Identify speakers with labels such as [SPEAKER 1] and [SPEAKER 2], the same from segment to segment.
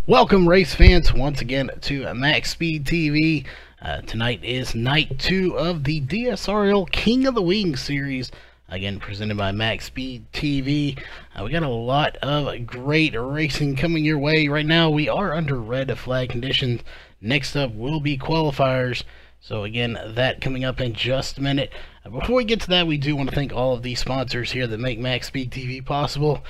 [SPEAKER 1] Welcome, race fans, once again to MaxSpeedTV. Tonight is night 2 of the DSRL King of the Wings series, again presented by MaxSpeedTV. We got a lot of great racing coming your way. Right now we are under red flag conditions. Next up will be qualifiers, so again that coming up in just a minute. Before we get to that, we do want to thank all of the sponsors here that make MaxSpeedTV possible.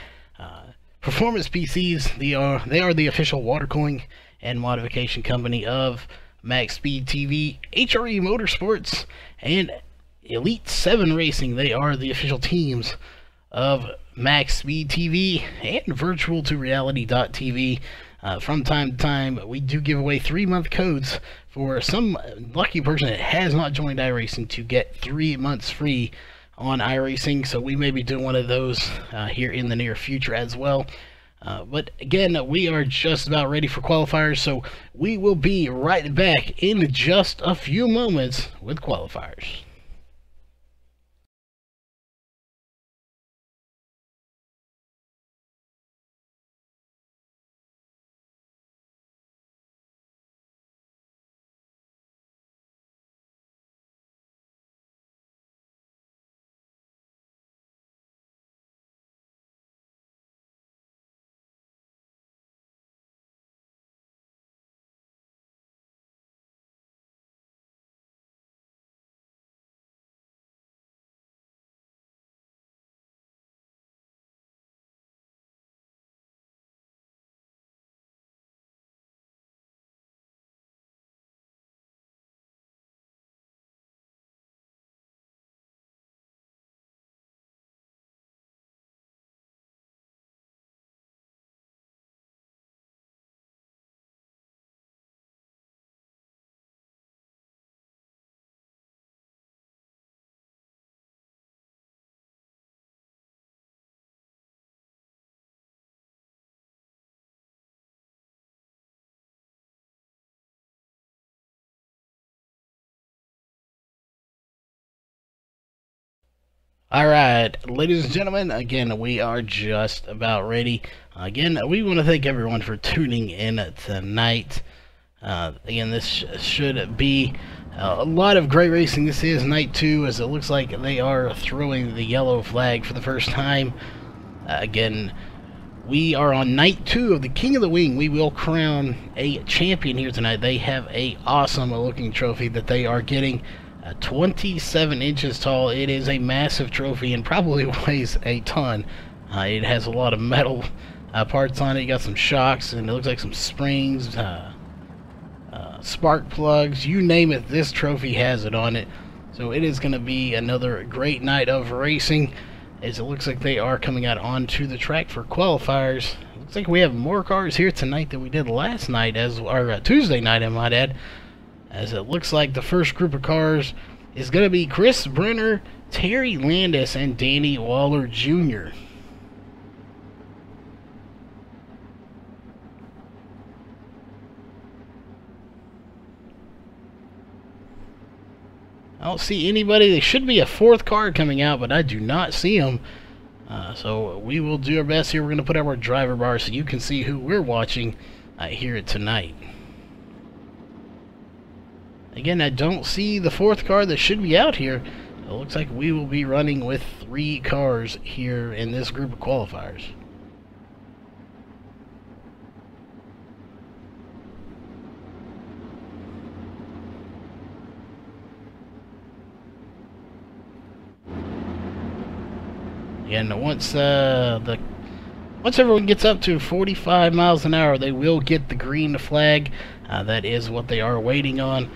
[SPEAKER 1] Performance PCs, they are the official water cooling and modification company of MaxSpeedTV. HRE Motorsports and Elite 7 Racing, they are the official teams of MaxSpeedTV and Virtual2Reality.tv. From time to time, we do give away 3-month codes for some lucky person that has not joined iRacing to get 3 months free on iRacing, so we may be doing one of those here in the near future as well. But again, we are just about ready for qualifiers, so we will be right back in just a few moments with qualifiers. Alright, ladies and gentlemen, again, we are just about ready. Again, we want to thank everyone for tuning in tonight. Again, this should be a lot of great racing. This is night 2, as it looks like they are throwing the yellow flag for the first time. Again, we are on night 2 of the King of the Wing. We will crown a champion here tonight. They have a awesome looking trophy that they are getting. 27 inches tall. It is a massive trophy and probably weighs a ton. It has a lot of metal parts on it. You got some shocks, and it looks like some springs, spark plugs, you name it, this trophy has it on it. So it is going to be another great night of racing, as it looks like they are coming out onto the track for qualifiers. Looks like we have more cars here tonight than we did last night, or Tuesday night, I might add. As it looks like the first group of cars is going to be Chris Brenner, Terry Landis, and Danny Waller Jr. I don't see anybody. There should be a 4th car coming out, but I do not see them. So we will do our best here. We're going to put up our driver bar so you can see who we're watching here tonight. Again, I don't see the 4th car that should be out here. It looks like we will be running with 3 cars here in this group of qualifiers. Again, once everyone gets up to 45 miles an hour, they will get the green flag. That is what they are waiting on.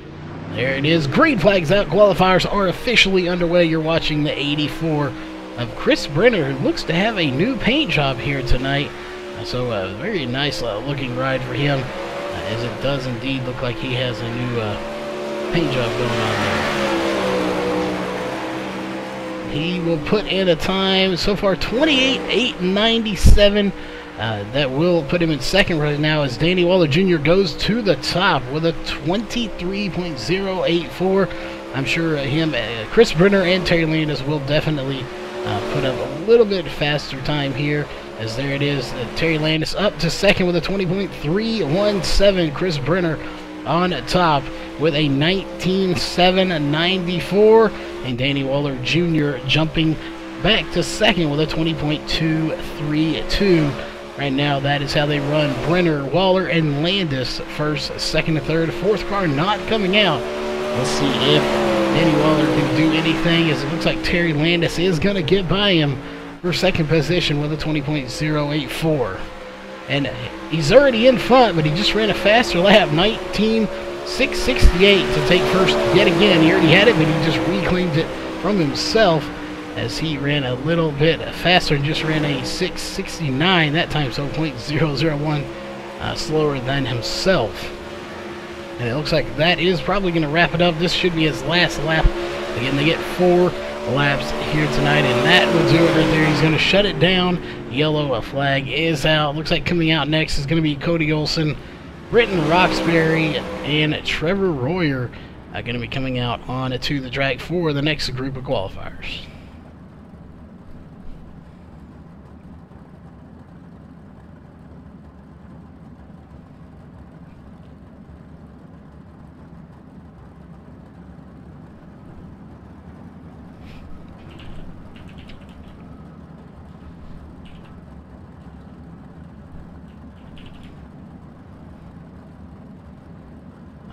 [SPEAKER 1] There it is. Green flag's out. Qualifiers are officially underway. You're watching the 84 of Chris Brenner, who looks to have a new paint job here tonight. So a very nice looking ride for him, as it does indeed look like he has a new paint job going on there. He will put in a time so far 28:897. That will put him in second right now, as Danny Waller Jr. goes to the top with a 23.084. I'm sure Chris Brenner and Terry Landis will definitely put up a little bit faster time here. as there it is, Terry Landis up to second with a 20.317. Chris Brenner on top with a 19.794, and Danny Waller Jr. jumping back to second with a 20.232. Right now, that is how they run. Brenner, Waller, and Landis first, second, and third. Fourth car not coming out. Let's see if Danny Waller can do anything, as it looks like Terry Landis is going to get by him for second position with a 20.084. And he's already in front, but he just ran a faster lap, 19.668 to take first yet again. He already had it, but he just reclaimed it from himself, as he ran a little bit faster and just ran a 6.69 that time, so 0.001 slower than himself. And it looks like that is probably going to wrap it up. This should be his last lap. Again, they get 4 laps here tonight, and that will do it right there. He's going to shut it down. Yellow flag is out. Looks like coming out next is going to be Cody Olson, Britton Roxbury, and Trevor Royer going to be coming out on to the track for the next group of qualifiers.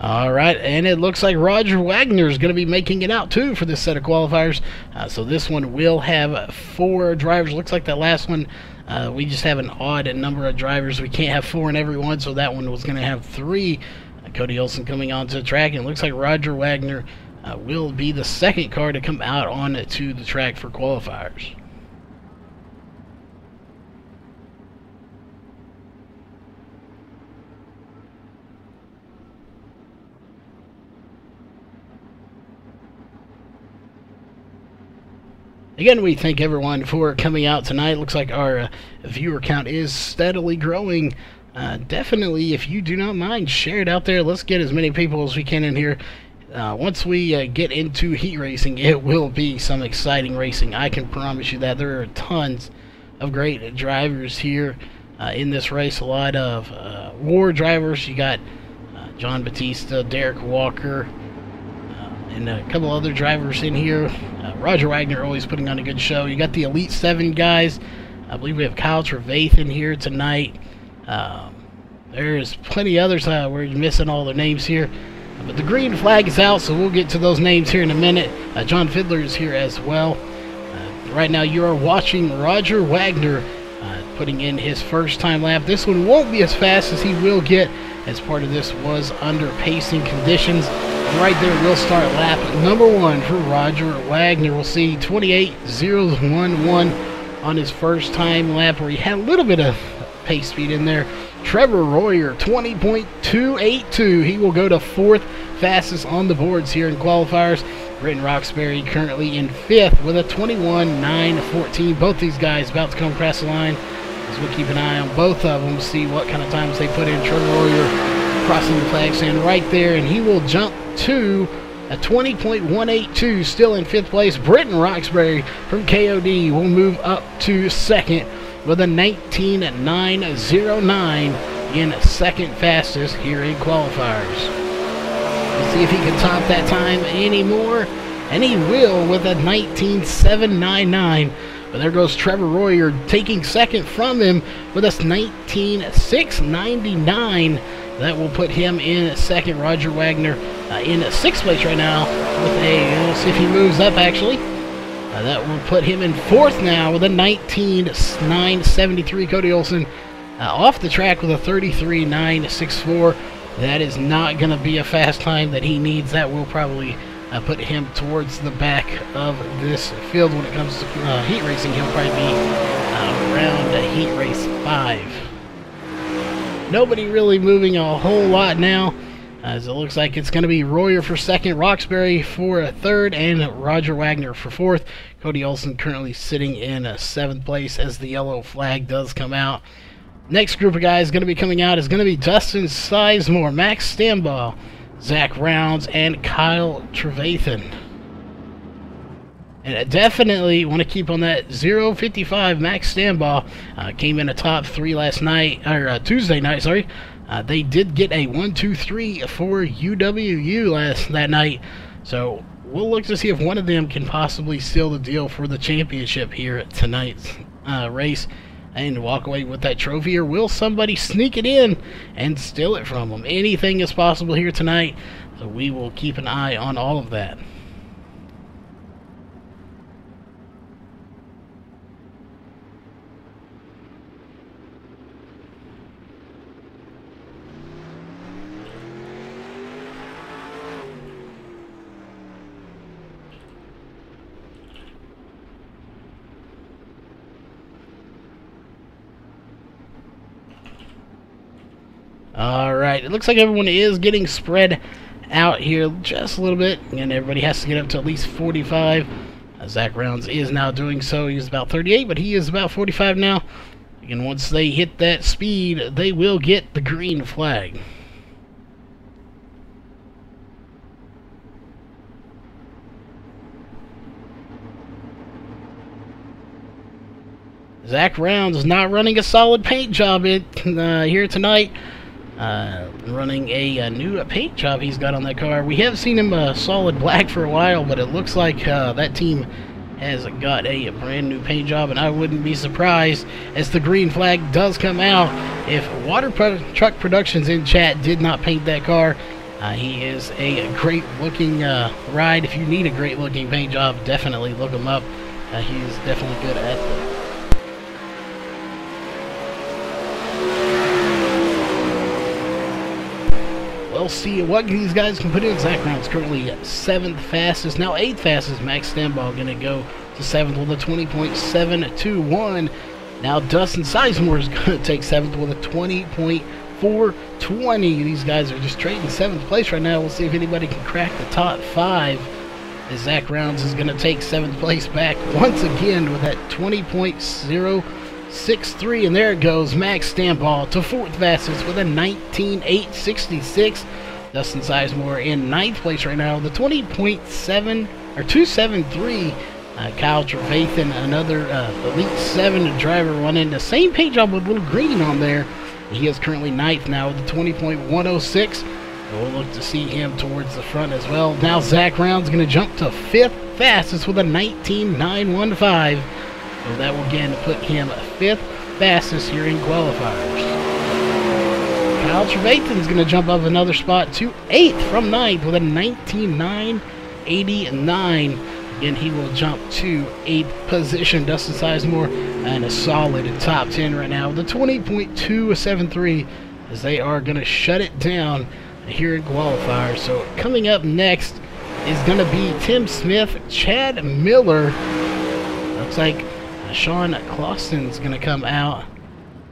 [SPEAKER 1] All right, and it looks like Roger Wagner is going to be making it out too for this set of qualifiers. So this one will have 4 drivers. Looks like that last one, we just have an odd number of drivers. We can't have 4 in every one, so that one was going to have 3. Cody Olson coming onto the track, and it looks like Roger Wagner will be the second car to come out on to the track for qualifiers. Again, we thank everyone for coming out tonight. Looks like our viewer count is steadily growing. Definitely, if you do not mind, share it out there. Let's get as many people as we can in here. Once we get into heat racing, it will be some exciting racing. I can promise you that. There are tons of great drivers here in this race. A lot of war drivers. You got John Batista, Derek Walker, and a couple other drivers in here. Roger Wagner always putting on a good show. You got the Elite 7 guys. I believe we have Kyle Trevathan here tonight. There's plenty others. We're missing all their names here. But the green flag is out, so we'll get to those names here in a minute. John Fiedler is here as well. Right now you are watching Roger Wagner putting in his first time lap. This one won't be as fast as he will get, as part of this was under pacing conditions. Right there, we'll start lap number 1 for Roger Wagner. We'll see 28.011 on his first time lap, where he had a little bit of pace speed in there. Trevor Royer, 20.282. He will go to 4th fastest on the boards here in qualifiers. Britton Roxbury currently in 5th with a 21.914. Both these guys about to come across the line, as we'll keep an eye on both of them, see what kind of times they put in. Trevor Royer crossing the flag stand right there, and he will jump to a 20.182, still in 5th place. Britton Roxbury from KOD will move up to 2nd with a 19.909 in 2nd fastest here in qualifiers. Let's see if he can top that time anymore, and he will with a 19.799. But there goes Trevor Royer taking 2nd from him with a 19.699. That will put him in 2nd. Roger Wagner in 6th place right now with a, we'll see if he moves up actually. That will put him in 4th now with a 19.973. Cody Olson off the track with a 33.964. That is not going to be a fast time that he needs. That will probably put him towards the back of this field when it comes to heat racing. He'll probably be around heat race 5. Nobody really moving a whole lot now, as it looks like it's going to be Royer for 2nd, Roxbury for 3rd, and Roger Wagner for 4th. Cody Olson currently sitting in 7th place as the yellow flag does come out. Next group of guys going to be coming out is going to be Dustin Sizemore, Max Stambaugh, Zach Rounds, and Kyle Trevathan. And I definitely want to keep on that 0.55 max standball. Came in a top 3 last night, or Tuesday night, sorry. They did get a 1-2-3 for UWU that night. So we'll look to see if one of them can possibly seal the deal for the championship here at tonight's race and walk away with that trophy, or will somebody sneak it in and steal it from them? Anything is possible here tonight, so we will keep an eye on all of that. Alright, it looks like everyone is getting spread out here just a little bit, and everybody has to get up to at least 45. Zach Rounds is now doing so. He's about 38, but he is about 45 now. And once they hit that speed, they will get the green flag. Zach Rounds is not running a solid paint job here tonight. Running a new paint job he's got on that car. We have seen him solid black for a while, but it looks like that team has got a brand new paint job, and I wouldn't be surprised as the green flag does come out if Water Truck Productions in chat did not paint that car. He is a great looking ride. If you need a great looking paint job, definitely look him up. He's definitely good at it. We'll see what these guys can put in. Zach Rounds currently 7th fastest, now 8th fastest. Max Standball going to go to 7th with a 20.721. Now Dustin Sizemore is going to take 7th with a 20.420. These guys are just trading 7th place right now. We'll see if anybody can crack the top 5. As Zach Rounds is going to take 7th place back once again with that 20.063, and there it goes. Max Standball to 4th fastest with a 19.866. Dustin Sizemore in 9th place right now, the 20.7 or 273. Kyle Trevathan, another Elite 7 driver, running the same paint job with little green on there. He is currently 9th now with the 20.106. We'll look to see him towards the front as well. Now Zach Rounds going to jump to 5th fastest with a 19.915. So that will again put him 5th fastest here in qualifiers. Kyle Trevathan is going to jump up another spot to 8th from 9th with a 19.89. Again, he will jump to 8th position. Dustin Sizemore and a solid top 10 right now with a 20.273, as they are going to shut it down here in qualifiers. So coming up next is going to be Tim Smith, Chad Miller. Looks like Sean Clausen's going to come out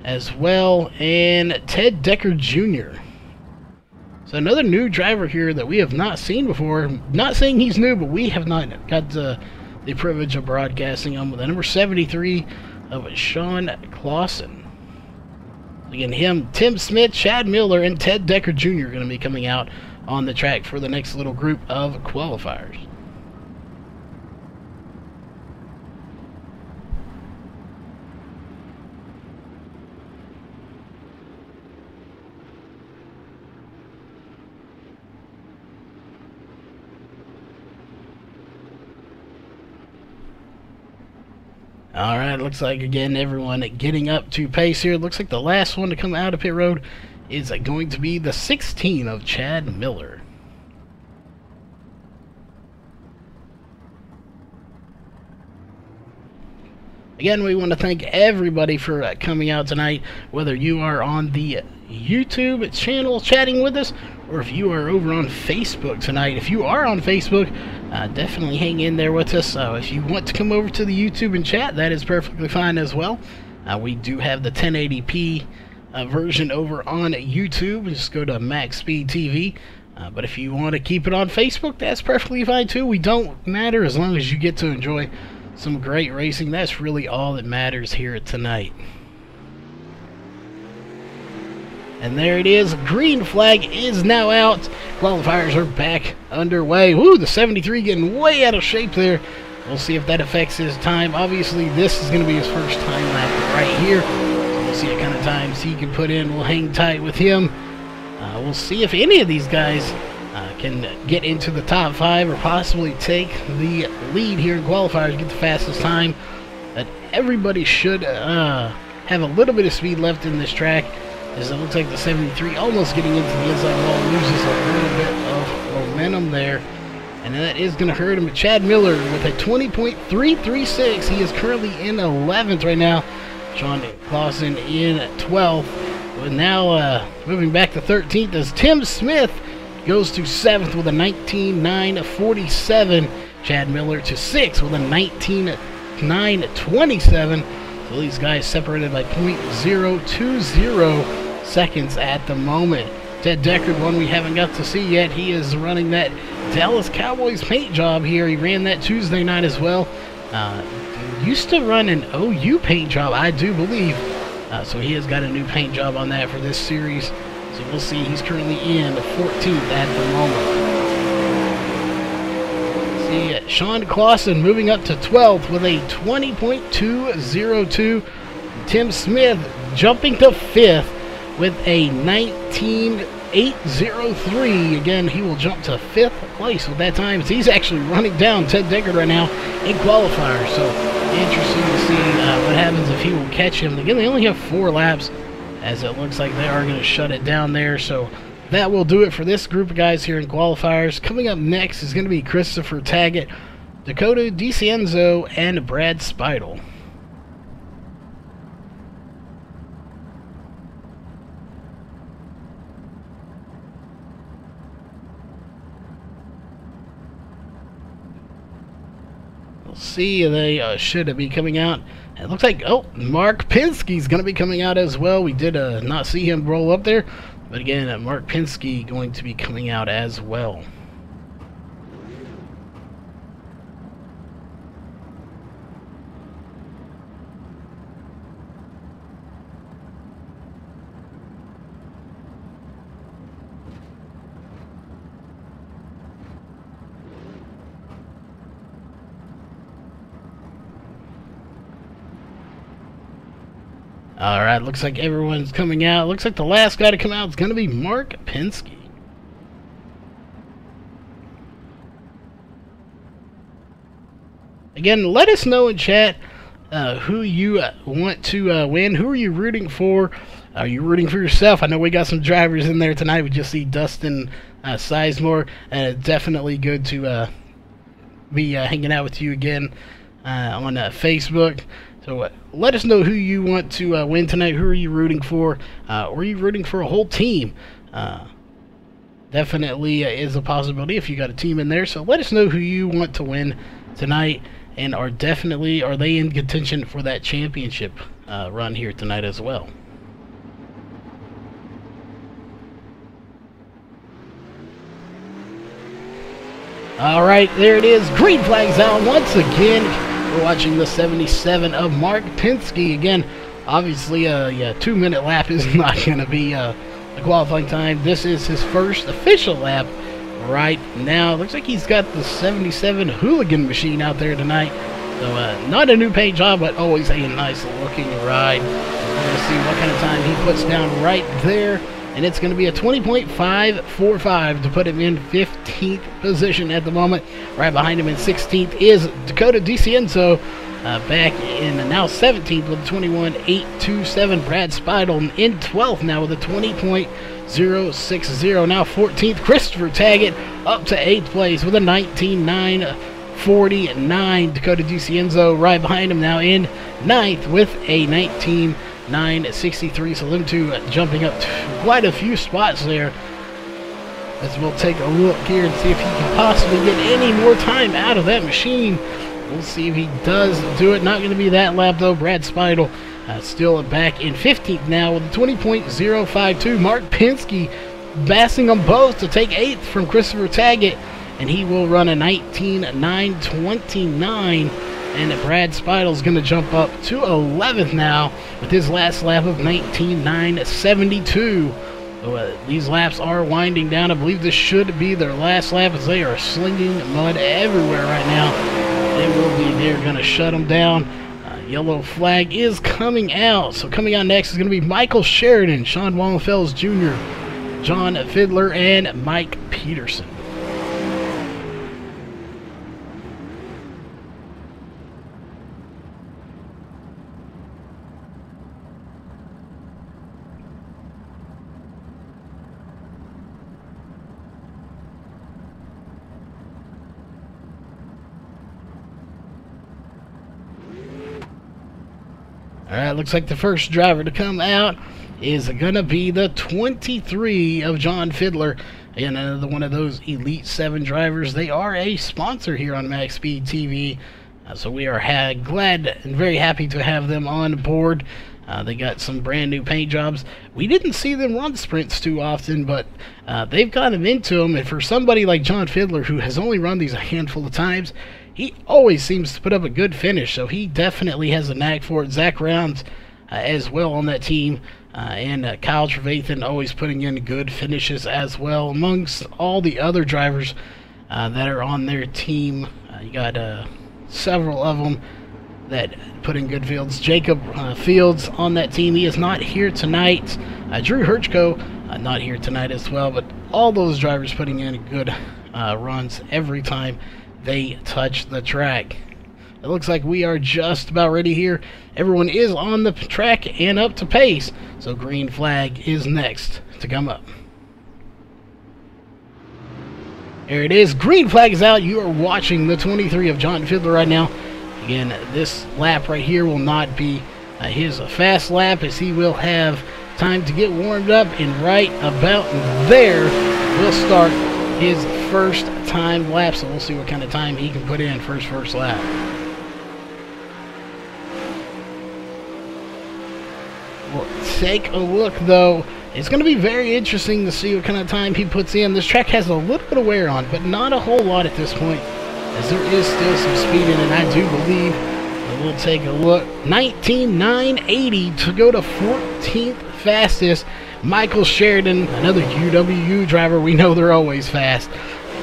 [SPEAKER 1] as well, and Ted Decker Jr. So another new driver here that we have not seen before. Not saying he's new, but we have not got the privilege of broadcasting him. With the number 73 of Sean Clausen. Again, him, Tim Smith, Chad Miller, and Ted Decker Jr. are going to be coming out on the track for the next little group of qualifiers. Alright, looks like again everyone getting up to pace here. Looks like the last one to come out of pit road is going to be the 16 of Chad Miller. Again, we want to thank everybody for coming out tonight, whether you are on the YouTube channel chatting with us, or if you are over on Facebook tonight. If you are on Facebook, definitely hang in there with us. If you want to come over to the YouTube and chat, that is perfectly fine as well. We do have the 1080p version over on YouTube. Just go to MaxSpeedTV. But if you want to keep it on Facebook, that's perfectly fine too. We don't matter as long as you get to enjoy some great racing. That's really all that matters here tonight. And there it is. Green flag is now out. Qualifiers are back underway. Woo, the 73 getting way out of shape there. We'll see if that affects his time. Obviously, this is going to be his first time lap right here. So we'll see what kind of times he can put in. We'll hang tight with him. We'll see if any of these guys can get into the top 5 or possibly take the lead here in qualifiers, get the fastest time. But everybody should have a little bit of speed left in this track, as it looks like the 73 almost getting into the inside wall, loses a little bit of momentum there, and that is going to hurt him. Chad Miller with a 20.336. He is currently in 11th right now. Sean Clausen in 12th. But now moving back to 13th as Tim Smith goes to 7th with a 19.947. Chad Miller to 6th with a 19.927. So these guys separated by .020 seconds at the moment. Ted Deckard, one we haven't got to see yet. He is running that Dallas Cowboys paint job here. He ran that Tuesday night as well. Used to run an OU paint job, I do believe. So he has got a new paint job on that for this series. So we'll see. He's currently in 14th at the moment. See Sean Clausen moving up to 12th with a 20.202. Tim Smith jumping to 5th with a 19.803. Again, he will jump to 5th place with that time. He's actually running down Ted Deckard right now in qualifiers. So interesting to see what happens if he will catch him. Again, they only have 4 laps, as it looks like they are going to shut it down there. So that will do it for this group of guys here in qualifiers. Coming up next is going to be Christopher Taggett, Dakota DiCienzo, and Brad Speidel. See, they should be coming out. It looks like, oh, Mark Penske's going to be coming out as well. We did not see him roll up there, but again, Mark Penske going to be coming out as well. Alright, looks like everyone's coming out. Looks like the last guy to come out is going to be Mark Penske. Again, let us know in chat who you want to win. Who are you rooting for? Are you rooting for yourself? I know we got some drivers in there tonight. We just see Dustin Sizemore. Definitely good to be hanging out with you again on Facebook. So let us know who you want to win tonight. Who are you rooting for? Or are you rooting for a whole team? Definitely is a possibility if you got a team in there. So let us know who you want to win tonight, and are they in contention for that championship run here tonight as well. All right, there it is. Green flag's out once again. We're watching the 77 of Mark Penske. Again, obviously a 2-minute lap is not going to be the qualifying time. This is his first official lap right now. Looks like he's got the 77 hooligan machine out there tonight. So not a new paint job, but always a nice looking ride. We're going to see what kind of time he puts down right there. And it's going to be a 20.545 to put him in 15th position at the moment. Right behind him in 16th is Dakota DiCienzo, back in now 17th with a 21.827. Brad Speidel in 12th now with a 20.060. Now 14th, Christopher Taggett up to 8th place with a 19.949. Dakota DiCienzo right behind him now in 9th with a 19.963. So them two jumping up quite a few spots there. As we'll take a look here and see if he can possibly get any more time out of that machine. We'll see if he does do it. Not going to be that lap though. Brad Speidel still back in 15th now with a 20.052. Mark Penske passing them both to take 8th from Christopher Taggett, and he will run a 19.929. And Brad Speidel's going to jump up to 11th now with his last lap of 19.972. So, these laps are winding down. I believe this should be their last lap as they are slinging mud everywhere right now. They will be there, going to shut them down. Yellow flag is coming out. So coming out next is going to be Michael Sheridan, Sean Wallenfels Jr., John Fiddler, and Mike Peterson. Alright, looks like the first driver to come out is going to be the 23 of John Fiddler. Again, another one of those Elite 7 drivers. They are a sponsor here on MaxSpeedTV, so we are glad and very happy to have them on board. They got some brand new paint jobs. We didn't see them run sprints too often, but they've gotten into them. And for somebody like John Fiddler, who has only run these a handful of times, he always seems to put up a good finish, so he definitely has a knack for it. Zach Rounds as well on that team, and Kyle Trevathan always putting in good finishes as well. Amongst all the other drivers that are on their team, you got several of them that put in good fields. Jacob Fields on that team, he is not here tonight. Drew Hirchko not here tonight as well, but all those drivers putting in good runs every time they touch the track. It looks like we are just about ready here. Everyone is on the track and up to pace, so green flag is next to come up. There it is. Green flag is out. You are watching the 23 of John Fiddler right now. Again, this lap right here will not be his fast lap, as he will have time to get warmed up, and right about there will start his first time lap, so we'll see what kind of time he can put in for his first lap. We'll take a look, though. It's going to be very interesting to see what kind of time he puts in. This track has a little bit of wear on, but not a whole lot at this point, as there is still some speed in it, I do believe. But we'll take a look. 19,980 to go to 14th fastest. Michael Sheridan, another UWU driver. We know they're always fast.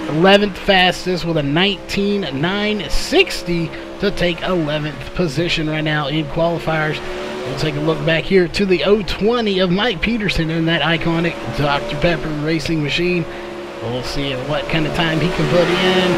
[SPEAKER 1] 11th fastest with a 19,960 to take 11th position right now in qualifiers. We'll take a look back here to the 020 of Mike Peterson in that iconic Dr. Pepper racing machine. We'll see what kind of time he can put in.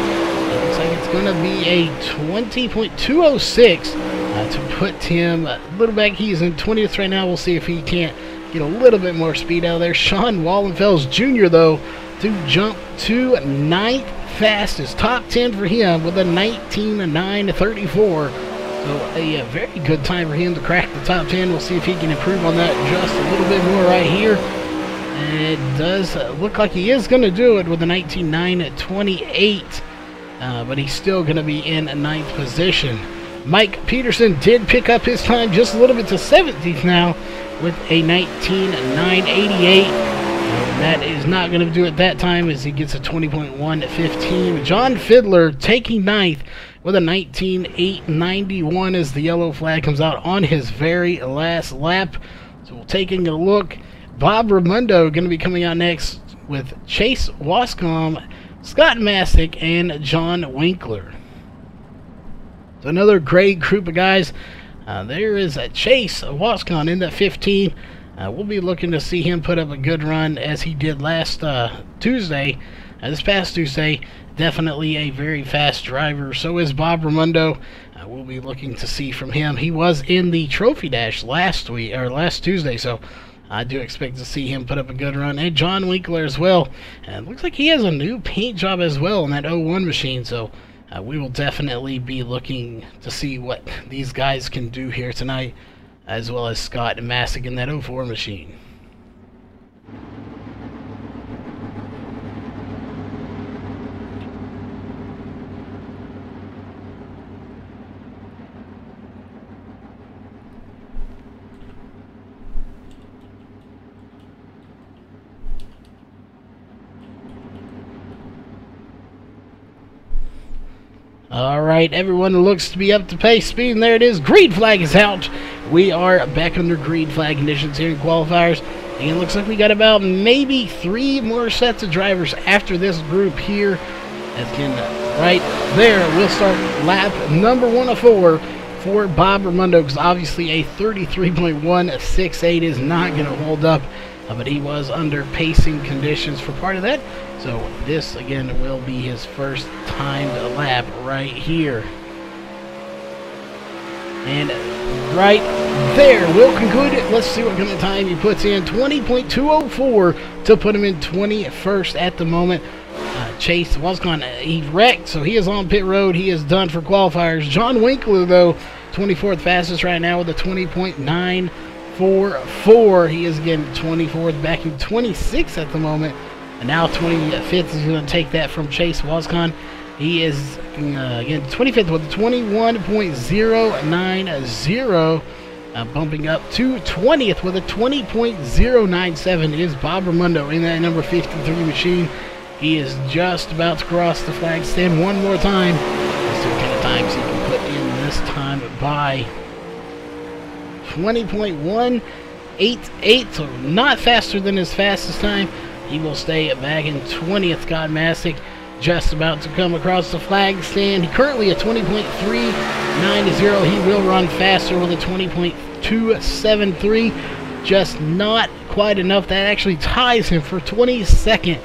[SPEAKER 1] It looks like it's going to be a 20.206 to put him a little back. He's in 20th right now. We'll see if he can't get a little bit more speed out of there. Sean Wallenfels Jr., though, to jump to 9th fastest. Top 10 for him with a 19,934. So a very good time for him to crack the top 10. We'll see if he can improve on that just a little bit more right here. And it does look like he is going to do it with a 19,928. But he's still going to be in 9th position. Mike Peterson did pick up his time just a little bit to 17th now with a 19,988. That is not going to do it that time, as he gets a 20.115. John Fiddler taking 9th with a 19,891 as the yellow flag comes out on his very last lap. So we're taking a look. Bob Ramundo going to be coming out next with Chase Wascom, Scott Masick, and John Winkler. So another great group of guys. There is a Chase Wascom in the 15. We'll be looking to see him put up a good run as he did last Tuesday. This past Tuesday, definitely a very fast driver. So is Bob Ramundo. We'll be looking to see from him. He was in the Trophy Dash last Tuesday, so I do expect to see him put up a good run. And John Winkler as well. And it looks like he has a new paint job as well in that 01 machine, so we will definitely be looking to see what these guys can do here tonight, as well as Scott Masick in that 04 machine. Alright, everyone looks to be up to pace speed, and there it is. Green flag is out. We are back under green flag conditions here in qualifiers. And it looks like we got about maybe 3 more sets of drivers after this group here. As again, right there. We'll start lap number 1 of 4 for Bob Raimondo, because obviously a 33.168 is not going to hold up, but he was under pacing conditions for part of that. So this again will be his first timed lap right here. And right there, we'll conclude it. Let's see what kind of time he puts in. 20.204 to put him in 21st at the moment. Chase Wascon, he wrecked, so he is on pit road. He is done for qualifiers. John Winkler, though, 24th fastest right now with a 20.944. He is again 24th, back in 26th at the moment. And now 25th is going to take that from Chase Wascon. He is, again, 25th with a 21.090. Bumping up to 20th with a 20.097 is Bob Raimondo in that number 53 machine. He is just about to cross the flag stand one more time. Let's see what kind of times he can put in this time by 20.188, so not faster than his fastest time. He will stay back in 20th. Scott Masick just about to come across the flag stand. He currently at 20.390. He will run faster with a 20.273. Just not quite enough. That actually ties him for 22nd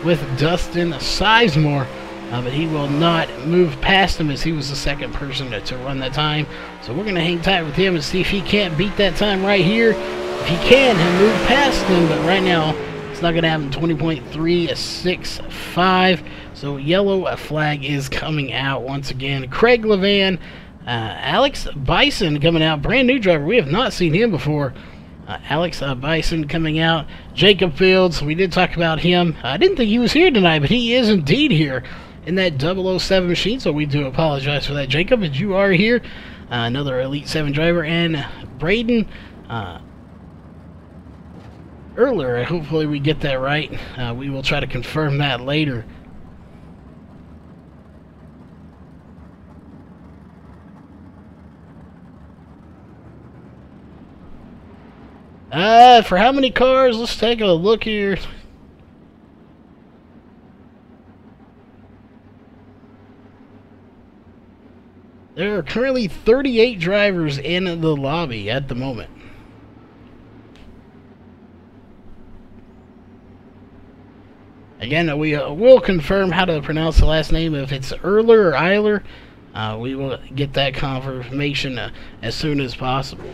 [SPEAKER 1] with Dustin Sizemore. But he will not move past him, as he was the second person to run that time. So we're going to hang tight with him and see if he can't beat that time right here. If he can, he'll move past him, but right now it's not going to happen. 20.365. So yellow flag is coming out once again. Craig Levan, Alex Bison coming out. Brand new driver. We have not seen him before. Alex Bison coming out. Jacob Fields, we did talk about him. I didn't think he was here tonight, but he is indeed here in that 007 machine, so we do apologize for that, Jacob, but you are here. Another Elite 7 driver. And Braden Erler, hopefully we get that right. We will try to confirm that later. For how many cars? Let's take a look here. There are currently 38 drivers in the lobby at the moment. Again, we will confirm how to pronounce the last name. If it's Erler or Eiler, we will get that confirmation as soon as possible.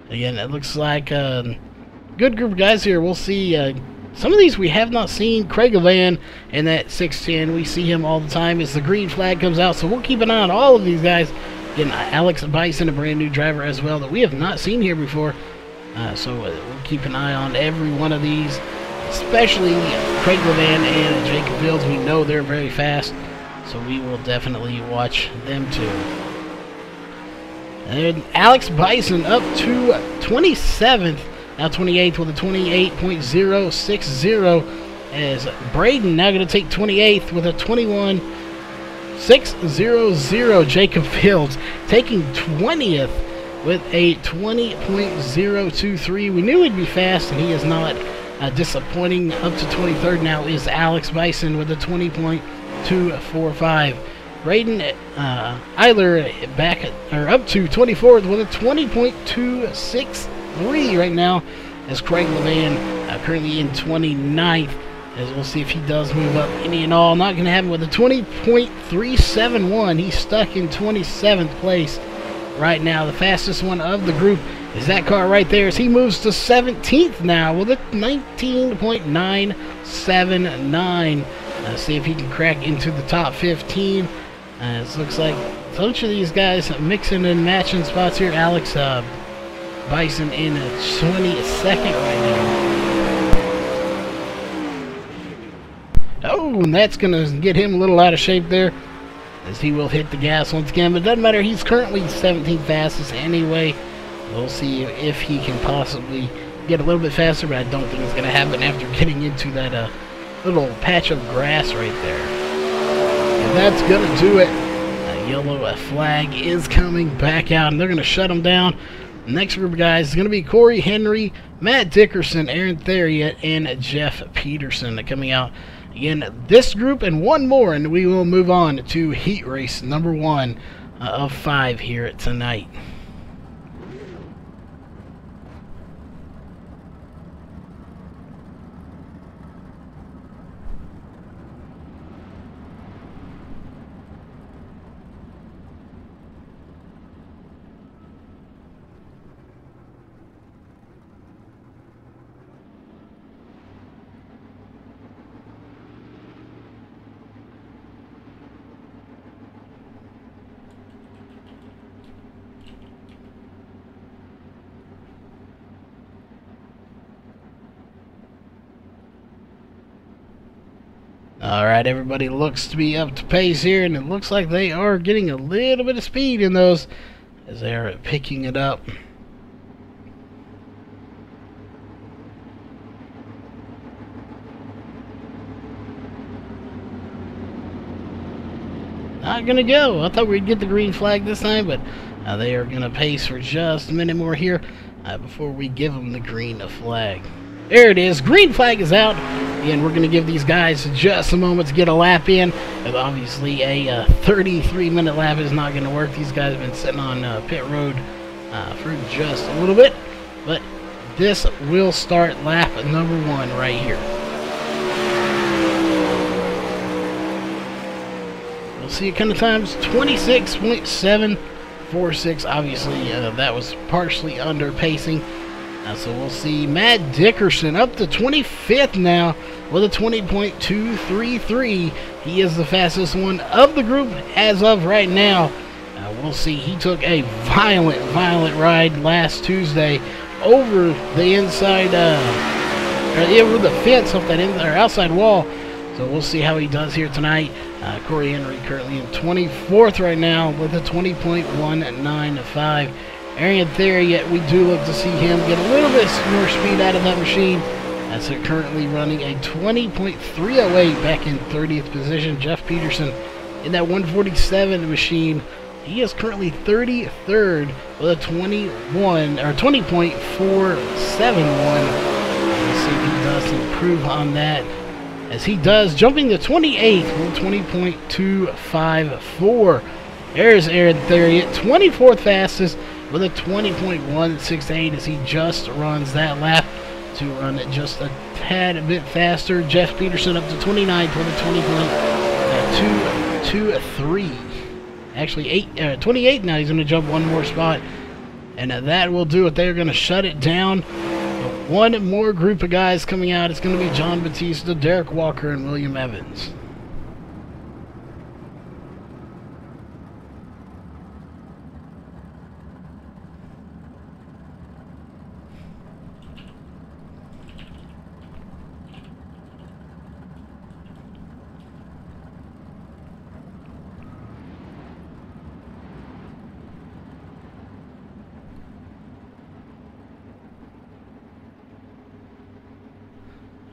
[SPEAKER 1] Again, it looks like a good group of guys here. We'll see. Some of these we have not seen. Craig Levan in that 610. We see him all the time as the green flag comes out. So we'll keep an eye on all of these guys. Again, Alex Bison, a brand new driver as well that we have not seen here before. So we'll keep an eye on every one of these, especially Craig Levan and Jacob Fields. We know they're very fast, so we will definitely watch them too. And Alex Bison up to 27th, now 28th with a 28.060, as Braden now going to take 28th with a 21.600. Jacob Fields taking 20th with a 20.023. We knew he'd be fast, and he is not disappointing. Up to 23rd now is Alex Bison with a 20.245. Braden Eiler up to 24th with a 20.263 right now, as Craig Levan currently in 29th, as we'll see if he does move up any and all. Not going to happen with a 20.371. He's stuck in 27th place right now. The fastest one of the group is that car right there, as he moves to 17th now with a 19.979. See if he can crack into the top 15. It looks like a bunch of these guys mixing and matching spots here. Alex Bison in 22nd right now. Oh, and that's going to get him a little out of shape there, as he will hit the gas once again. But it doesn't matter. He's currently 17th fastest anyway. We'll see if he can possibly get a little bit faster, but I don't think it's going to happen after getting into that little patch of grass right there. And that's going to do it. A yellow flag is coming back out, and they're going to shut him down Next group of guys is going to be Corey Henry, Matt Dickerson, Aaron Theriot, and Jeff Peterson coming out. Again, this group and one more, and we will move on to heat race number 1 of 5 here tonight. Alright, everybody looks to be up to pace here, and it looks like they are getting a little bit of speed in those as they are picking it up. Not gonna go. I thought we'd get the green flag this time, but they are gonna pace for just a minute more here before we give them the green flag. There it is. Green flag is out. And we're going to give these guys just a moment to get a lap in. And obviously, a 33-minute lap is not going to work. These guys have been sitting on pit road for just a little bit. But this will start lap number 1 right here. We'll see a kind of times. 26.746. Obviously, that was partially under pacing. So we'll see Matt Dickerson up to 25th now with a 20.233. He is the fastest one of the group as of right now. We'll see. He took a violent ride last Tuesday over the inside, over the fence off that outside wall. So we'll see how he does here tonight. Corey Henry currently in 24th right now with a 20.195. Aaron Theriot, we do look to see him get a little bit more speed out of that machine. That's currently running a 20.308 back in 30th position. Jeff Peterson in that 147 machine. He is currently 33rd with a 20.471. Let's see if he does improve on that. As he does, jumping to 28th with 20.254. There's Aaron Theriot, 24th fastest with a 20.168 as he just runs that lap to run it just a tad bit faster. Jeff Peterson up to 29th with a 20.223. Actually, 28 now. He's going to jump one more spot. And that will do it. They're going to shut it down. One more group of guys coming out. It's going to be John Batista, Derek Walker, and William Evans.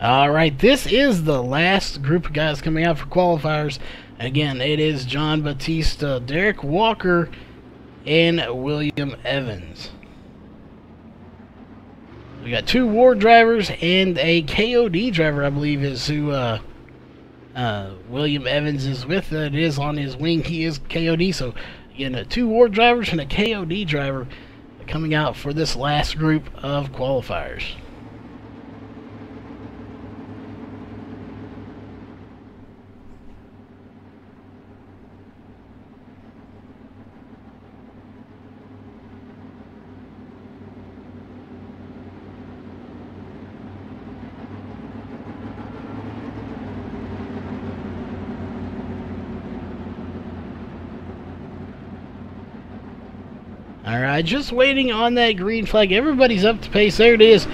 [SPEAKER 1] Alright, this is the last group of guys coming out for qualifiers. Again, it is John Batista, Derek Walker, and William Evans. We got 2 Ward drivers and a KOD driver, I believe, is who William Evans is with. It is on his wing. He is KOD. So, again, 2 Ward drivers and a KOD driver coming out for this last group of qualifiers. Alright, just waiting on that green flag. Everybody's up to pace. There it is.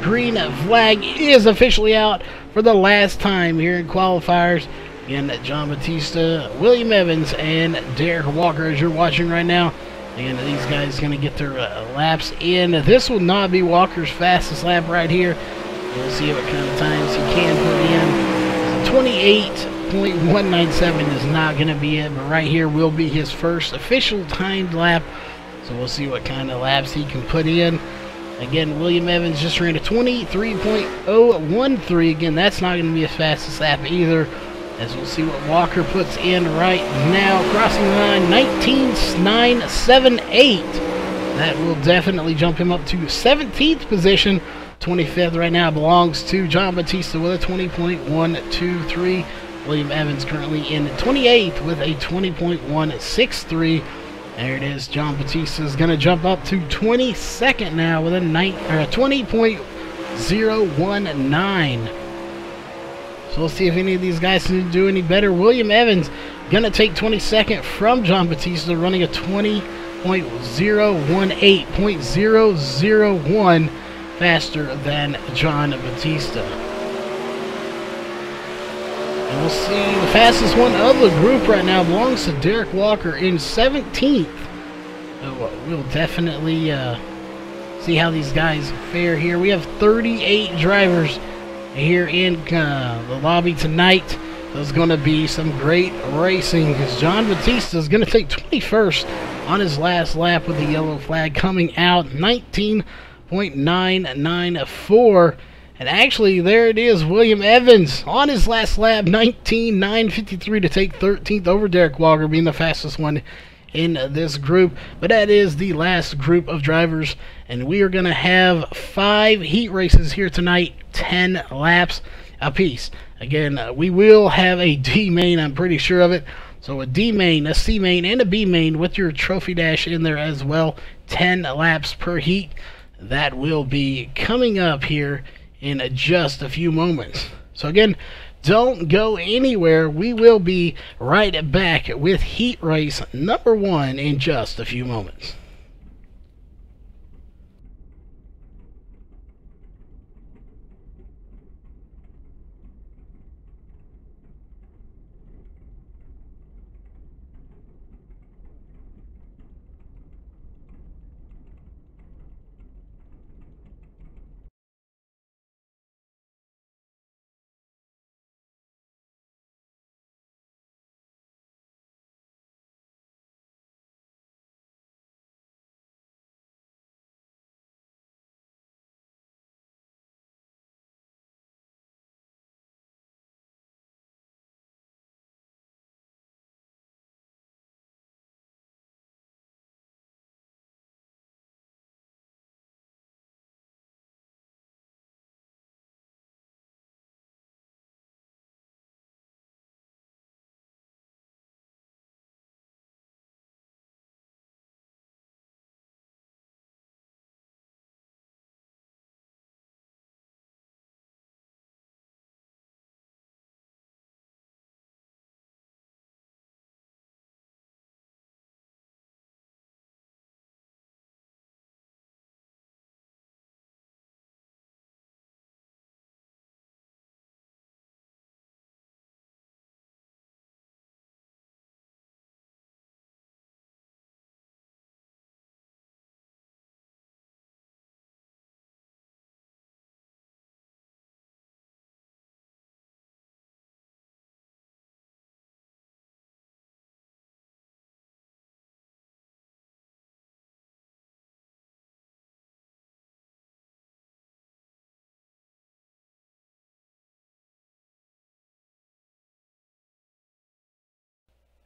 [SPEAKER 1] Green flag is officially out for the last time here in qualifiers. Again, John Batista, William Evans, and Derek Walker as you're watching right now. And these guys are going to get their laps in. This will not be Walker's fastest lap right here. We'll see what kind of times he can put in. 28.197 is not going to be it, but right here will be his first official timed lap. So we'll see what kind of laps he can put in. Again, William Evans just ran a 23.013. Again, that's not going to be his fastest lap either, as we'll see what Walker puts in right now. Crossing the line, 19.978. That will definitely jump him up to 17th position. 25th right now belongs to John Batista with a 20.123. William Evans currently in 28th with a 20.163. There it is. John Batista is going to jump up to 22nd now with a 20.019. So we'll see if any of these guys can do any better. William Evans going to take 22nd from John Batista, running a 20.018.001 faster than John Batista. And we'll see the fastest one of the group right now belongs to Derek Walker in 17th. So we'll definitely see how these guys fare here. We have 38 drivers here in the lobby tonight. There's going to be some great racing because John Batista is going to take 21st on his last lap with the yellow flag coming out, 19.994. And actually, there it is, William Evans on his last lap, 19.953 to take 13th over Derek Walker, being the fastest one in this group. But that is the last group of drivers, and we are going to have 5 heat races here tonight, 10 laps apiece. Again, we will have a D main, I'm pretty sure of it. So a D main, a C main, and a B main with your trophy dash in there as well. 10 laps per heat. That will be coming up here in just a few moments. So again, don't go anywhere. We will be right back with heat race number 1 in just a few moments.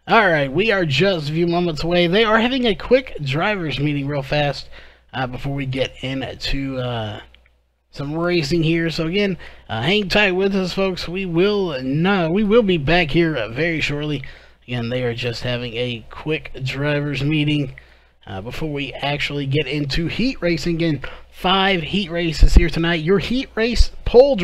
[SPEAKER 1] Alright, we are just a few moments away. They are having a quick drivers meeting real fast before we get into some racing here. So again, hang tight with us, folks. We will be back here very shortly. Again, they are just having a quick drivers meeting before we actually get into heat racing. Again, 5 heat races here tonight. Your heat race pole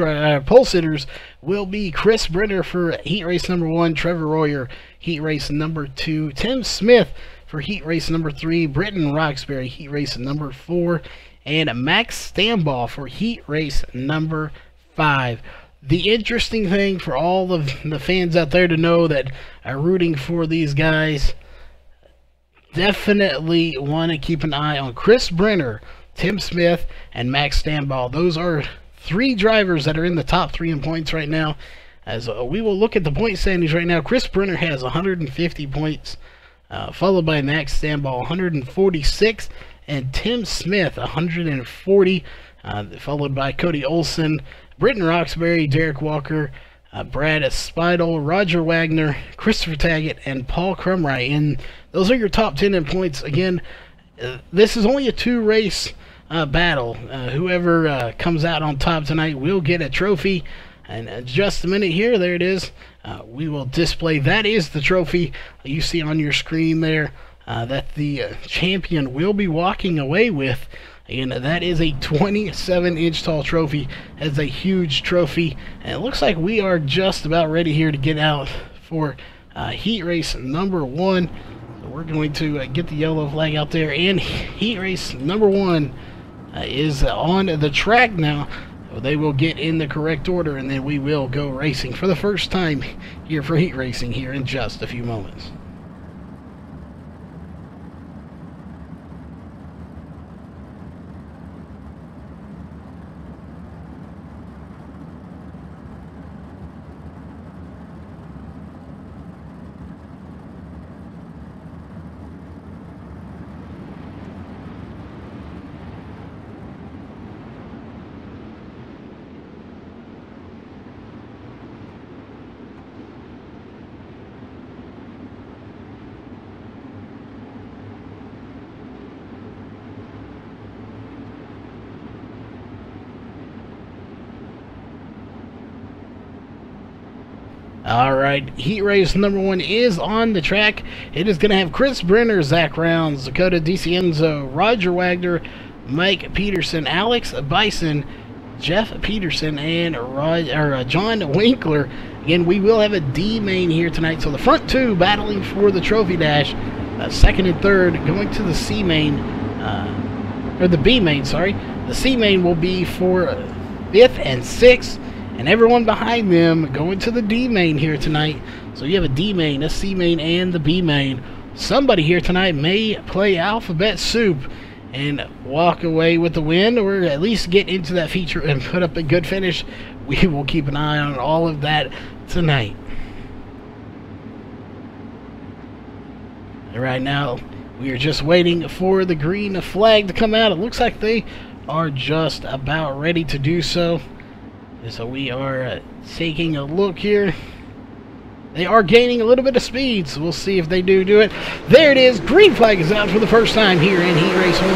[SPEAKER 1] sitters will be Chris Brenner for heat race number 1, Trevor Royer heat race number 2, Tim Smith for heat race number 3, Britton Roxbury heat race number 4, and Max Stambaugh for heat race number 5. The interesting thing for all of the fans out there to know that are rooting for these guys, definitely want to keep an eye on Chris Brenner, Tim Smith, and Max Stambaugh. Those are 3 drivers that are in the top 3 in points right now. As we will look at the point standings right now, Chris Brenner has 150 points. followed by Max Standball 146, and Tim Smith 140, followed by Cody Olson, Britton Roxbury, Derek Walker, Brad Speidel, Roger Wagner, Christopher Taggett, and Paul Crumright. And those are your top 10 in points. Again, this is only a 2-race battle. Whoever comes out on top tonight will get a trophy. And just a minute here, there it is. We will display. That is the trophy you see on your screen there that the champion will be walking away with. And that is a 27-inch tall trophy. That's a huge trophy. And it looks like we are just about ready here to get out for heat race number 1. So we're going to get the yellow flag out there. And heat race number 1 is on the track now. So they will get in the correct order, and then we will go racing for the first time here for heat racing here in just a few moments. Alright, heat race number 1 is on the track. It is going to have Chris Brenner, Zach Rounds, Dakota DiCienzo, Roger Wagner, Mike Peterson, Alex Bison, Jeff Peterson, and John Winkler. Again, we will have a D main here tonight. So the front 2 battling for the trophy dash. Second and third going to the C main, or the B main, sorry. The C main will be for 5th and 6th. And everyone behind them going to the D main here tonight. So you have a D main, a C main, and the B main. Somebody here tonight may play alphabet soup and walk away with the win, or at least get into that feature and put up a good finish. We will keep an eye on all of that tonight. And right now, we are just waiting for the green flag to come out. It looks like they are just about ready to do so. So we are taking a look here. They are gaining a little bit of speed, so we'll see if they do it. There it is. Green flag is out for the first time here in Heat Race 1.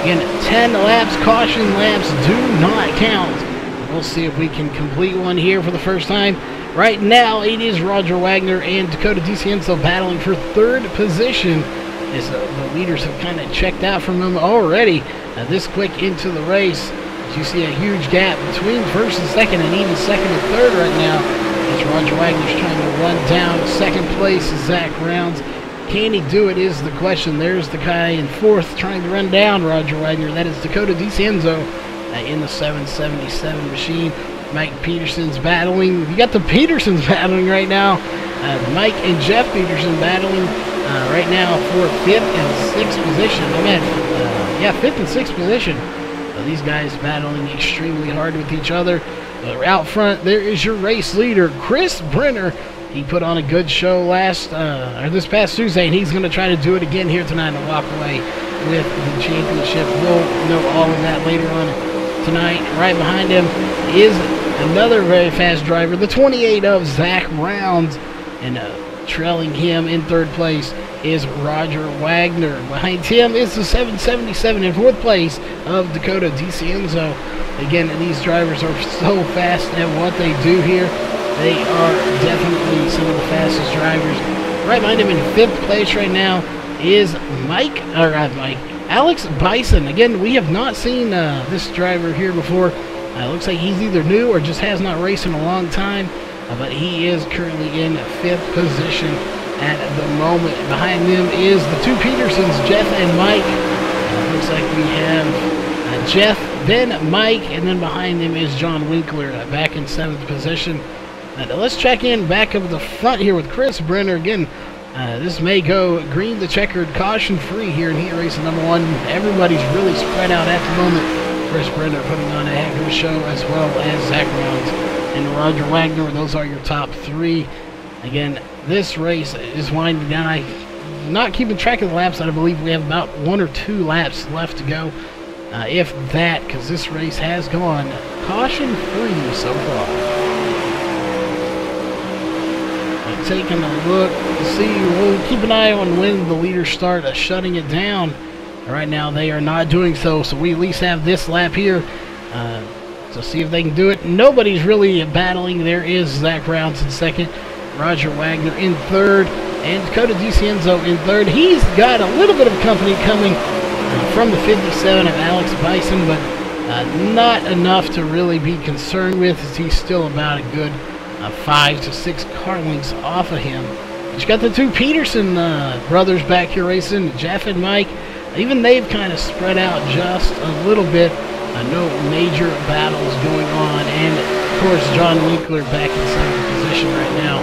[SPEAKER 1] Again, 10 laps. Caution laps do not count. We'll see if we can complete one here for the first time. Right now, it is Roger Wagner and Dakota DiCienzo battling for 3rd position, as the leaders have kind of checked out from them already this quick into the race. You see a huge gap between 1st and 2nd, and even 2nd and 3rd right now, as Roger Wagner's trying to run down 2nd place. Zach Rounds, can he do it is the question. There's the guy in 4th trying to run down Roger Wagner. That is Dakota DiCienzo in the 777 machine. Mike Peterson's battling. You got the Petersons battling right now. Mike and Jeff Peterson battling right now for 5th and 6th position. Yeah, 5th and 6th position. These guys battling extremely hard with each other. Out front, there is your race leader, Chris Brenner. He put on a good show this past Tuesday, and he's going to try to do it again here tonight and walk away with the championship. We'll know all of that later on tonight. Right behind him is another very fast driver, the 28 of Zach Rounds, and trailing him in 3rd place is Roger Wagner. Behind him is the 777 in 4th place of Dakota DiCienzo. Again, these drivers are so fast at what they do here. They are definitely some of the fastest drivers. Right behind him in 5th place right now is Alex Bison. Again, we have not seen this driver here before. Looks like he's either new or just has not raced in a long time. But he is currently in 5th position at the moment. Behind them is the 2 Petersons, Jeff and Mike. Looks like we have Jeff, then Mike, and then behind them is John Winkler back in 7th position. Let's check in back of the front here with Chris Brenner. Again, this may go green to checkered, caution free here in heat race number 1. Everybody's really spread out at the moment. Chris Brenner putting on a heck of a show, as well as Zach Rounds and Roger Wagner. Those are your top 3. Again, this race is winding down. I not keeping track of the laps. I believe we have about 1 or 2 laps left to go, if that, because this race has gone caution-free so far. Taking a look to see, we'll keep an eye on when the leaders start shutting it down. Right now they are not doing so, so we at least have this lap here to see if they can do it. Nobody's really battling. There is Zach Rounds in second, Roger Wagner in third, and Dakota DiCienzo in third. He's got a little bit of company coming from the 57 of Alex Bison, but not enough to really be concerned with, as he's still about a good 5 to 6 car lengths off of him. But you got the 2 Peterson brothers back here racing, Jeff and Mike. Even they've kind of spread out just a little bit. No major battles going on, and of course John Winkler back in second position right now.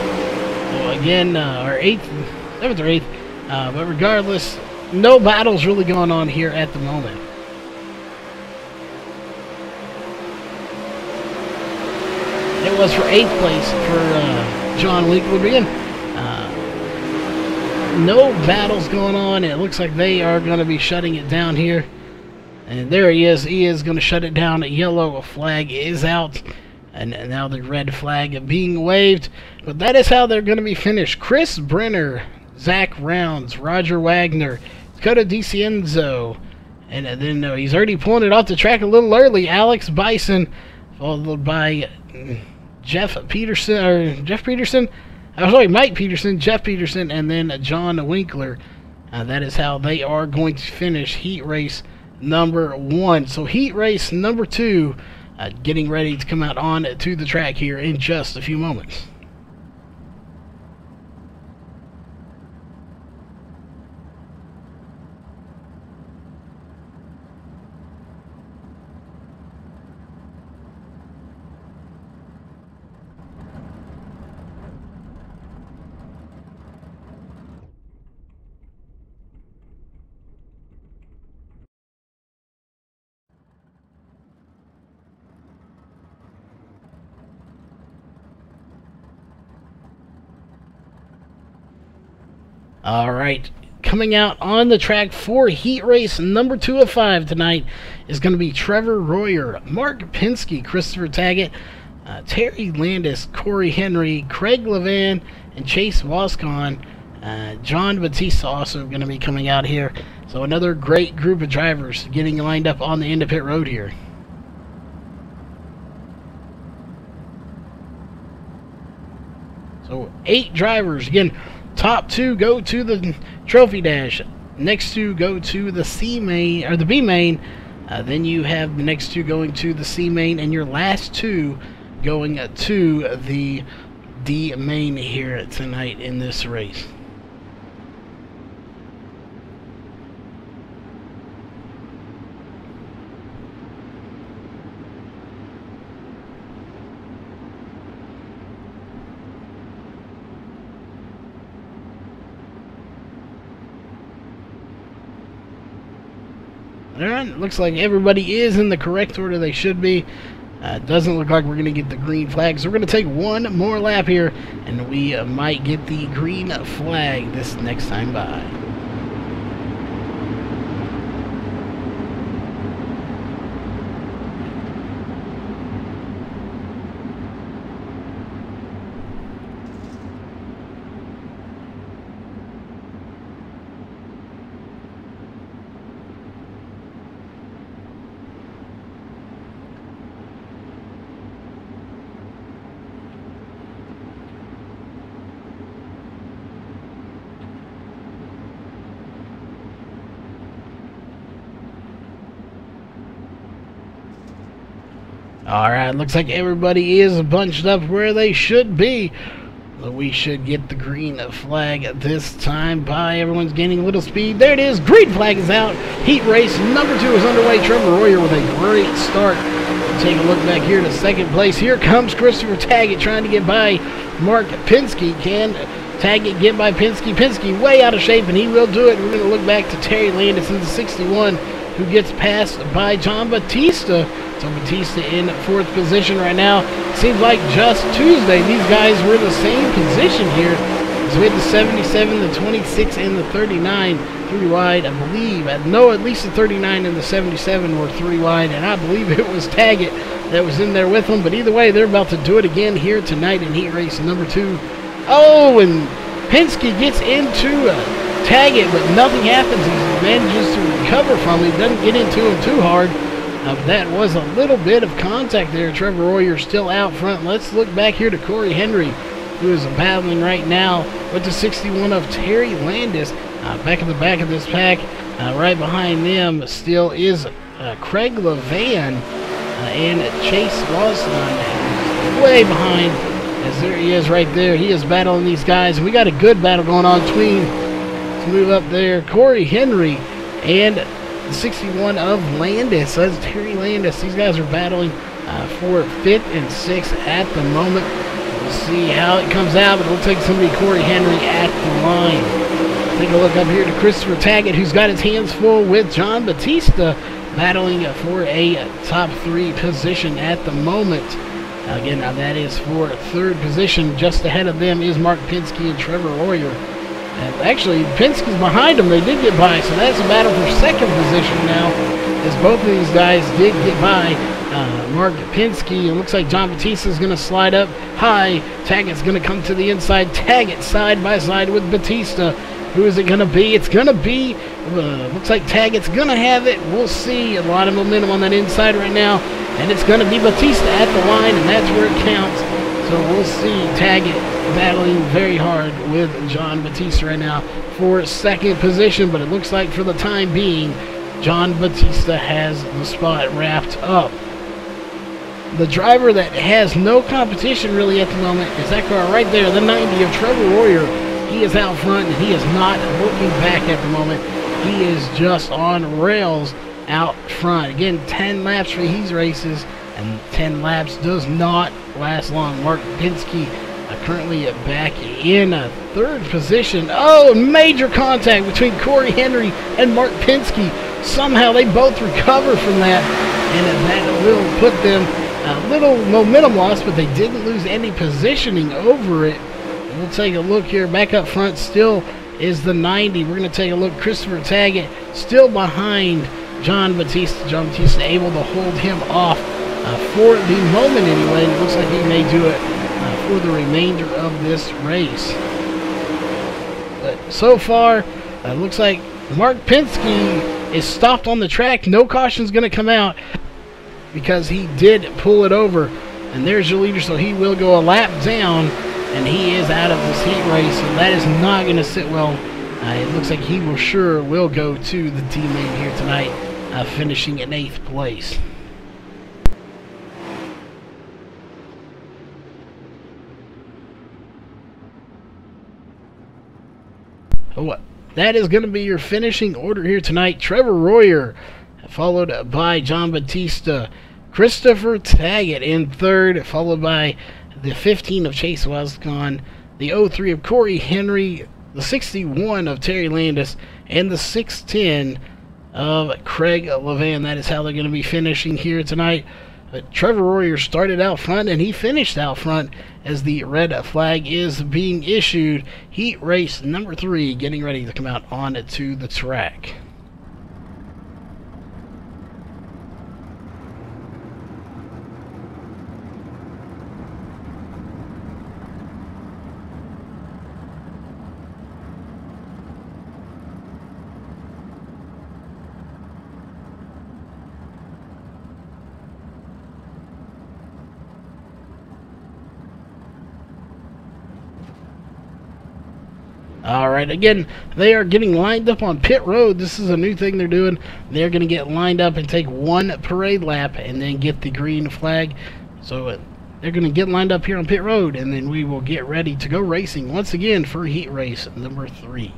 [SPEAKER 1] So again, our 7th or 8th, but regardless, no battles really going on here at the moment. It was for 8th place for John Winkler. Again, no battles going on. It looks like they are going to be shutting it down here. And there he is. He is going to shut it down. A yellow flag is out. And now the red flag being waved. But that is how they're going to be finished. Chris Brenner, Zach Rounds, Roger Wagner, Dakota DiCienzo. And then he's already pulling it off the track a little early. Alex Bison, followed by Mike Peterson, Jeff Peterson, and then John Winkler. That is how they are going to finish heat race number 1. So heat race number 2 getting ready to come out on to the track here in just a few moments. All right, coming out on the track for heat race number 2 of 5 tonight is going to be Trevor Royer, Mark Pinsky, Christopher Taggett, Terry Landis, Corey Henry, Craig Levan, and Chase Wascon. John Batista also going to be coming out here. So another great group of drivers getting lined up on the end of pit road here. So 8 drivers. Again, top 2 go to the trophy dash. Next 2 go to the C main or the B main. Then you have the next 2 going to the C main, and your last 2 going to the D main here tonight in this race. Alright, looks like everybody is in the correct order they should be. Doesn't look like we're going to get the green flag, so we're going to take one more lap here, and we might get the green flag this next time by. Alright, looks like everybody is bunched up where they should be. So we should get the green flag this time by. Everyone's gaining a little speed. There it is. Green flag is out. Heat race number 2 is underway. Trevor Royer with a great start. Take a look back here to second place. Here comes Christopher Taggett trying to get by Mark Pinsky. Can Taggett get by Pinsky? Pinsky way out of shape, and he will do it. We're going to look back to Terry Landis in the 61, who gets passed by John Batista. So Batista in 4th position right now. Seems like just Tuesday these guys were in the same position here. So we had the 77, the 26, and the 39 3 wide, I believe. No, at least the 39 and the 77 were 3 wide, and I believe it was Taggett that was in there with them. But either way, they're about to do it again here tonight in heat race number 2. Oh, and Penske gets into Taggett, but nothing happens. He manages to recover from it. He doesn't get into him too hard. That was a little bit of contact there. Trevor Royer still out front. Let's look back here to Corey Henry, who is battling right now with the 61 of Terry Landis. Back at the back of this pack, right behind them still is Craig Levan and Chase Lawson way behind, as there he is right there. He is battling these guys. We got a good battle going on between, let's move up there, Corey Henry and the 61 of Landis. So that's Terry Landis. These guys are battling for 5th and 6th at the moment. We'll see how it comes out, but it'll take somebody, Corey Henry, at the line. Take a look up here to Christopher Taggett, who's got his hands full with John Batista, battling for a top 3 position at the moment. Again, now that is for 3rd position. Just ahead of them is Mark Penske and Trevor Royer. And actually, Penske's behind them. They did get by, so that's a battle for 2nd position now, as both of these guys did get by Mark Penske. It looks like John Batista is going to slide up high. Taggett's going to come to the inside. Taggett side by side with Batista. Who is it going to be? It's going to be, looks like Taggett's going to have it. We'll see. A lot of momentum on that inside right now. And it's going to be Batista at the line, and that's where it counts. So we'll see Taggett battling very hard with John Batista right now for 2nd position. But it looks like for the time being, John Batista has the spot wrapped up. The driver that has no competition really at the moment is that car right there, the 90 of Trevor Royer. He is out front, and he is not looking back at the moment. He is just on rails out front. Again, 10 laps for these races, and 10 laps does not last long. Mark Penske currently back in 3rd position. Oh, major contact between Corey Henry and Mark Penske. Somehow they both recover from that, and that will put them a little momentum loss, but they didn't lose any positioning over it. We'll take a look here. Back up front still is the 90. We're going to take a look. Christopher Taggett still behind John Batista. John Batista able to hold him off for the moment anyway. It looks like he may do it for the remainder of this race. But so far, it looks like Mark Penske is stopped on the track. No caution's going to come out because he did pull it over. And there's your leader, so he will go a lap down. And he is out of this heat race, so that is not going to sit well. It looks like he will go to the team main here tonight, finishing in 8th place. Oh, that is going to be your finishing order here tonight. Trevor Royer, followed by John Batista. Christopher Taggett in 3rd, followed by the 15 of Chase Wascon, the 03 of Corey Henry, the 61 of Terry Landis, and the 610 of Craig Levan. That is how they're going to be finishing here tonight. But Trevor Royer started out front, and he finished out front as the red flag is being issued. Heat race number 3 getting ready to come out onto the track. Alright, again, they are getting lined up on pit road. This is a new thing they're doing. They're going to get lined up and take 1 parade lap and then get the green flag. So they're going to get lined up here on pit road, and then we will get ready to go racing once again for heat race number 3.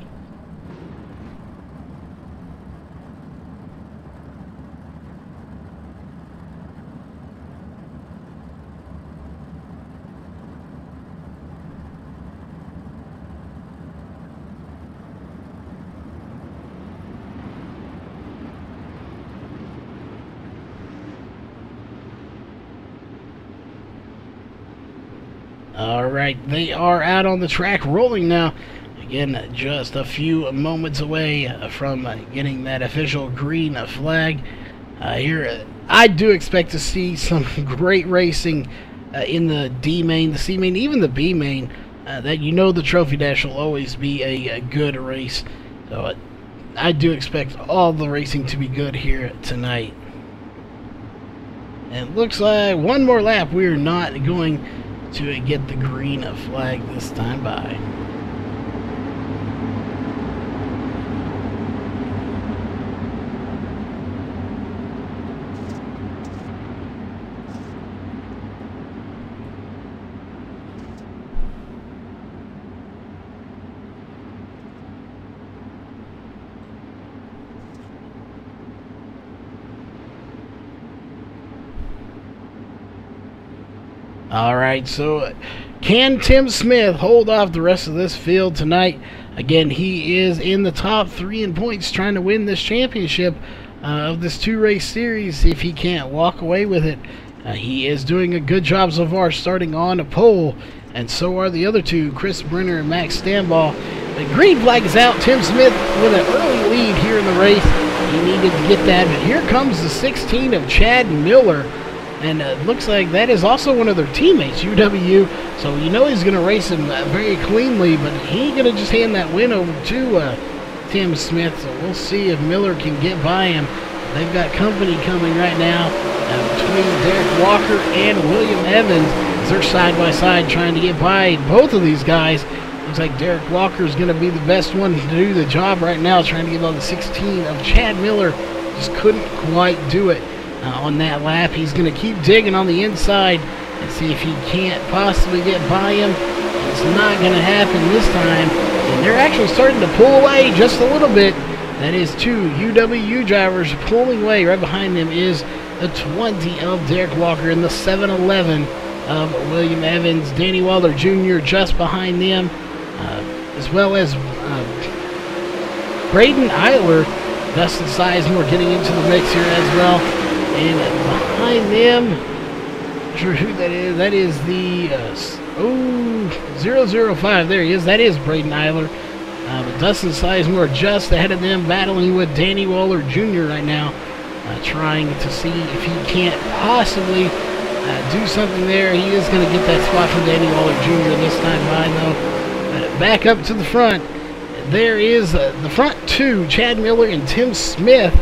[SPEAKER 1] Alright, they are out on the track rolling now. Again, just a few moments away from getting that official green flag. Here, I do expect to see some great racing in the D main, the C main, even the B main. That you know the Trophy Dash will always be a good race. So I do expect all the racing to be good here tonight. And it looks like one more lap. We are not going to get the green flag this time by. Alright, so can Tim Smith hold off the rest of this field tonight? Again, he is in the top 3 in points trying to win this championship of this 2-race series if he can't walk away with it. He is doing a good job so far starting on a pole, and so are the other two, Chris Brenner and Max Stambaugh. The green flag is out. Tim Smith with an early lead here in the race. He needed to get that, but here comes the 16 of Chad Miller. And it looks like that is also one of their teammates, UW. So you know he's going to race him very cleanly, but he ain't going to just hand that win over to Tim Smith. So we'll see if Miller can get by him. They've got company coming right now between Derek Walker and William Evans. They're side by side trying to get by both of these guys. Looks like Derek Walker is going to be the best one to do the job right now, trying to get on the 16 of Chad Miller. Just couldn't quite do it. On that lap, he's going to keep digging on the inside and see if he can't possibly get by him. It's not going to happen this time, and they're actually starting to pull away just a little bit. That is 2 UW drivers pulling away. Right behind them is the 20 of Derek Walker and the 7-11 of William Evans. Danny Waller Jr. just behind them, as well as Braden Eiler. Dustin Sizemore getting into the mix here as well. And behind them, not sure who that is. That is the 005. There he is. That is Braden Eiler. But Dustin Sizemore just ahead of them, battling with Danny Waller Jr. right now, trying to see if he can't possibly do something there. He is going to get that spot from Danny Waller Jr. this time by, though. Back up to the front. There is the front two, Chad Miller and Tim Smith.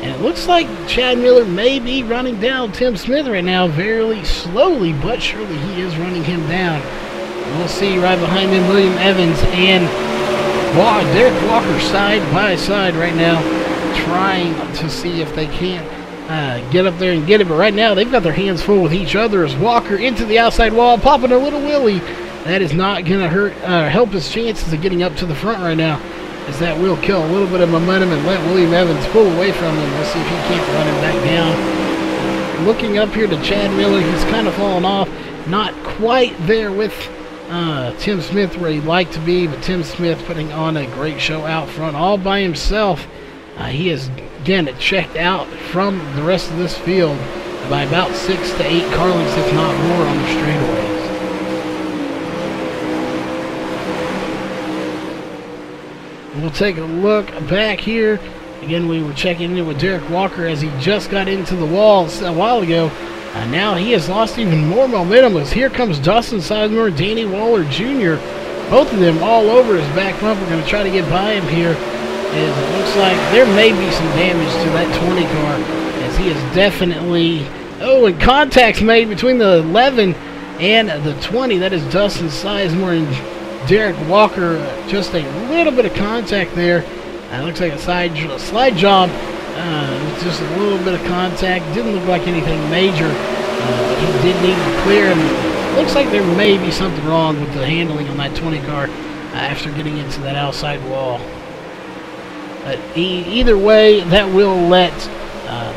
[SPEAKER 1] And it looks like Chad Miller may be running down Tim Smith right now, very slowly, but surely he is running him down. We'll see right behind him William Evans and Derek Walker side by side right now, trying to see if they can't get up there and get it. But right now they've got their hands full with each other as Walker into the outside wall, popping a little wheelie. That is not going to help his chances of getting up to the front right now, as that will kill a little bit of momentum and let William Evans pull away from him. We'll see if he can't run him back down. Looking up here to Chad Miller, he's kind of fallen off. Not quite there with Tim Smith where he'd like to be, but Tim Smith putting on a great show out front all by himself. He is, again, checked out from the rest of this field by about 6 to 8 car lengths, if not more, on the straightaways. We'll take a look back here. Again, we were checking in with Derek Walker as he just got into the walls a while ago. Now he has lost even more momentum as here comes Dustin Sizemore and Danny Waller Jr. Both of them all over his back bumper, going to try to get by him here. As it looks like there may be some damage to that 20 car, as he is definitely... Oh, and contacts made between the 11 and the 20. That is Dustin Sizemore and Derek Walker, just a little bit of contact there. Looks like a slide job with just a little bit of contact. Didn't look like anything major, but he did need to clear. And looks like there may be something wrong with the handling on that 20 car after getting into that outside wall. But either way, that will let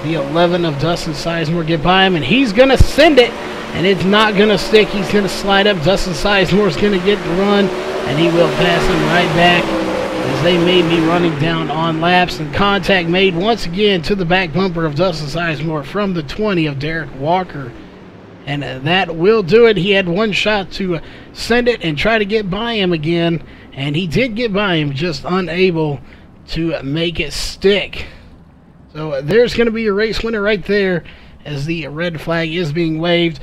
[SPEAKER 1] the 11 of Dustin Sizemore get by him, and he's going to send it. And it's not going to stick. He's going to slide up. Dustin Sizemore's going to get the run, and he will pass him right back as they may be running down on laps. And contact made once again to the back bumper of Dustin Sizemore from the 20 of Derek Walker. And that will do it. He had one shot to send it and try to get by him again. And he did get by him, just unable to make it stick. So there's going to be your race winner right there as the red flag is being waved.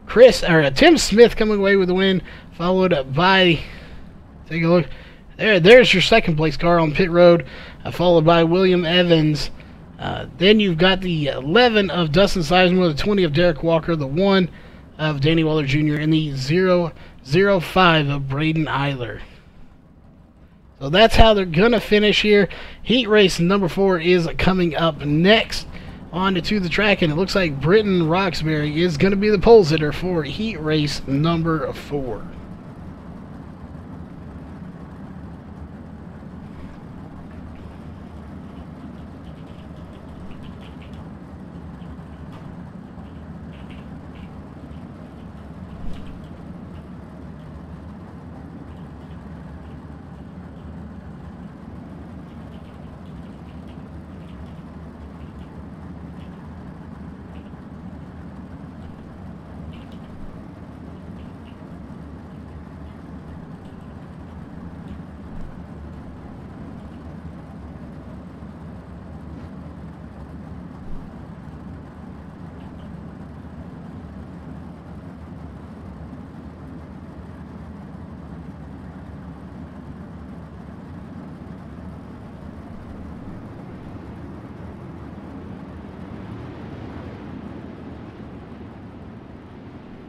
[SPEAKER 1] Tim Smith coming away with the win, followed by, take a look, there's your second place car on pit road, followed by William Evans. Then you've got the 11 of Dustin Sizemore, the 20 of Derek Walker, the 1 of Danny Waller Jr., and the 005 of Braden Eiler. So that's how they're going to finish here. Heat race number 4 is coming up next on to the track, and it looks like Britton Roxbury is going to be the pole sitter for heat race number 4.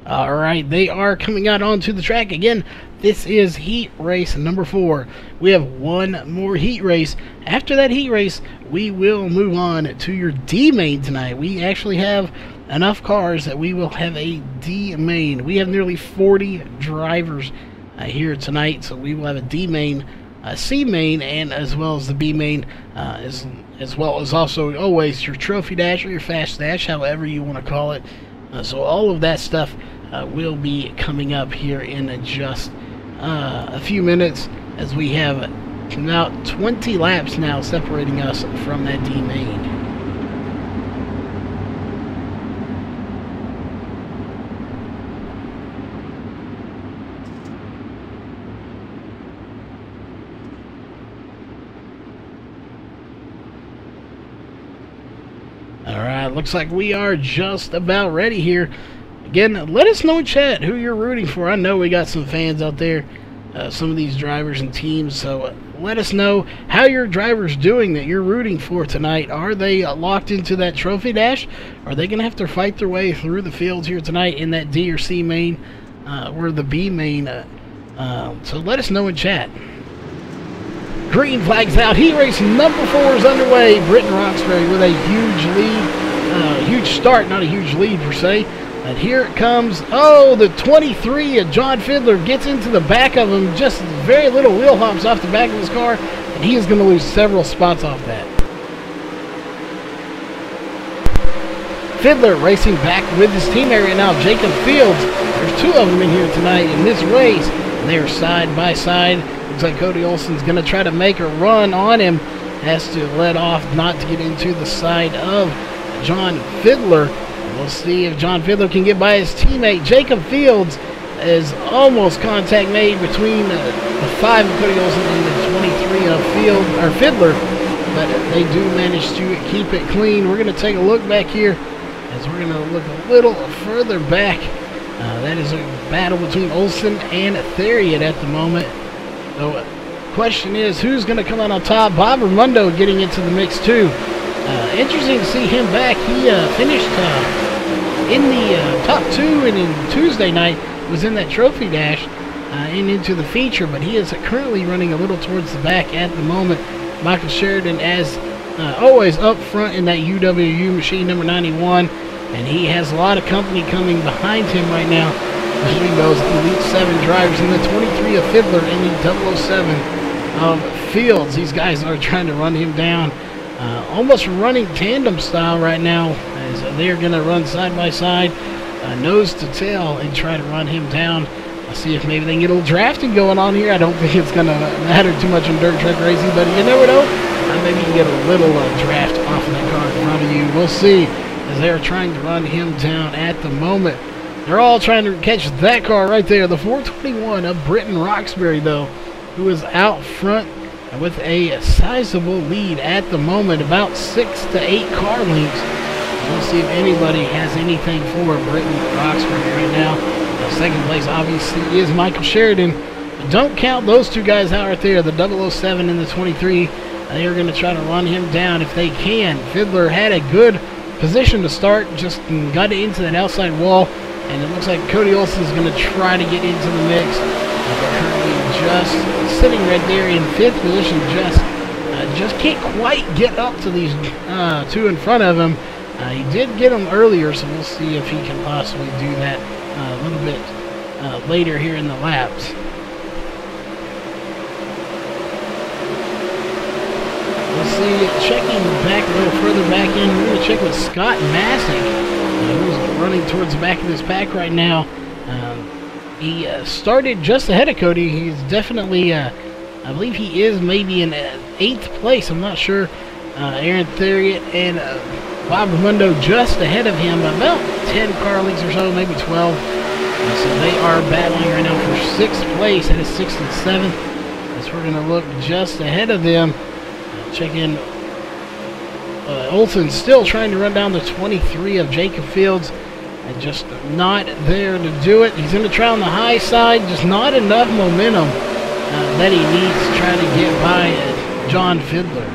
[SPEAKER 1] Alright, they are coming out onto the track. Again, this is heat race number 4. We have one more heat race. After that heat race, we will move on to your D main tonight. We actually have enough cars that we will have a D main. We have nearly 40 drivers here tonight, so we will have a D main, a C main, and as well as the B main, as well as also always your trophy dash or your fast dash, however you want to call it. So all of that stuff will be coming up here in just a few minutes, as we have about 20 laps now separating us from that D main. Alright, looks like we are just about ready here. Again, let us know in chat who you're rooting for. I know we got some fans out there, some of these drivers and teams, so let us know how your driver's doing that you're rooting for tonight. Are they locked into that trophy dash? Are they going to have to fight their way through the fields here tonight in that D or C main or the B main? So let us know in chat. Green flags out. Heat race number 4 is underway. Britton Roxbury with a huge lead. Huge start, not a huge lead per se. And here it comes. Oh, the 23 of John Fiddler gets into the back of him. Just very little wheel hops off the back of his car. And he is going to lose several spots off that. Fiddler racing back with his teammate right now, Jacob Fields. There's 2 of them in here tonight in this race. And they are side by side. Looks like Cody Olson's going to try to make a run on him. Has to let off not to get into the side of John Fiddler. We'll see if John Fiddler can get by his teammate. Jacob Fields is almost contact made between the 5 of Cody Olson and the 23 of Fiddler, but they do manage to keep it clean. We're going to take a look back here as we're going to look a little further back. That is a battle between Olson and Theriot at the moment. So question is, who's going to come out on top? Bob Ramundo getting into the mix too. Interesting to see him back. He finished in the top 2, and in Tuesday night was in that trophy dash and into the feature, but he is currently running a little towards the back at the moment. Michael Sheridan, as always, up front in that UWU machine number 91, and he has a lot of company coming behind him right now. Between those Elite 7 drivers and the 23 of Fiddler and the 007 of Fields. These guys are trying to run him down. Almost running tandem style right now, as they're going to run side by side, nose to tail, and try to run him down. I'll see if maybe they can get a little drafting going on here. I don't think it's going to matter too much in dirt track racing, but you never know. Maybe you can get a little draft off of that car in front of you. We'll see. as they're trying to run him down at the moment. They're all trying to catch that car right there, the 421 of Britton Roxbury, though, who is out front with a sizable lead at the moment, about 6 to 8 car lengths. We'll see if anybody has anything for Britton Roxbury right now. Second place, obviously, is Michael Sheridan. But don't count those two guys out right there, the 007 and the 23. They are going to try to run him down if they can. Fiddler had a good position to start, just got it into that outside wall, and it looks like Cody Olson is going to try to get into the mix. Currently just sitting right there in 5th position, just can't quite get up to these two in front of him. He did get them earlier, so we'll see if he can possibly do that a little bit later here in the laps. We'll see, checking back a little further back in, we're going to check with Scott Massick, who's running towards the back of this pack right now. He started just ahead of Cody. He's definitely, I believe he is maybe in 8th place, I'm not sure. Aaron Theriot and Bob Ramundo just ahead of him, about 10 car lengths or so, maybe 12. So they are battling right now for 6th place, that is 6th and 7th. As we're going to look just ahead of them. Check in. Olsen still trying to run down the 23 of Jacob Fields. And just not there to do it. He's going to try on the high side, just not enough momentum that he needs to try to get by John Fiddler.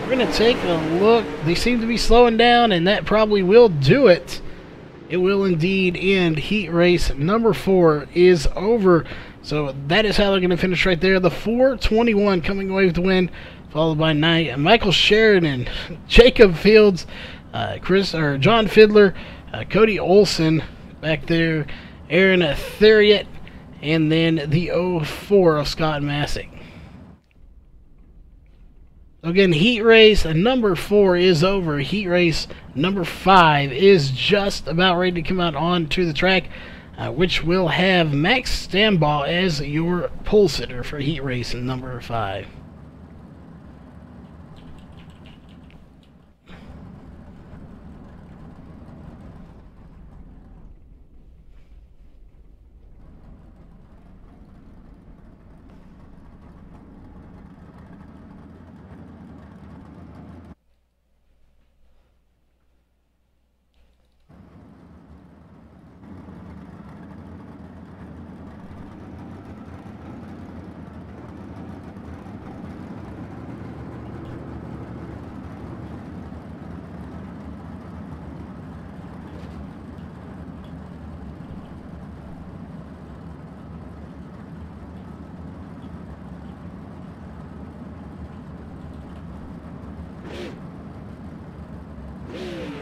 [SPEAKER 1] We're going to take a look. They seem to be slowing down, and that probably will do it. It will indeed end. Heat race number 4 is over. So that is how they're going to finish right there. The 421 coming away with the win, followed by Michael Sheridan, Jacob Fields, John Fiddler, Cody Olson back there, Aaron Theriot, and then the 04 of Scott Massick. Again, heat race number 4 is over. Heat race number 5 is just about ready to come out onto the track, which will have Max Stambaugh as your pole sitter for heat race number 5.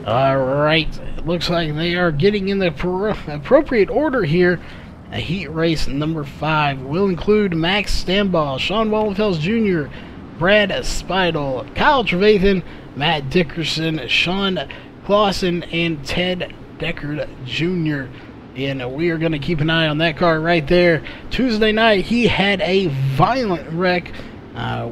[SPEAKER 1] Alright, it looks like they are getting in the appropriate order here. Heat race number 5 will include Max Stambaugh, Sean Wallenfels Jr., Brad Speidel, Kyle Trevathan, Matt Dickerson, Sean Clausen, and Ted Deckard Jr. And we are going to keep an eye on that car right there. Tuesday night, he had a violent wreck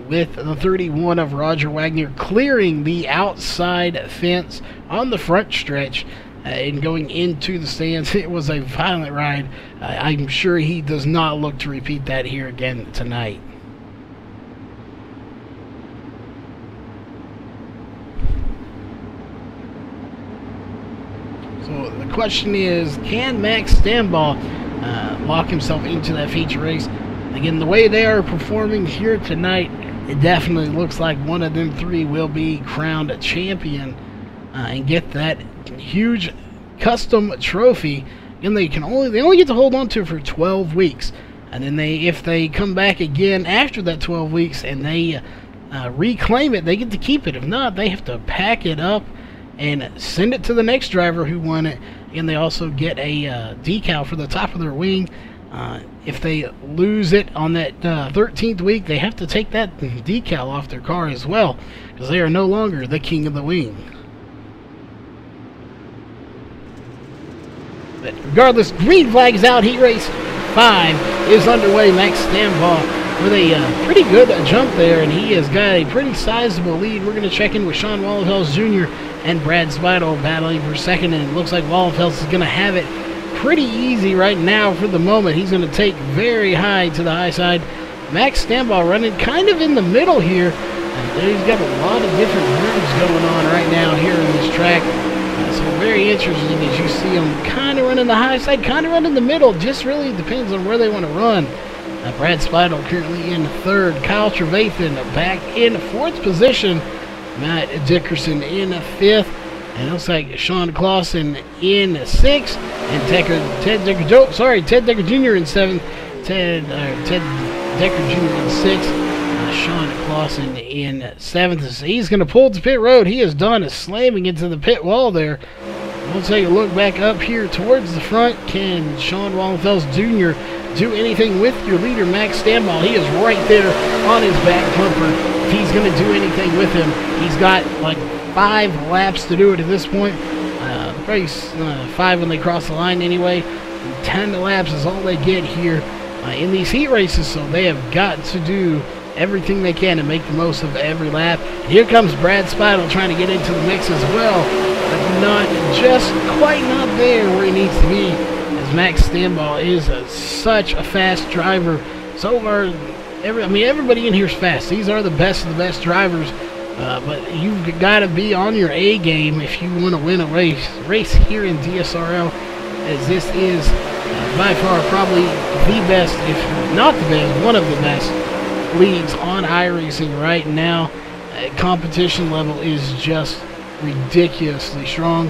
[SPEAKER 1] with the 31 of Roger Wagner clearing the outside fence on the front stretch and going into the stands. It was a violent ride. I'm sure he does not look to repeat that here again tonight. So the question is, can Max Stambaugh lock himself into that feature race? Again, the way they are performing here tonight, it definitely looks like one of them 3 will be crowned a champion and get that huge custom trophy. And they only get to hold on to it for 12 weeks. And then if they come back again after that 12 weeks and they reclaim it, they get to keep it. If not, they have to pack it up and send it to the next driver who won it. And they also get a decal for the top of their wing. If they lose it on that 13th week, they have to take that decal off their car as well, because they are no longer the king of the wing. But regardless, green flag is out. Heat race 5 is underway. Max Stambaugh with a pretty good jump there, and he has got a pretty sizable lead. We're going to check in with Sean Wallenfels Jr. and Brad Speidel battling for second, and it looks like Wallenfels is going to have it pretty easy right now for the moment. He's going to take very high to the high side. Max Stambaugh running kind of in the middle here. He's got a lot of different grooves going on right now here in this track. So very interesting as you see him kind of running the high side, kind of running the middle. Just really depends on where they want to run. Brad Speidel currently in third. Kyle Trevathan back in fourth position. Matt Dickerson in fifth. And it looks like Sean Clausen in sixth. And Ted Decker Jr. in seventh. Ted Decker Jr. in sixth. Sean Clausen in seventh. He's going to pull to pit road. He is done slamming into the pit wall there. We'll take a look back up here towards the front. Can Sean Wallenfels Jr. do anything with your leader, Max Stambaugh? He is right there on his back bumper. If he's going to do anything with him, he's got like 5 laps to do it at this point. Probably 5 when they cross the line anyway. 10 laps is all they get here in these heat races, so they have got to do everything they can to make the most of every lap. And here comes Brad Speidel trying to get into the mix as well, but not there where he needs to be, as Max Stambaugh is such a fast driver. So are everybody in here is fast. These are the best of the best drivers, but you've got to be on your A game if you want to win a race here in DSRL, as this is by far probably the best, if not the best, one of the best leagues on iRacing right now. Competition level is just ridiculously strong,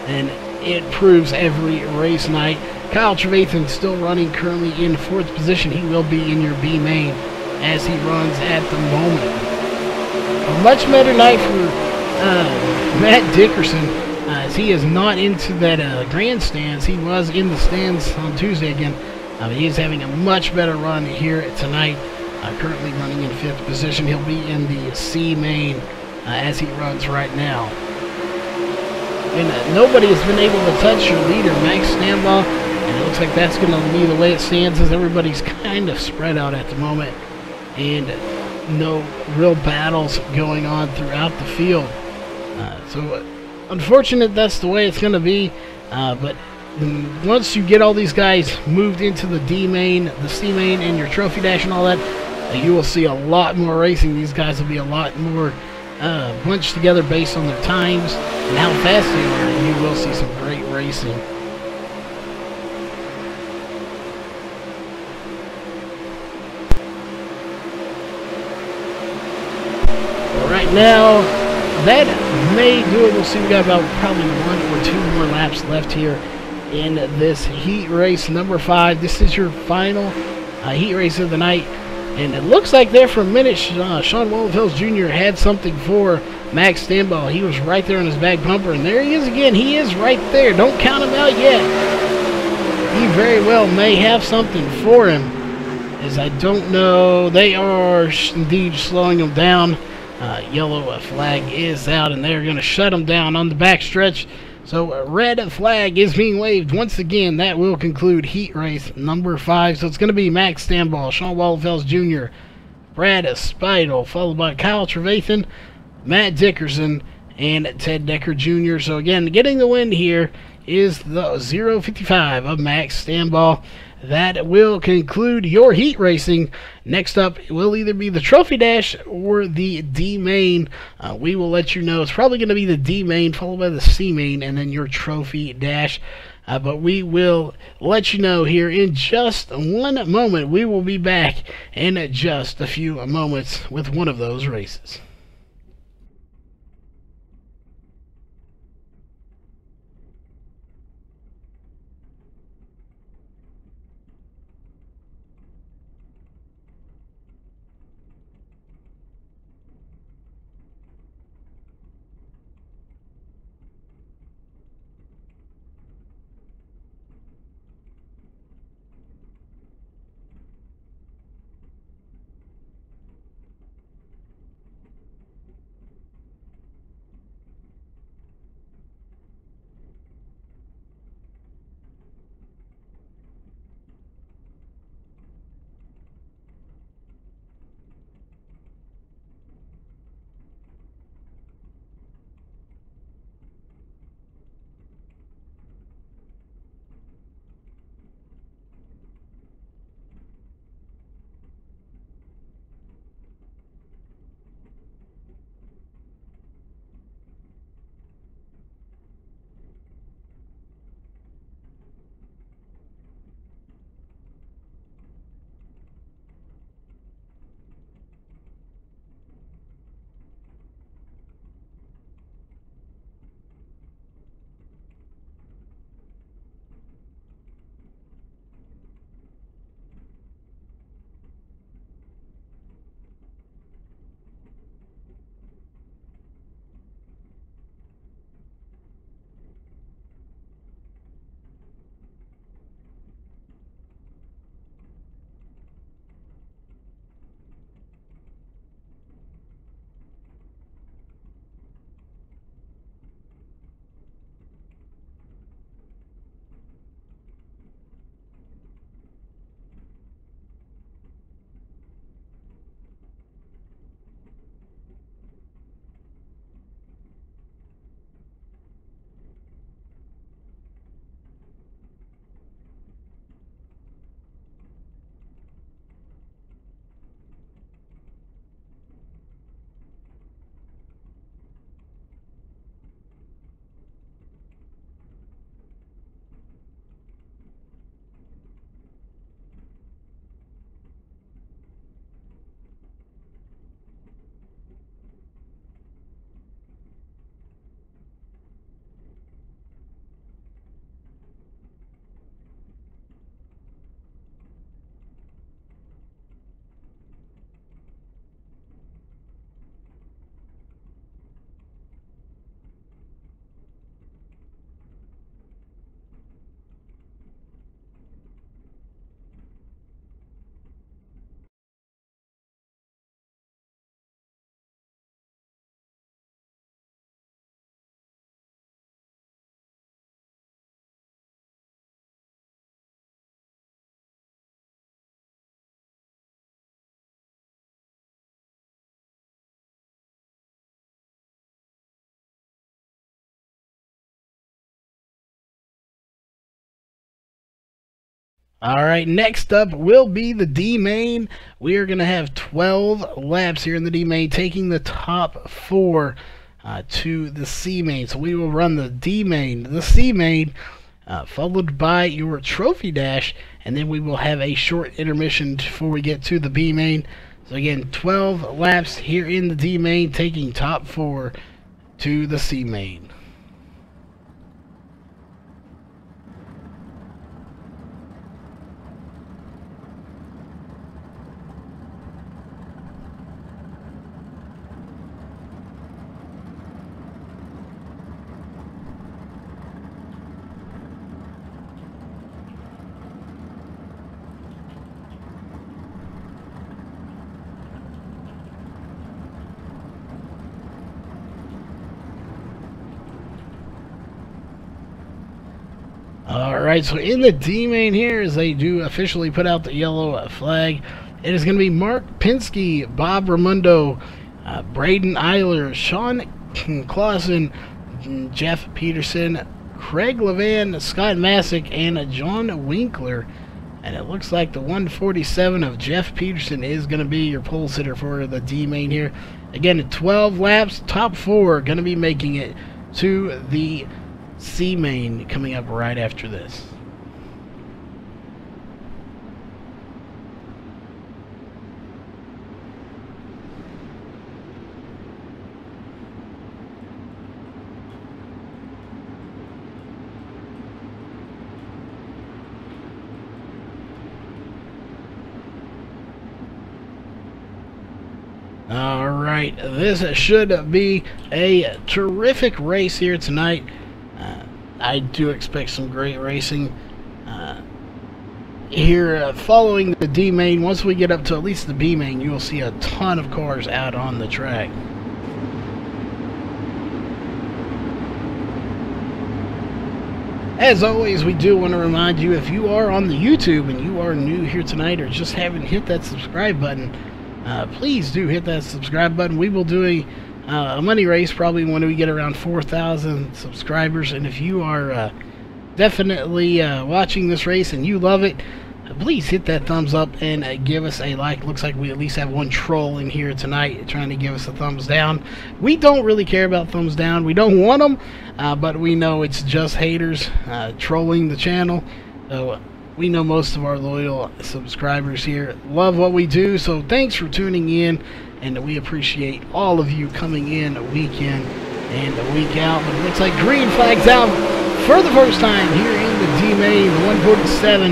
[SPEAKER 1] and it proves every race night. Kyle Trevathan still running currently in fourth position. He will be in your B main as he runs at the moment. A much better night for Matt Dickerson, as he is not into that grandstands. He was in the stands on Tuesday again. He is having a much better run here tonight. Currently running in fifth position. He'll be in the C main as he runs right now. And nobody has been able to touch your leader, Max Stambaugh. And it looks like that's going to be the way it stands, as everybody's kind of spread out at the moment. And no real battles going on throughout the field. So unfortunate that's the way it's going to be. But once you get all these guys moved into the D main, the C main, and your trophy dash and all that, you will see a lot more racing. These guys will be a lot more bunched together based on their times and how fast they are, and you will see some great racing. Right now, that may do it. We'll see. We got about probably 1 or 2 more laps left here in this heat race number 5. This is your final heat race of the night, and it looks like there for a minute Sean Wallenfels Jr. had something for Max Stambaugh. He was right there on his back bumper, and there he is again. He is right there. Don't count him out yet. He very well may have something for him, as I don't know. They are indeed slowing him down. Yellow flag is out, and they're going to shut him down on the back stretch. So red flag is being waved once again. That will conclude heat race number 5. So it's going to be Max Stambaugh, Sean Wallenfels Jr., Brad Speidel, followed by Kyle Trevathan, Matt Dickerson, and Ted Decker Jr. So again, getting the win here is the 055 of Max Stambaugh. That will conclude your heat racing. Next up will either be the Trophy Dash or the D main. We will let you know. It's probably going to be the D main, followed by the C main, and then your Trophy Dash. But we will let you know here in just one moment. We will be back in just a few moments with one of those races. Alright, next up will be the D main. We are going to have 12 laps here in the D main, taking the top 4 to the C main. So we will run the D main, the C main, followed by your trophy dash, and then we will have a short intermission before we get to the B main. So again, 12 laps here in the D main, taking top 4 to the C main. Alright, so in the D main here, as they do officially put out the yellow flag, it is going to be Mark Penske, Bob Ramundo, Braden Eiler, Sean Clausen, Jeff Peterson, Craig Levan, Scott Masick, and John Winkler. And it looks like the 147 of Jeff Peterson is going to be your pole sitter for the D main here. Again, 12 laps, top 4 going to be making it to the C main coming up right after this. Alright, this should be a terrific race here tonight. I do expect some great racing here following the D main. Once we get up to at least the B main, you will see a ton of cars out on the track. As always, we do want to remind you, if you are on the YouTube and you are new here tonight or just haven't hit that subscribe button, please do hit that subscribe button. We will do a money race probably when we get around 4,000 subscribers, and if you are definitely watching this race and you love it, please hit that thumbs up and give us a like. Looks like we at least have one troll in here tonight trying to give us a thumbs down. We don't really care about thumbs down. We don't want them, but we know it's just haters trolling the channel. So we know most of our loyal subscribers here love what we do, so thanks for tuning in, and we appreciate all of you coming in week in and week out. But it looks like green flag's out for the first time here in the D main. The 147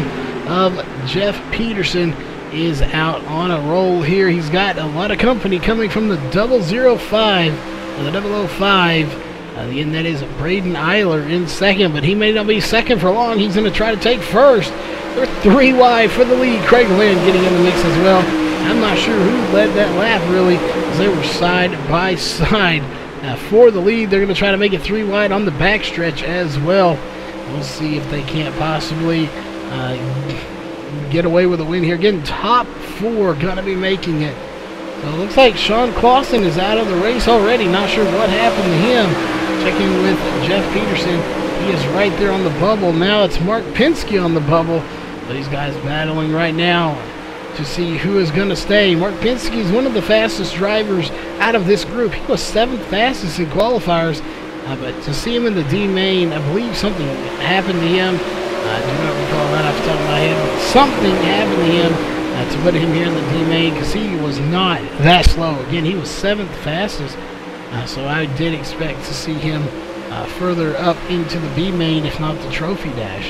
[SPEAKER 1] of Jeff Peterson is out on a roll here. He's got a lot of company coming from the 005, or the 005. And that is Braden Eiler in second, but he may not be second for long. He's going to try to take first. They're 3 wide for the lead. Craig Lynn getting in the mix as well. I'm not sure who led that lap, really, as they were side by side. For the lead, they're going to try to make it 3 wide on the backstretch as well. We'll see if they can't possibly get away with a win here. Again, top 4 going to be making it. So it looks like Sean Clausen is out of the race already. Not sure what happened to him. Checking with Jeff Peterson. He is right there on the bubble. Now it's Mark Penske on the bubble. These guys battling right now to see who is going to stay. Mark Penske is one of the fastest drivers out of this group. He was 7th fastest in qualifiers. But to see him in the D main, I believe something happened to him. I do not recall that off the top of my head. But something happened to him to put him here in the D main, because he was not that slow. Again, he was 7th fastest. So I did expect to see him further up into the B main, if not the trophy dash.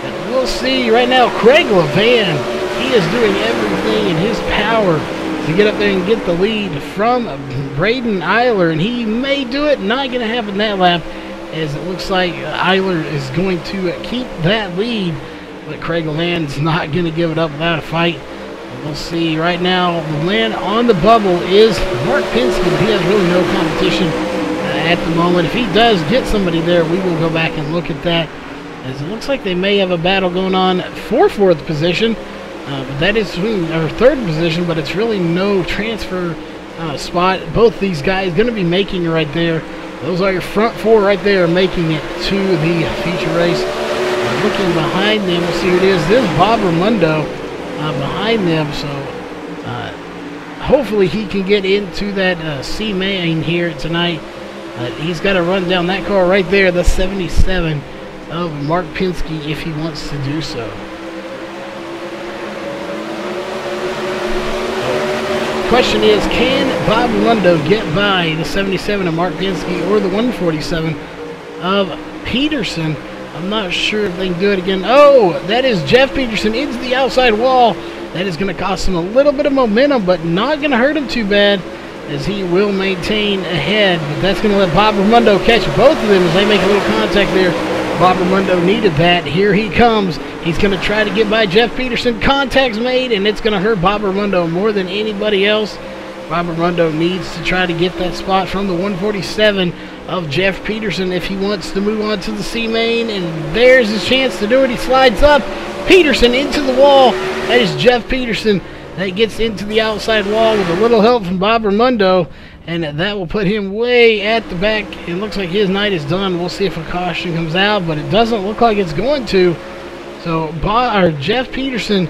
[SPEAKER 1] And we'll see right now. Craig Levan, he is doing everything in his power to get up there and get the lead from Braden Eiler, and he may do it. Not going to happen that lap, as it looks like Eiler is going to keep that lead, but Craig Levan's not going to give it up without a fight. We'll see right now. The man on the bubble is Mark Penske. He has really no competition at the moment. If he does get somebody there, we will go back and look at that, as it looks like they may have a battle going on for 4th position. But that is our 3rd position, but it's really no transfer spot. Both these guys going to be making it right there. Those are your front four right there making it to the feature race. Looking behind them, we'll see who it is. This is Bob Raimondo behind them, so hopefully he can get into that C main here tonight. He's got to run down that car right there, the 77 of Mark Penske, if he wants to do so. Question is, can Bob Raimondo get by the 77 of Mark Penske or the 147 of Peterson? I'm not sure if they can do it again. Oh, that is Jeff Peterson into the outside wall. That is going to cost him a little bit of momentum, but not going to hurt him too bad, as he will maintain ahead. But that's going to let Bob Raimondo catch both of them as they make a little contact there. Bob Raimondo needed that. Here he comes. He's going to try to get by Jeff Peterson. Contact's made, and it's going to hurt Bob Raimondo more than anybody else. Bob Raimondo needs to try to get that spot from the 147 of Jeff Peterson if he wants to move on to the C main, and there's his chance to do it. He slides up. Peterson into the wall. That is Jeff Peterson that gets into the outside wall with a little help from Bob Raimondo, and that will put him way at the back. It looks like his night is done. We'll see if a caution comes out, but it doesn't look like it's going to. So Jeff Peterson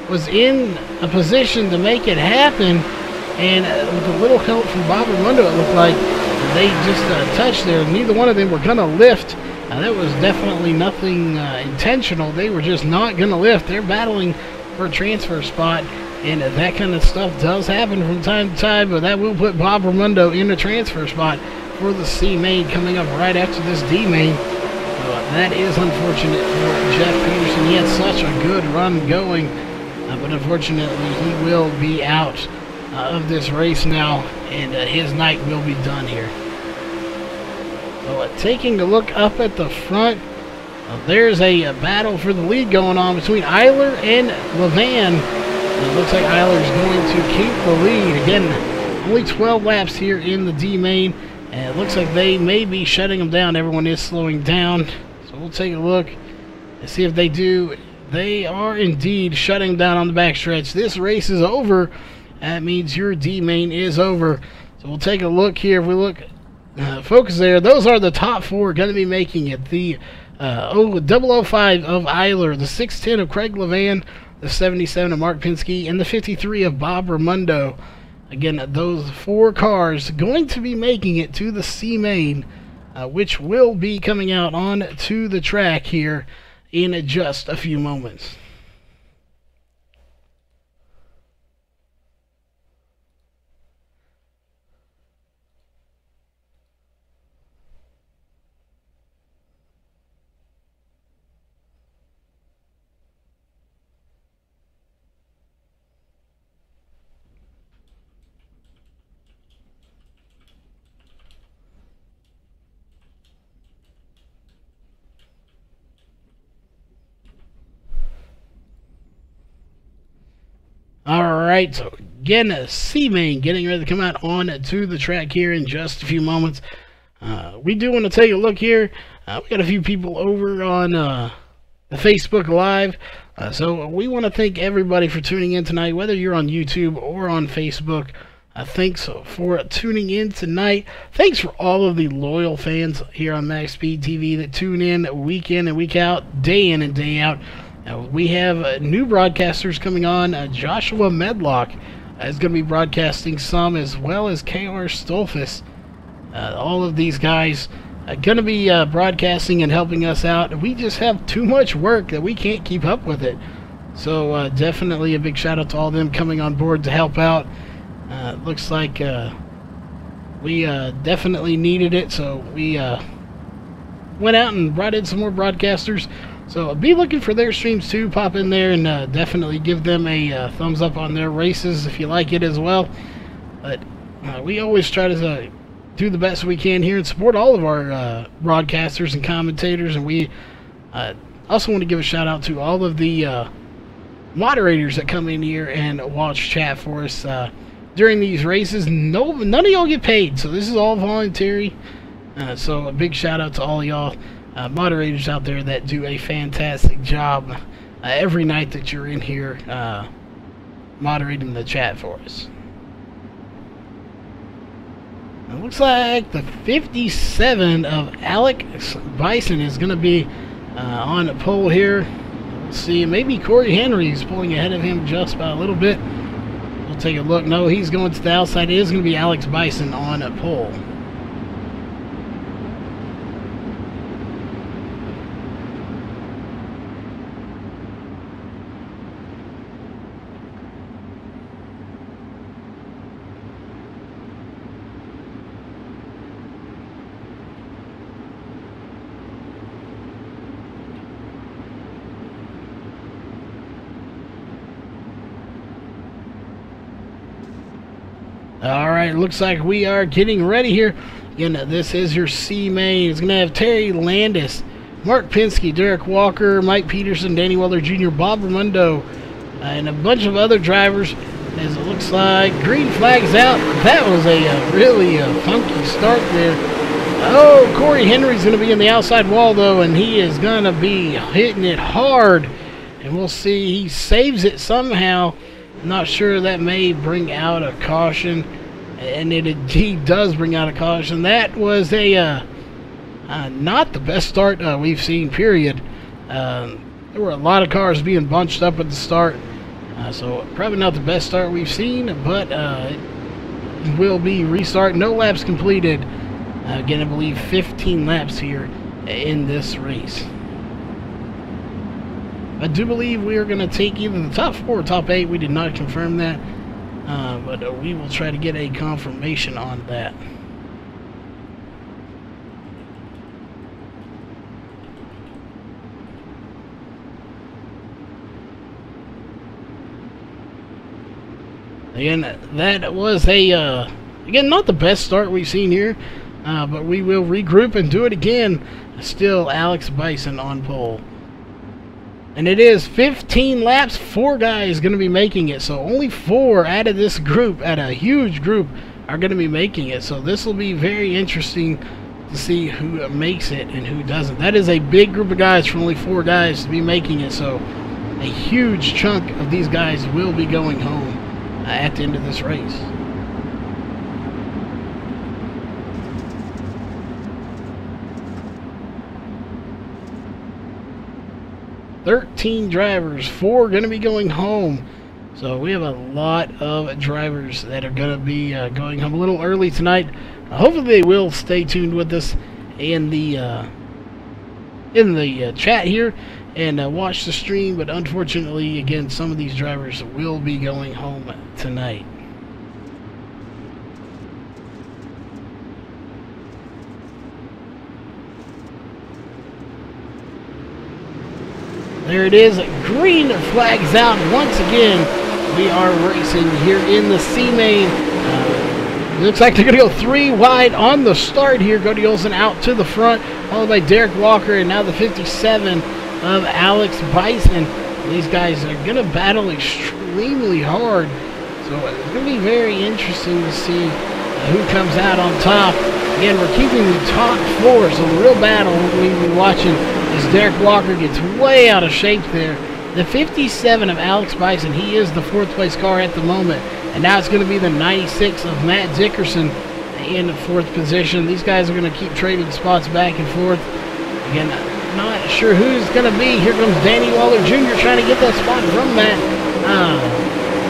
[SPEAKER 1] was in a position to make it happen, and with a little help from Bob Raimondo, it looked like they just touched there. Neither one of them were going to lift. That was definitely nothing intentional. They were just not going to lift. They're battling for a transfer spot, and that kind of stuff does happen from time to time, but that will put Bob Raimondo in the transfer spot for the C main coming up right after this D main. So that is unfortunate for Jeff Peterson. He had such a good run going, but unfortunately he will be out of this race now, and his night will be done here. So taking a look up at the front, there's a battle for the lead going on between Eiler and Levan. It looks like Eiler's going to keep the lead. Again, only 12 laps here in the D main, and it looks like they may be shutting them down. Everyone is slowing down, so we'll take a look and see if they do. They are indeed shutting down on the backstretch. This race is over. That means your D main is over. So we'll take a look here. If we look, focus there. Those are the top four going to be making it. The 005 of Eiler, the 610 of Craig Levan, the 77 of Mark Penske, and the 53 of Bob Raimondo. Again, those four cars going to be making it to the C main, which will be coming out on to the track here in just a few moments. Alright, so again, C main getting ready to come out on to the track here in just a few moments. We do want to take a look here. We got a few people over on the Facebook Live. So we want to thank everybody for tuning in tonight, whether you're on YouTube or on Facebook. Thanks for tuning in tonight. Thanks for all of the loyal fans here on MaxSpeedTV that tune in week and week out, day in and day out. We have new broadcasters coming on. Joshua Medlock is going to be broadcasting some, as well as K.R. Stolfus. All of these guys are going to be broadcasting and helping us out. We just have too much work that we can't keep up with it. So definitely a big shout out to all of them coming on board to help out. Looks like we definitely needed it, so we went out and brought in some more broadcasters. So be looking for their streams too. Pop in there and definitely give them a thumbs up on their races if you like it as well. But we always try to do the best we can here and support all of our broadcasters and commentators. And we also want to give a shout out to all of the moderators that come in here and watch chat for us during these races. None of y'all get paid, so this is all voluntary. So a big shout out to all y'all moderators out there that do a fantastic job every night that you're in here moderating the chat for us. It looks like the 57 of Alex Bison is going to be on the pole here. Let's see, maybe Corey Henry's pulling ahead of him just by a little bit. We'll take a look. No, he's going to the outside. It is going to be Alex Bison on a pole. Alright, looks like we are getting ready here. Again, this is your C main. It's going to have Terry Landis, Mark Pinsky, Derek Walker, Mike Peterson, Danny Weller Jr., Bob Ramundo, and a bunch of other drivers. As it looks like green flags out. That was a really funky start there. Oh, Corey Henry's going to be in the outside wall, though, and he is going to be hitting it hard. And we'll see. He saves it somehow. Not sure, that may bring out a caution, and it indeed does bring out a caution. That was a not the best start we've seen, period. There were a lot of cars being bunched up at the start, so probably not the best start we've seen, but it will be restart. No laps completed. Again, I believe 15 laps here in this race. I do believe we are going to take either the top 4 or top 8. We did not confirm that, but we will try to get a confirmation on that. Again, that was a, again, not the best start we've seen here, but we will regroup and do it again. Still Alex Bison on pole. And it is 15 laps, 4 guys going to be making it. So only 4 out of this group, out of a huge group, are going to be making it. So this will be very interesting to see who makes it and who doesn't. That is a big group of guys for only 4 guys to be making it. So a huge chunk of these guys will be going home at the end of this race. $13 drivers, 4 going to be going home. So we have a lot of drivers that are going to be going home a little early tonight. Hopefully they will stay tuned with us in the chat here and watch the stream. But unfortunately, again, some of these drivers will be going home tonight. There it is, green flags out once again. We are racing here in the C main. Looks like they're going to go 3 wide on the start here. Cody Olsen out to the front, followed by Derek Walker, and now the 57 of Alex Bison. These guys are going to battle extremely hard, so it's going to be very interesting to see who comes out on top. Again, we're keeping the top 4, so the real battle we'll be watching as Derek Walker gets way out of shape there. The 57 of Alex Bison, he is the 4th place car at the moment. And now it's going to be the 96 of Matt Dickerson in the 4th position. These guys are going to keep trading spots back and forth. Again, not sure who's going to be. Here comes Danny Waller Jr. trying to get that spot from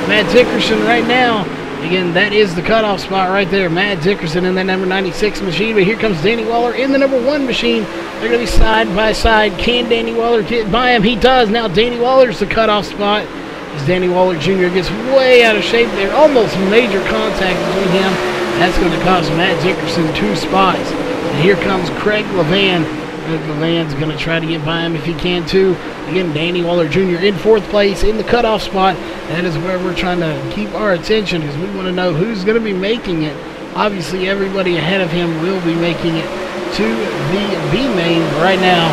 [SPEAKER 1] Matt Dickerson right now. Again, that is the cutoff spot right there. Matt Dickerson in that number 96 machine. But here comes Danny Waller in the number 1 machine. They're going to be side by side. Can Danny Waller get by him? He does. Now Danny Waller's the cutoff spot. As Danny Waller Jr. gets way out of shape there. Almost major contact between him. That's going to cost Matt Dickerson 2 spots. And here comes Craig Levan. Craig Levan's going to try to get by him if he can too. Again, Danny Waller Jr. in 4th place in the cutoff spot. That is where we're trying to keep our attention because we want to know who's going to be making it. Obviously, everybody ahead of him will be making it to the B main. Right now,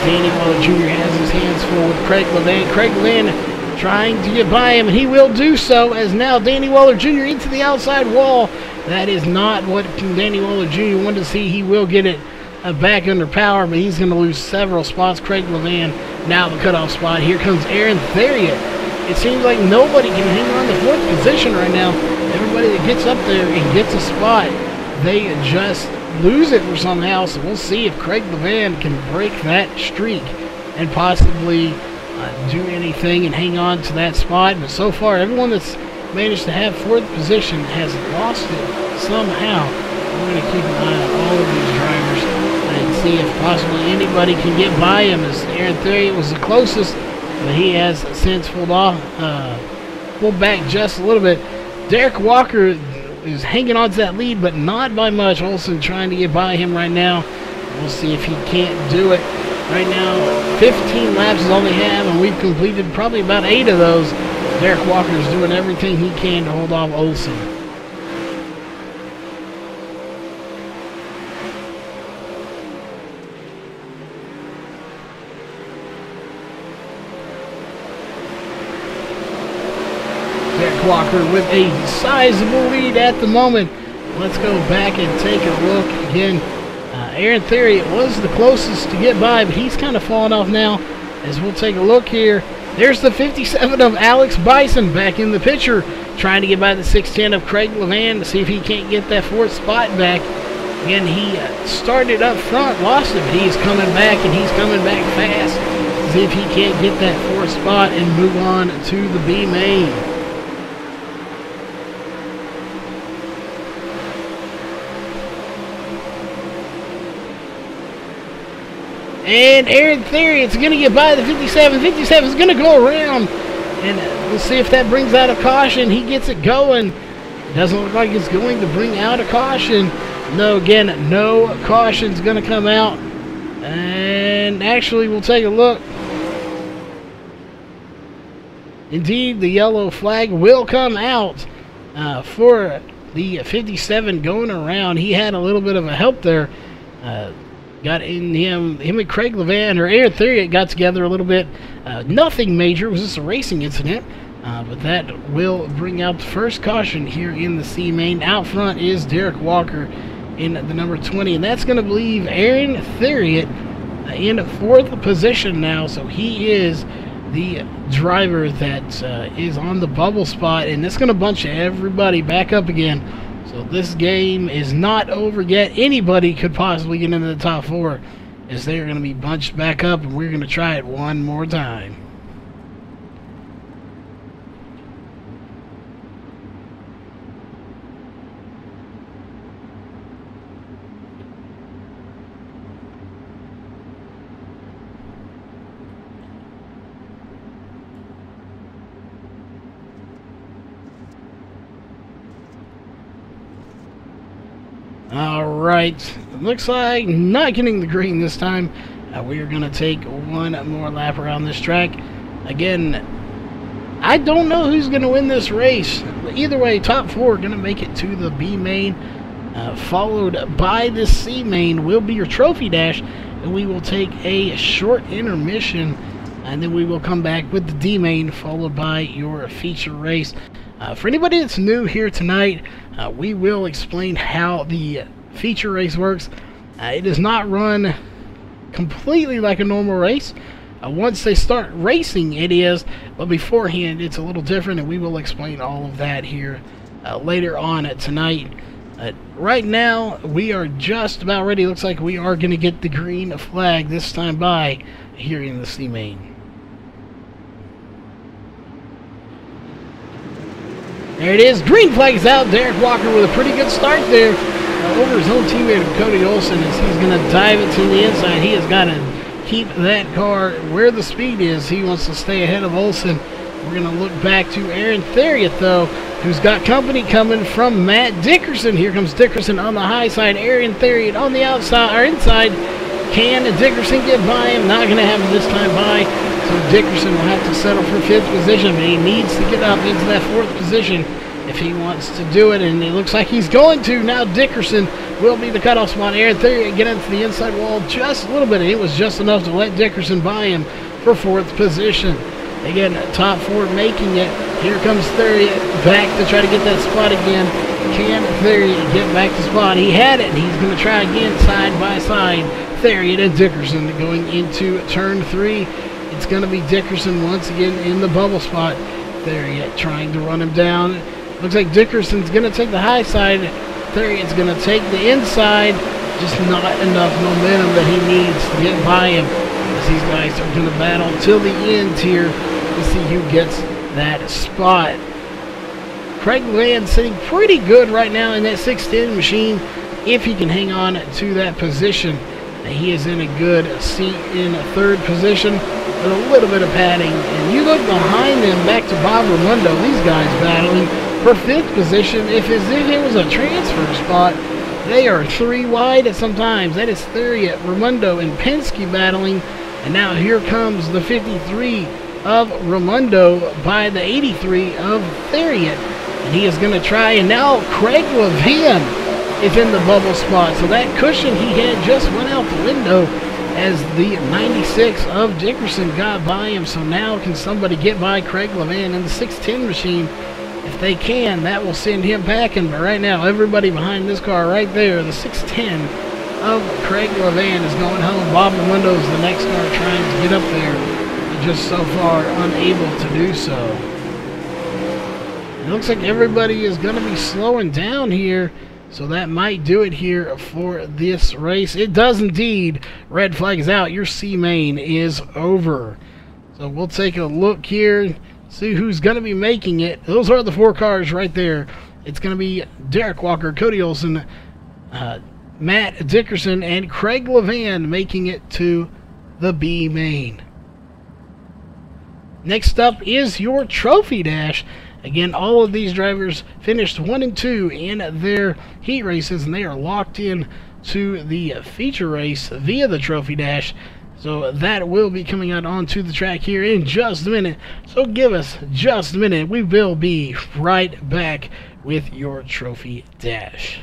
[SPEAKER 1] Danny Waller Jr. has his hands full with Craig Levan. Craig Levan trying to get by him, and he will do so as now Danny Waller Jr. into the outside wall. That is not what Danny Waller Jr. wanted to see. He will get it back under power, but he's going to lose several spots. Craig Levan now the cutoff spot. Here comes Aaron Theriot. It seems like nobody can hang on the 4th position right now. Everybody that gets up there and gets a spot they just lose it somehow. So we'll see if Craig Levan can break that streak and possibly do anything and hang on to that spot. But so far, everyone that's managed to have 4th position has lost it somehow. We're going to keep an eye on all of these drivers and see if possibly anybody can get by him, as Aaron Theriot was the closest, but he has since pulled back just a little bit. Derek Walker is hanging on to that lead, but not by much. Olsen trying to get by him right now. We'll see if he can't do it. Right now, 15 laps is all they have, and we've completed probably about 8 of those. Derek Walker is doing everything he can to hold off Olsen. Derek Walker with a sizable lead at the moment. Let's go back and take a look again. Aaron Theriot was the closest to get by, but he's kind of fallen off now. As we'll take a look here, there's the 57 of Alex Bison back in the picture, trying to get by the 610 of Craig Levan to see if he can't get that 4th spot back. Again, he started up front, lost it, but he's coming back, and he's coming back fast to see if he can't get that 4th spot and move on to the B main. And Aaron Theriot's going to get by the 57. 57 is going to go around. And we'll see if that brings out a caution. He gets it going. It doesn't look like it's going to bring out a caution. No, again, no caution's going to come out. And actually, we'll take a look. Indeed, the yellow flag will come out for the 57 going around. He had a little bit of a help there. Got in him and Craig Levan, or Aaron Theriot, got together a little bit. Nothing major. It was just a racing incident. But that will bring out the first caution here in the C main. Out front is Derek Walker in the number 20. And that's going to leave Aaron Theriot in 4th position now. So he is the driver that is on the bubble spot. And that's going to bunch everybody back up again. So this game is not over yet. Anybody could possibly get into the top 4, as they're going to be bunched back up, and we're going to try it one more time. Alright, looks like not getting the green this time. We are going to take one more lap around this track. Again, I don't know who's going to win this race. Either way, top 4 are going to make it to the B main. Followed by the C main will be your trophy dash. And we will take a short intermission. And then we will come back with the D main, followed by your feature race. For anybody that's new here tonight, we will explain how the feature race works. It does not run completely like a normal race. Once they start racing, it is, but beforehand, it's a little different, and we will explain all of that here later on tonight. Right now, we are just about ready. Looks like we are going to get the green flag this time by here in the C main. There it is. Green flag is out. Derek Walker with a pretty good start there over his own teammate Cody Olsen, as he's going to dive it to the inside. He has got to keep that car where the speed is. He wants to stay ahead of Olsen. We're going to look back to Aaron Theriot, though, who's got company coming from Matt Dickerson. Here comes Dickerson on the high side. Aaron Theriot on the outside, or inside. Can Dickerson get by him? Not going to happen this time by. So Dickerson will have to settle for 5th position, but he needs to get up into that 4th position if he wants to do it, and it looks like he's going to. Now Dickerson will be the cutoff spot. Aaron Theriot get into the inside wall just a little bit, and it was just enough to let Dickerson by him for 4th position. Again, top 4 making it. Here comes Theriot back to try to get that spot again. Can Theriot get back to spot? He had it, and he's going to try again side by side. Theriot and Dickerson going into turn 3. It's going to be Dickerson once again in the bubble spot. Theriot trying to run him down. Looks like Dickerson's going to take the high side. Theriot's going to take the inside. Just not enough momentum that he needs to get by him, as these guys are going to battle till the end here to see who gets that spot. Craig Levan sitting pretty good right now in that 610 machine. If he can hang on to that position, he is in a good seat in third position with a little bit of padding. And you look behind them back to Bob Raimondo, these guys battling for fifth position as if it was a transfer spot. They are 3 wide at some times. That is Theriot, Raimondo, and Penske battling. And now here comes the 53 of Raimondo by the 83 of Theriot. And he is going to try, and now Craig Levan is in the bubble spot. So that cushion he had just went out the window as the 96 of Dickerson got by him. So now can somebody get by Craig Levan in the 610 machine? If they can, that will send him packing. But right now, everybody behind this car right there, the 610 of Craig Levan is going home. Bob Raimondo's the next car trying to get up there, but just so far unable to do so. It looks like everybody is going to be slowing down here, so that might do it here for this race. It does indeed. Red flag is out. Your C main is over. So we'll take a look here, see who's going to be making it. Those are the 4 cars right there. It's going to be Derek Walker, Cody Olsen, Matt Dickerson, and Craig Levan making it to the B main. Next up is your trophy dash. Again, all of these drivers finished 1 and 2 in their heat races, and they are locked in to the feature race via the trophy dash. So that will be coming out onto the track here in just a minute. So give us just a minute. We will be right back with your trophy dash.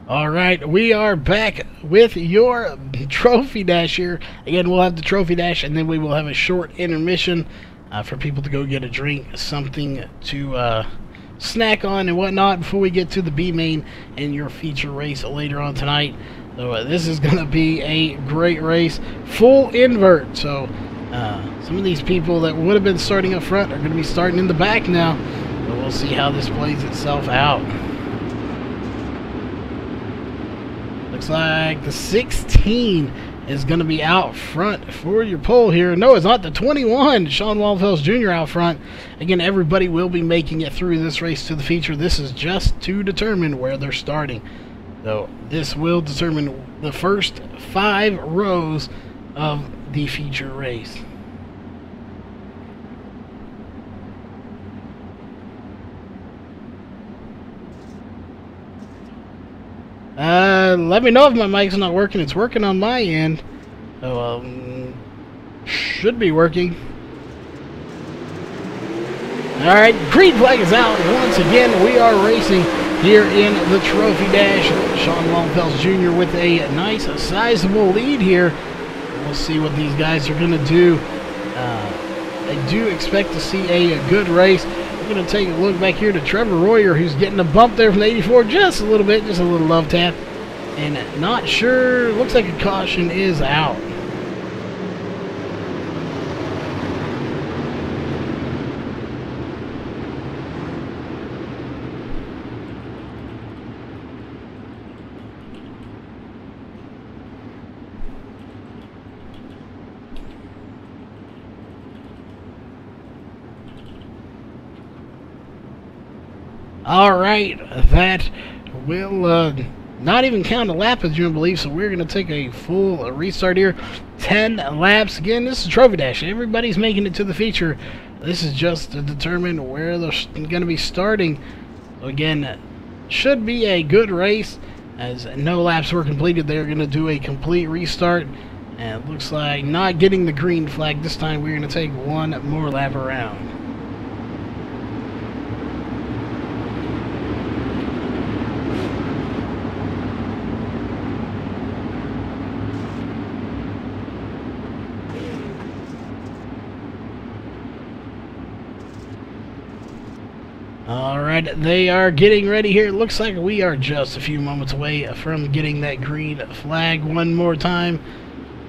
[SPEAKER 1] All right, we are back with your trophy dash here. Again, we'll have the trophy dash, and then we will have a short intermission for people to go get a drink, something to snack on and whatnot before we get to the B main and your feature race later on tonight. So this is going to be a great race, full invert. So some of these people that would have been starting up front are going to be starting in the back now. So we'll see how this plays itself out. Looks like the 16 is going to be out front for your pole here. No, it's not. The 21, Sean Wallenfels Jr. out front. Again, everybody will be making it through this race to the feature. This is just to determine where they're starting. So this will determine the first 5 rows of the feature race. Let me know if my mic's not working. It's working on my end. So, should be working. Alright, green flag is out. Once again, we are racing here in the Trophy Dash. Sean Wallenfels Jr. with a nice, sizable lead here. We'll see what these guys are going to do. I do expect to see a good race. We're going to take a look back here to Trevor Royer, who's getting a bump there from the 84 just a little bit, just a little love tap. And not sure, looks like a caution is out. Alright, that will not even count a lap, as you believe, so we're going to take a full restart here. 10 laps. Again, this is Trophy Dash. Everybody's making it to the feature. This is just to determine where they're going to be starting. So again, should be a good race, as no laps were completed. They're going to do a complete restart. And it looks like not getting the green flag this time. We're going to take one more lap around. Alright, they are getting ready here. It looks like we are just a few moments away from getting that green flag one more time.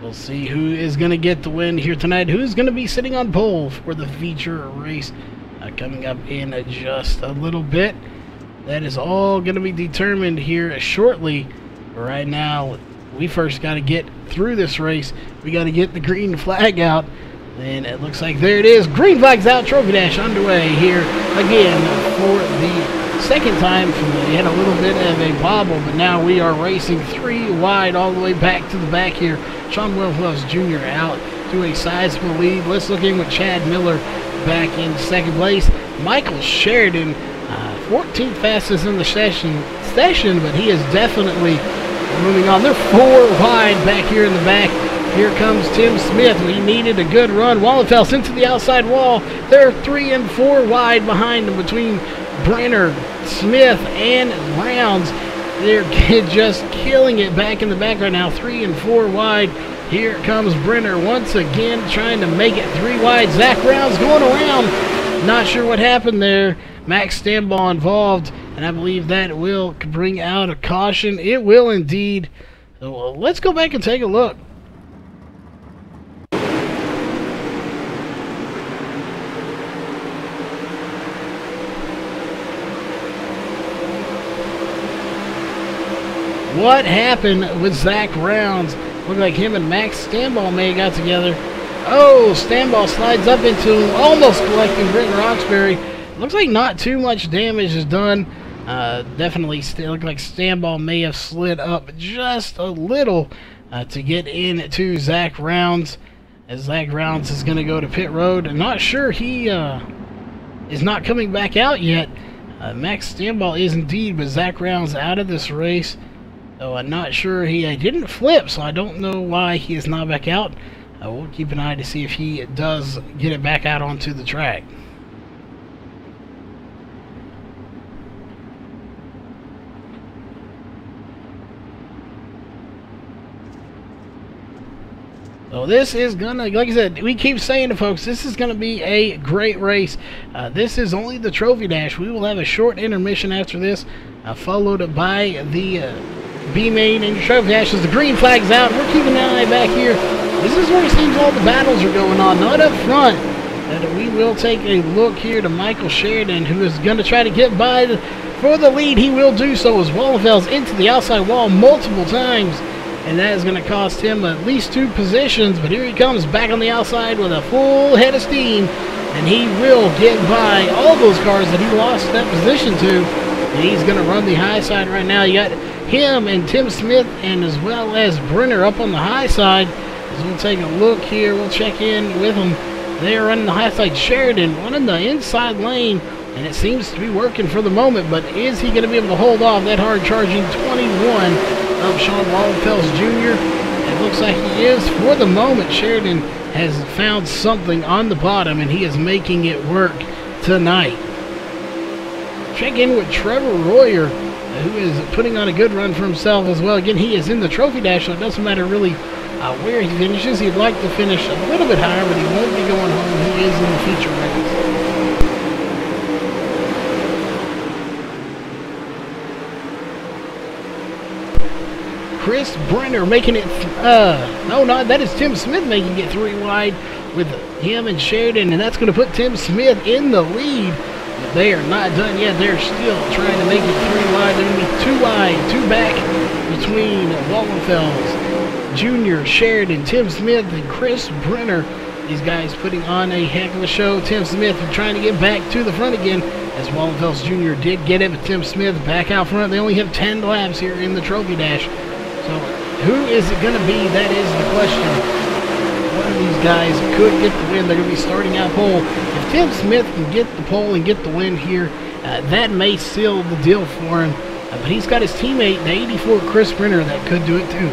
[SPEAKER 1] We'll see who is going to get the win here tonight. Who's going to be sitting on pole for the feature race coming up in just a little bit. That is all going to be determined here shortly. Right now, we first got to get through this race. We got to get the green flag out. And it looks like there it is. Green flag's out. Trophy Dash underway here again for the second time. We had a little bit of a wobble, but now we are racing 3 wide all the way back to the back here. Sean Wallenfels Jr. out to a sizable lead. Let's look in with Chad Miller back in second place. Michael Sheridan, 14th fastest in the session, but he is definitely moving on. They're 4 wide back here in the back. Here comes Tim Smith. We needed a good run. Wallenfels into the outside wall. They're 3 and 4 wide behind them between Brenner, Smith, and Rounds. They're just killing it back in the back right now. 3 and 4 wide. Here comes Brenner once again trying to make it 3 wide. Zach Rounds going around. Not sure what happened there. Max Stambaugh involved, and I believe that will bring out a caution. It will indeed. So let's go back and take a look. What happened with Zach Rounds? Looked like him and Max Stambaugh may have got together. Oh, Stambaugh slides up into him, almost collecting Britton Roxbury. Looks like not too much damage is done. Definitely looked like Stambaugh may have slid up just a little to get into Zach Rounds. As Zach Rounds is going to go to pit road. I'm not sure he is not coming back out yet. Max Stambaugh is indeed, but Zach Rounds out of this race. So I'm not sure. He didn't flip, so I don't know why he is not back out. We'll keep an eye to see if he does get it back out onto the track. So this is gonna, like I said, we keep saying to folks, this is gonna be a great race. This is only the Trophy Dash. We will have a short intermission after this, followed by the B-Main and Trophy Dash. As the green flag's out, we're keeping an eye back here. This is where it seems all the battles are going on, not up front. And we will take a look here to Michael Sheridan, who is going to try to get by for the lead. He will do so as Wallenfels into the outside wall multiple times. and that is going to cost him at least 2 positions. But here he comes back on the outside with a full head of steam, and he will get by all those cars that he lost that position to. And he's going to run the high side right now. You got him and Tim Smith, and as well as Brenner up on the high side. As we'll take a look here, we'll check in with them. They are running the high side. Sheridan running the inside lane, and it seems to be working for the moment, but is he going to be able to hold off that hard charging 21 of Sean Wallenfels Jr.? It looks like he is. For the moment, Sheridan has found something on the bottom, and he is making it work tonight. Check in with Trevor Royer, who is putting on a good run for himself as well. Again, he is in the trophy dash, so it doesn't matter really where he finishes. He'd like to finish a little bit higher, but he won't be going home. He is in the feature race. Chris Brenner making it, that is Tim Smith making it 3 wide with him and Sheridan, and that's going to put Tim Smith in the lead. But they are not done yet. They're still trying to make it 3 wide. They're going to be 2 wide, 2 back between Wallenfels Jr., Sheridan, Tim Smith, and Chris Brenner. These guys putting on a heck of a show. Tim Smith trying to get back to the front again, as Wallenfels Jr. did get it, but Tim Smith back out front. They only have 10 laps here in the trophy dash. So who is it going to be? That is the question. One of these guys could get the win. They're going to be starting out pole. If Tim Smith can get the pole and get the win here, that may seal the deal for him. But he's got his teammate, the 84 Chris Brenner, that could do it too.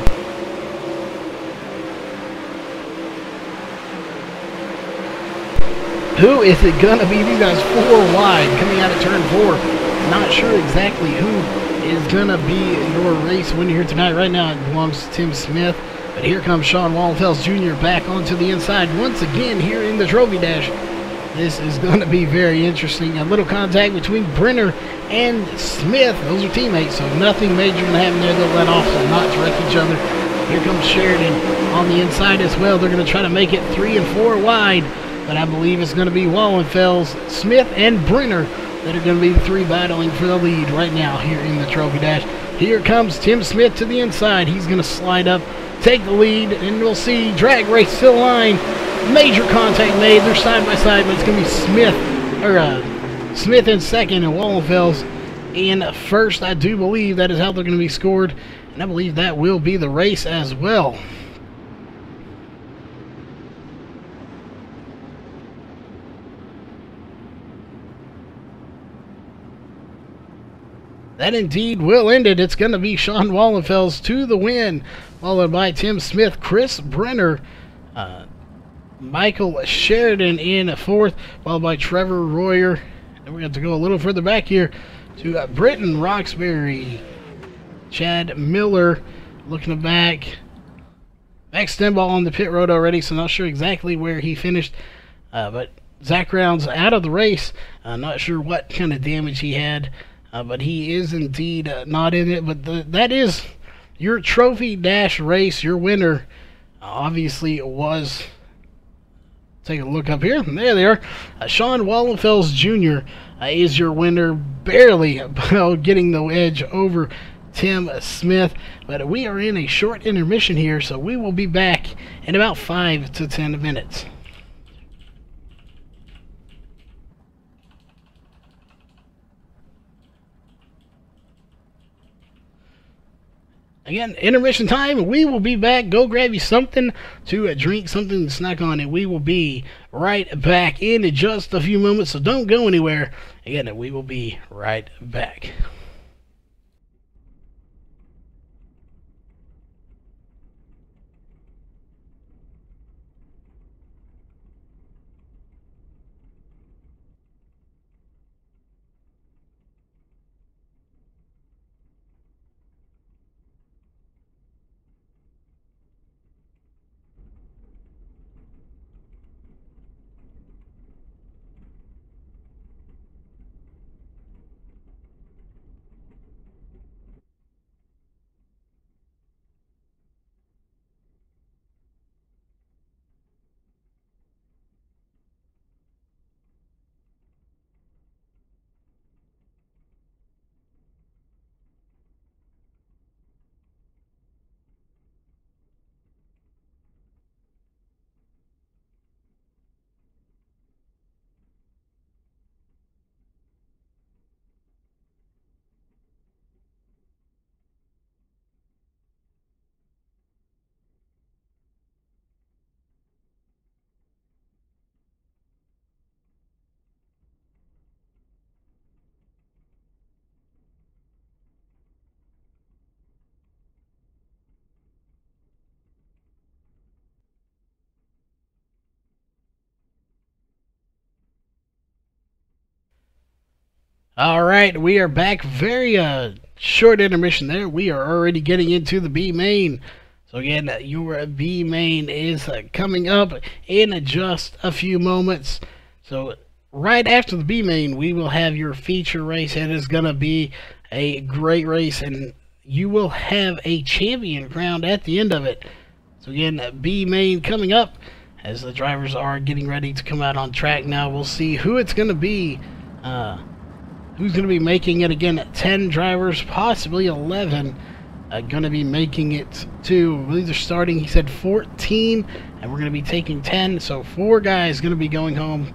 [SPEAKER 1] Who is it going to be? These guys 4 wide coming out of turn 4. Not sure exactly who is going to be your race winner here tonight. Right now it belongs to Tim Smith. But here comes Sean Wallenfels Jr. back onto the inside once again here in the trophy dash. This is going to be very interesting. A little contact between Brenner and Smith. Those are teammates, so nothing major going to happen there. They'll let off some not to wreck each other. Here comes Sheridan on the inside as well. They're going to try to make it 3 and 4 wide. But I believe it's going to be Wallenfels, Smith, and Brenner that are going to be the 3 battling for the lead right now here in the trophy dash. Here comes Tim Smith to the inside. He's going to slide up, take the lead, and we'll see drag race still line. Major contact made. They're side by side, but it's going to be Smith in second and Wallenfels in first. I do believe that is how they're going to be scored, and I believe that will be the race as well. That indeed will end it. It's going to be Sean Wallenfels to the win, followed by Tim Smith, Chris Brenner, Michael Sheridan in fourth, followed by Trevor Royer. And we're going to go a little further back here to Britton Roxbury, Chad Miller looking back. Max Stenball on the pit road already, so not sure exactly where he finished. But Zach Rounds out of the race. Not sure what kind of damage he had. But he is indeed not in it. But that is your trophy dash race. Your winner obviously was. Take a look up here. There they are. Sean Wallenfels Jr. Is your winner, barely getting the edge over Tim Smith. But we are in a short intermission here, so we will be back in about 5 to 10 minutes. Again, intermission time. We will be back. Go grab you something to drink, something to snack on, and we will be right back in just a few moments. So don't go anywhere. Again, we will be right back. Alright, we are back. Very short intermission there. We are already getting into the B main. So again, your B main is coming up in just a few moments. So right after the B main, we will have your feature race. It is going to be a great race, and you will have a champion crowned at the end of it. So again, B main coming up as the drivers are getting ready to come out on track now. We'll see who it's going to be. Who's going to be making it again? 10 drivers, possibly 11, going to be making it to, I believe they're starting, he said 14, and we're going to be taking 10, so 4 guys going to be going home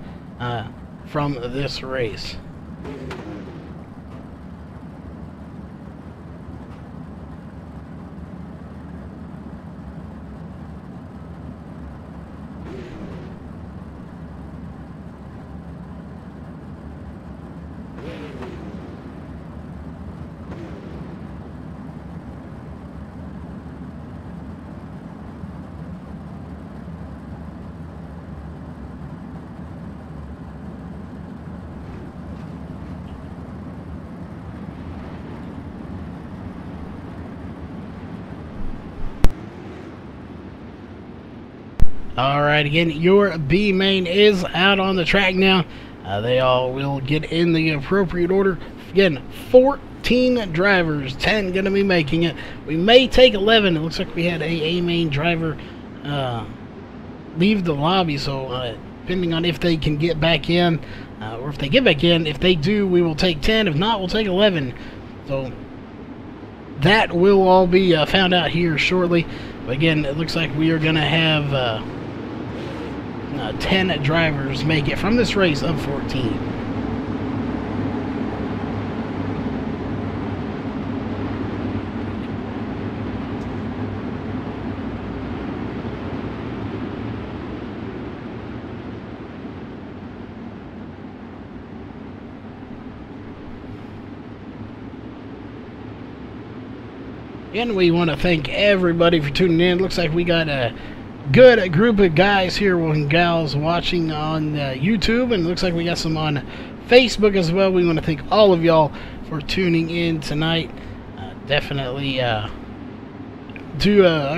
[SPEAKER 1] from this race. Alright, again, your B main is out on the track now. They all will get in the appropriate order. Again, 14 drivers, 10 going to be making it. We may take 11. It looks like we had a main driver leave the lobby, so depending on if they can get back in, or if they get back in, if they do, we will take 10. If not, we'll take 11. So that will all be found out here shortly. But again, it looks like we are going to have 10 drivers make it from this race of 14. And we want to thank everybody for tuning in. Looks like we got a good group of guys here and gals watching on YouTube, and it looks like we got some on Facebook as well. We want to thank all of y'all for tuning in tonight. Definitely are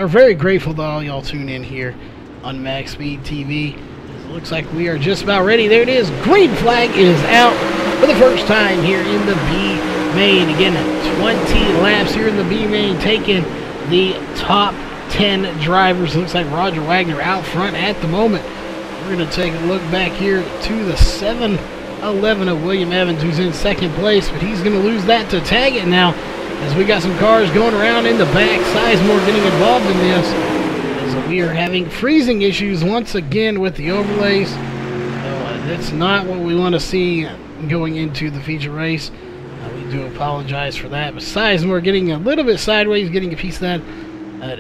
[SPEAKER 1] very grateful that all y'all tune in here on MaxSpeedTV. It looks like we are just about ready. There it is. Green flag is out for the first time here in the B main. Again, 20 laps here in the B main, taking the top 10 drivers. It looks like Roger Wagner out front at the moment. We're going to take a look back here to the 7-11 of William Evans, who's in second place, but he's going to lose that to Taggett now, as we got some cars going around in the back. Sizemore getting involved in this, as we are having freezing issues once again with the overlays. So that's not what we want to see going into the feature race. We do apologize for that, but Sizemore getting a little bit sideways, getting a piece of that.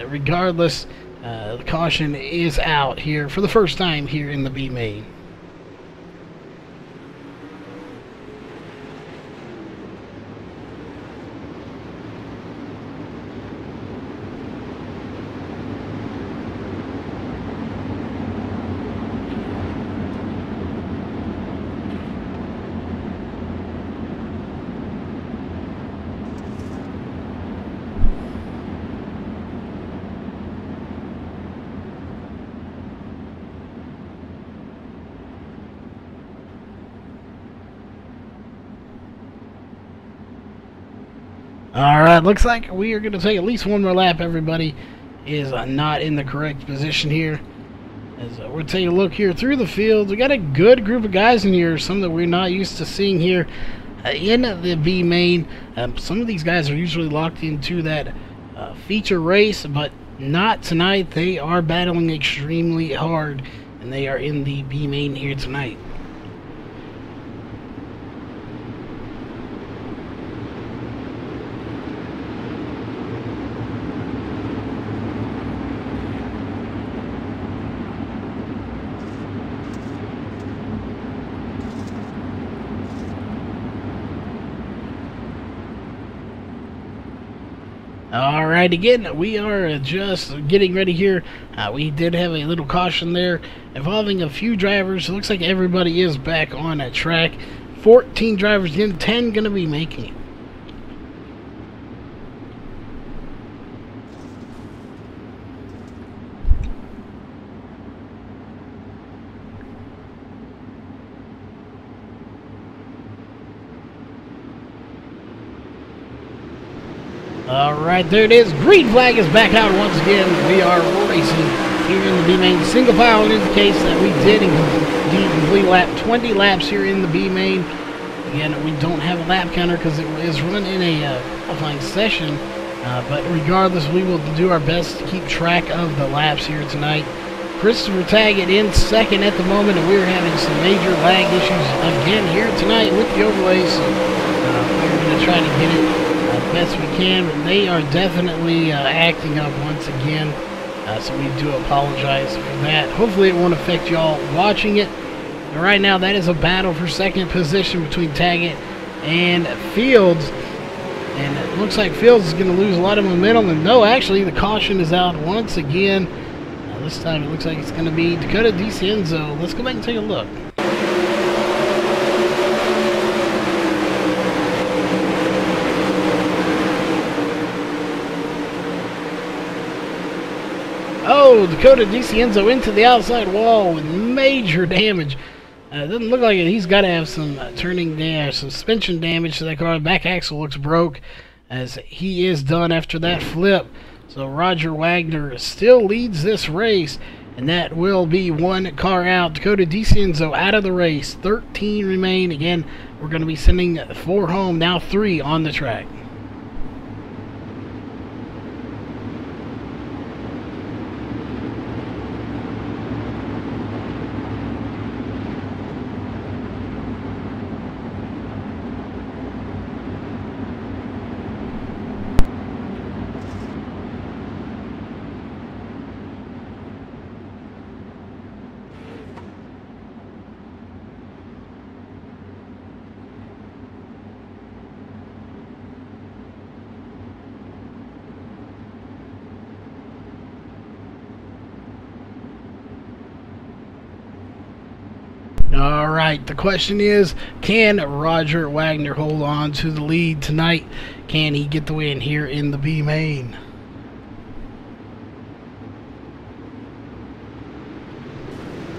[SPEAKER 1] Regardless, the caution is out here for the first time here in the B main. Alright, looks like we are going to take at least one more lap. Everybody is not in the correct position here. As we're taking a look here through the field, we got a good group of guys in here, some that we're not used to seeing here in the B main. Some of these guys are usually locked into that feature race, but not tonight. They are battling extremely hard, and they are in the B main here tonight. Alright, again, we are just getting ready here. We did have a little caution there involving a few drivers. It looks like everybody is back on a track 14 drivers in, 10 going to be making it. Alright, there it is. Green flag is back out once again. We are racing here in the B main. Single file indicates that we did indeed complete lap 20 laps here in the B main. Again, we don't have a lap counter because it is run in a qualifying session. But regardless, we will do our best to keep track of the laps here tonight. Christopher Taggett in second at the moment, and we're having some major lag issues again here tonight with the overlays. So we're going to try to get it best we can, but they are definitely acting up once again, so we do apologize for that. Hopefully it won't affect y'all watching it. But right now that is a battle for second position between Taggett and Fields, and it looks like Fields is going to lose a lot of momentum. And no, actually the caution is out once again. This time it looks like it's going to be Dakota DeCienzo. Let's go back and take a look. Oh, Dakota DeCienzo into the outside wall with major damage. It doesn't look like it. He's got to have some suspension damage to that car. The back axle looks broke as he is done after that flip. So Roger Wagner still leads this race, and that will be one car out. Dakota DeCienzo out of the race. 13 remain. Again, we're going to be sending 4 home, now 3 on the track. Alright, the question is, can Roger Wagner hold on to the lead tonight? Can he get the win here in the B main?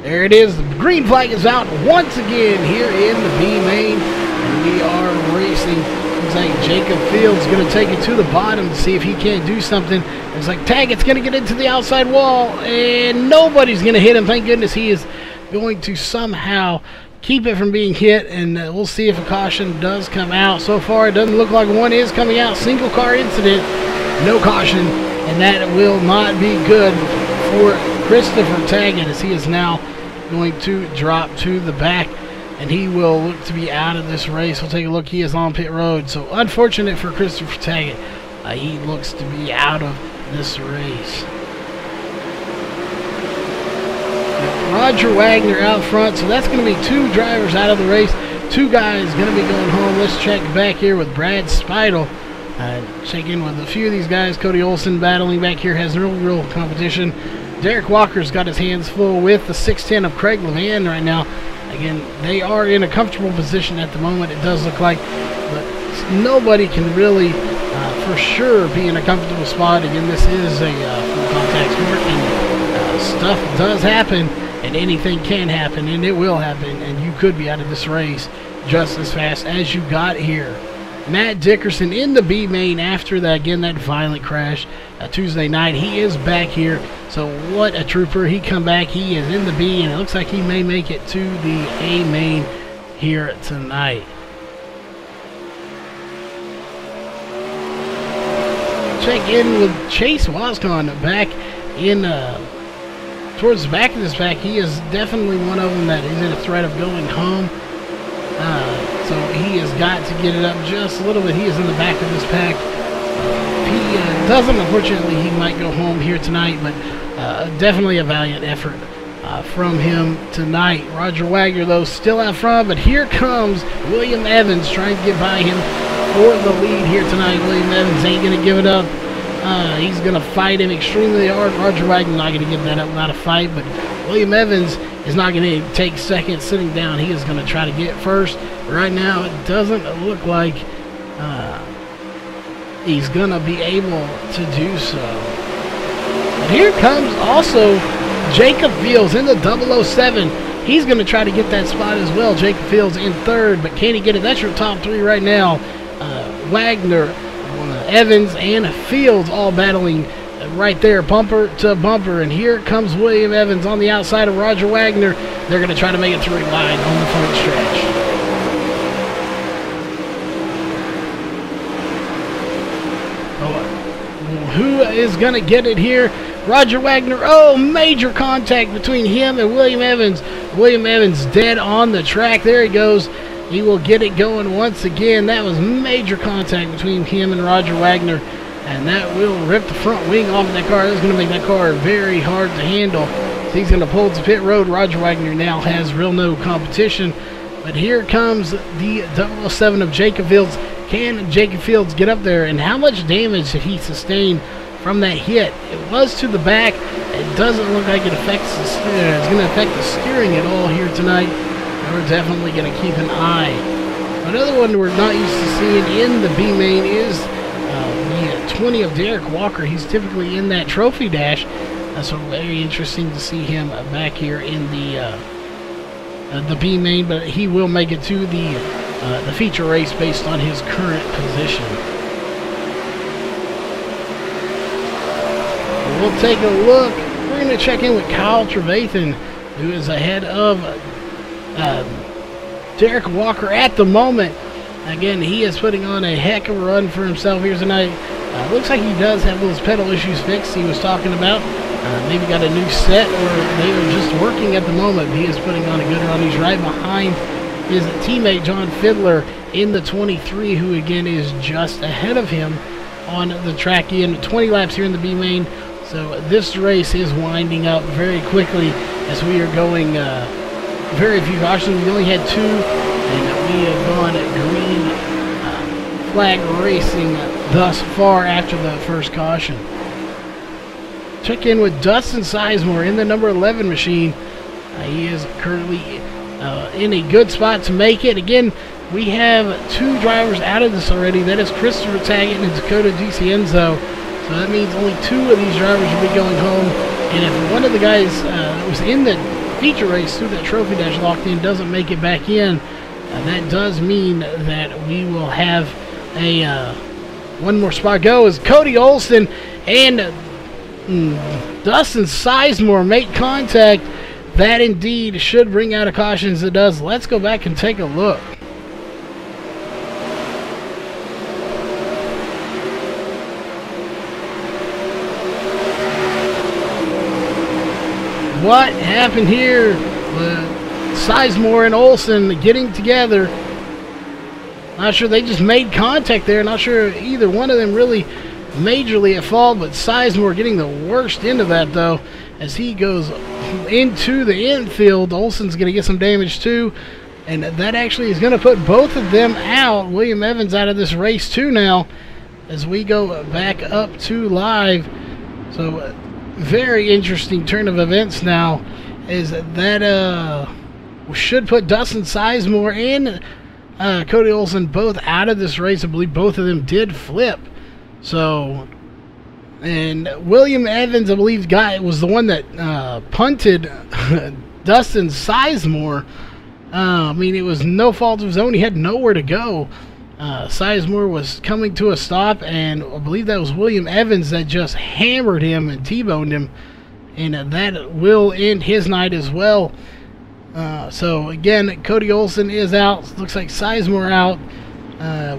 [SPEAKER 1] There it is. The green flag is out once again here in the B main. And we are racing. Looks like Jacob Fields is going to take it to the bottom to see if he can't do something. It's like Taggett's going to get into the outside wall, and nobody's going to hit him. Thank goodness he is going to somehow keep it from being hit, and we'll see if a caution does come out. So far it doesn't look like one is coming out. Single car incident, no caution, and that will not be good for Christopher Taggett, as he is now going to drop to the back, and he will look to be out of this race. We'll take a look. He is on pit road, so unfortunate for Christopher Taggett. He looks to be out of this race. Roger Wagner out front, so that's going to be 2 drivers out of the race. 2 guys going to be going home. Let's check back here with Brad Speidel. Check in with a few of these guys. Cody Olson battling back here, has no real competition. Derek Walker's got his hands full with the 610 of Craig Levan right now. Again, they are in a comfortable position at the moment, it does look like, but nobody can really for sure be in a comfortable spot. Again, this is a full contact sport, and stuff does happen, and anything can happen, and it will happen, and you could be out of this race just as fast as you got here. Matt Dickerson in the B main after that, again, that violent crash Tuesday night. He is back here, so what a trooper. He come back, he is in the B, and it looks like he may make it to the A main here tonight. Check in with Chase Wascon back in towards the back of this pack. He is definitely one of them that is in a threat of going home. So he has got to get it up just a little bit. He is in the back of this pack. If he doesn't, unfortunately, he might go home here tonight, but definitely a valiant effort from him tonight. Roger Wagner, though, still out front, but here comes William Evans trying to get by him for the lead here tonight. William Evans ain't going to give it up. He's going to fight him extremely hard. Roger Wagner not going to give that up, not a fight, but William Evans is not going to take second sitting down. He is going to try to get first. Right now, it doesn't look like he's going to be able to do so. And here comes also Jacob Fields in the 007. He's going to try to get that spot as well. Jacob Fields in third, but can he get it? That's your top three right now. Wagner, Evans, and Fields all battling right there, bumper to bumper. And here comes William Evans on the outside of Roger Wagner. They're going to try to make it through wide on the front stretch. Who is going to get it here? Roger Wagner. Oh, major contact between him and William Evans. William Evans dead on the track. There he goes. He will get it going once again. That was major contact between him and Roger Wagner. And that will rip the front wing off of that car. That's going to make that car very hard to handle. So he's going to pull to pit road. Roger Wagner now has real no competition. But here comes the 007 of Jacob Fields. Can Jacob Fields get up there? And how much damage did he sustain from that hit? It was to the back. It doesn't look like it affects the steering. It's going to affect the steering at all here tonight. And we're definitely going to keep an eye. Another one we're not used to seeing in the B main is the 20 of Derek Walker. He's typically in that trophy dash. So very interesting to see him back here in the B main, but he will make it to the feature race based on his current position. We'll take a look. We're going to check in with Kyle Trevathan, who is ahead of Derek Walker at the moment. Again, he is putting on a heck of a run for himself here tonight. Looks like he does have those pedal issues fixed he was talking about. Maybe got a new set, or they are just working at the moment. He is putting on a good run. He's right behind his teammate John Fiddler in the 23, who again is just ahead of him on the track in 20 laps here in the B main. So this race is winding up very quickly as we are going very few cautions. We only had two, and we have gone green flag racing thus far after the first caution. Check in with Dustin Sizemore in the number 11 machine. He is currently in a good spot to make it. Again, we have two drivers out of this already. That is Christopher Taggart and Dakota DiCienzo. So that means only two of these drivers will be going home. And if one of the guys that was in the feature race through that trophy dash locked in doesn't make it back in, that does mean that we will have a one more spot go as Cody Olson and Dustin Sizemore make contact. That indeed should bring out a caution as it does. Let's go back and take a look. What happened here? Sizemore and Olson getting together. Not sure, they just made contact there. Not sure either one of them really majorly at fault, but Sizemore getting the worst end of that though as he goes into the infield. Olson's going to get some damage too, and that actually is going to put both of them out. William Evans out of this race too now as we go back up to live. So very interesting turn of events now, is that should put Dustin Sizemore and Cody Olson both out of this race. I believe both of them did flip. So, and William Evans, I believe, was the one that punted Dustin Sizemore. I mean, it was no fault of his own. He had nowhere to go. Sizemore was coming to a stop, and I believe that was William Evans that just hammered him and T-boned him, and that will end his night as well. So again, Cody Olson is out. Looks like Sizemore out.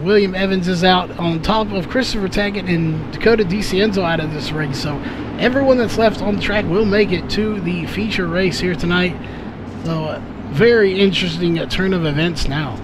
[SPEAKER 1] William Evans is out, on top of Christopher Taggart and Dakota DiCienzo out of this race. So everyone that's left on the track will make it to the feature race here tonight. So very interesting turn of events now.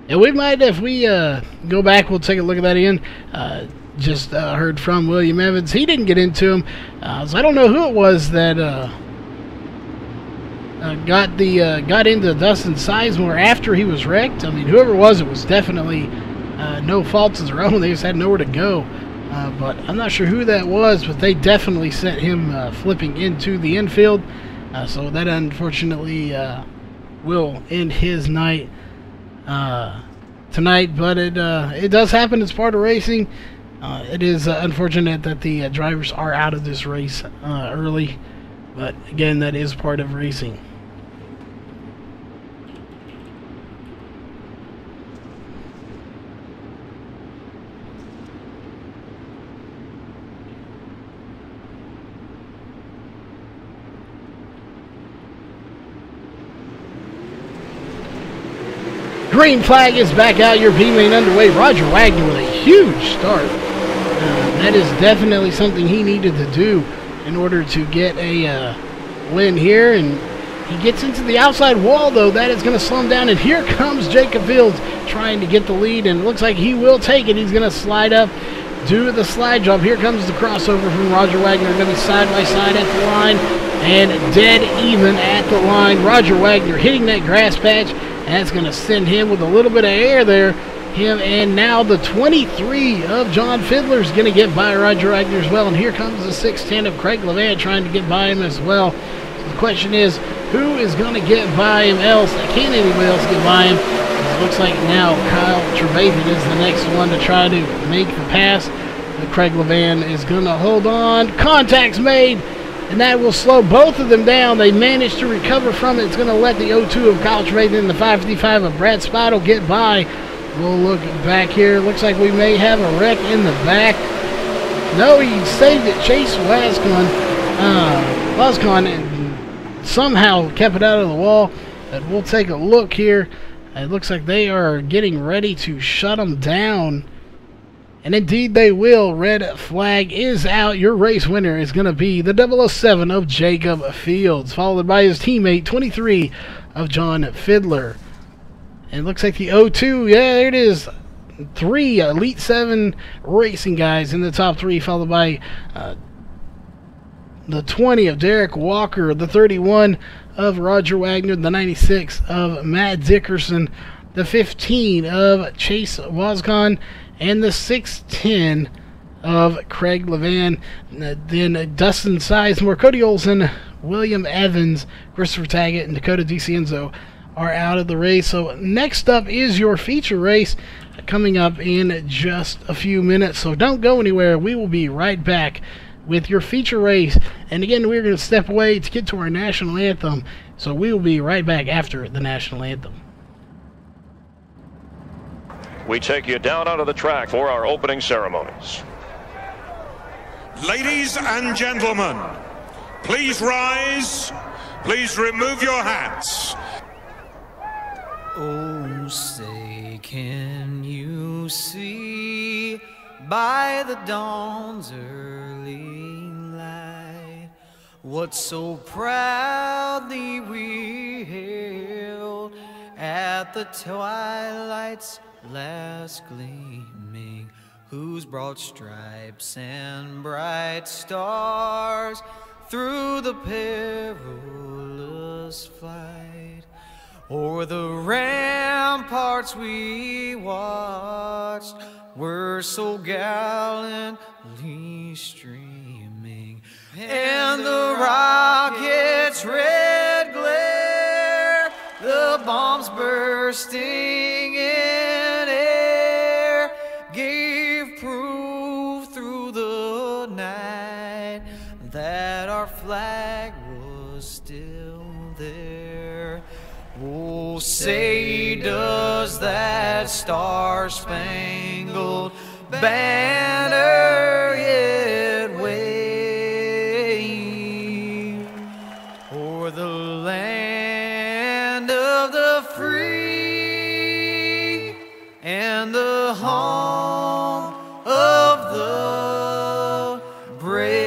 [SPEAKER 1] And we might, if we go back, we'll take a look at that again. Just heard from William Evans. He didn't get into him. So I don't know who it was that got into Dustin Sizemore after he was wrecked. I mean, whoever it was definitely no faults of their own. They just had nowhere to go. But I'm not sure who that was, but they definitely sent him flipping into the infield. So that unfortunately will end his night tonight. But it does happen. It's part of racing. It is unfortunate that the drivers are out of this race early. But again, that is part of racing. Green flag is back out. Your B main underway. Roger Wagner with a huge start. That is definitely something he needed to do in order to get a win here. And he gets into the outside wall, though. That is going to slow him down. And here comes Jacob Fields trying to get the lead. And it looks like he will take it. He's going to slide up, do the slide job. Here comes the crossover from Roger Wagner. Going to be side by side at the line and dead even at the line. Roger Wagner hitting that grass patch. That's going to send him with a little bit of air there. Him and now the 23 of John Fiddler is going to get by Roger Wagner as well. And here comes the 610 of Craig Levan trying to get by him as well. So the question is, who is going to get by him else? Can anyone else get by him? It looks like now Kyle Trevathan is the next one to try to make the pass. But Craig Levan is going to hold on. Contact's made. And that will slow both of them down. They managed to recover from it. It's going to let the 0-2 of Kyle Trevathan and the 555 of Brad Spottle get by. We'll look back here. Looks like we may have a wreck in the back. No, he saved it. Chase Wascon somehow kept it out of the wall. But we'll take a look here. It looks like they are getting ready to shut him down. And indeed they will. Red flag is out. Your race winner is going to be the 007 of Jacob Fields, followed by his teammate 23 of John Fiddler. And it looks like the 0-2, yeah, there it is. 3 Elite 7 racing guys in the top 3, followed by the 20 of Derek Walker, the 31 of Roger Wagner, the 96 of Matt Dickerson, the 15 of Chase Wascon, and the 610 of Craig Levan. Then Dustin Sizemore, Cody Olson, William Evans, Christopher Taggett, and Dakota DiCienzo are out of the race. So next up is your feature race coming up in just a few minutes. So don't go anywhere. We will be right back with your feature race. And again, we're going to step away to get to our national anthem. So we will be right back after the national anthem.
[SPEAKER 2] We take you down onto the track for our opening ceremonies.
[SPEAKER 3] Ladies and gentlemen, please rise. Please remove your hats.
[SPEAKER 4] Oh, say, can you see by the dawn's early light what so proudly we hailed at the twilight's last gleaming, whose broad stripes and bright stars through the perilous fight o'er the ramparts we watched were so gallantly streaming, and the rocket's red glare, the bombs bursting in air, gave proof through the night that our flag was still there. Oh, say, does that star-spangled banner yet wave o'er the land of the free and the home of the brave?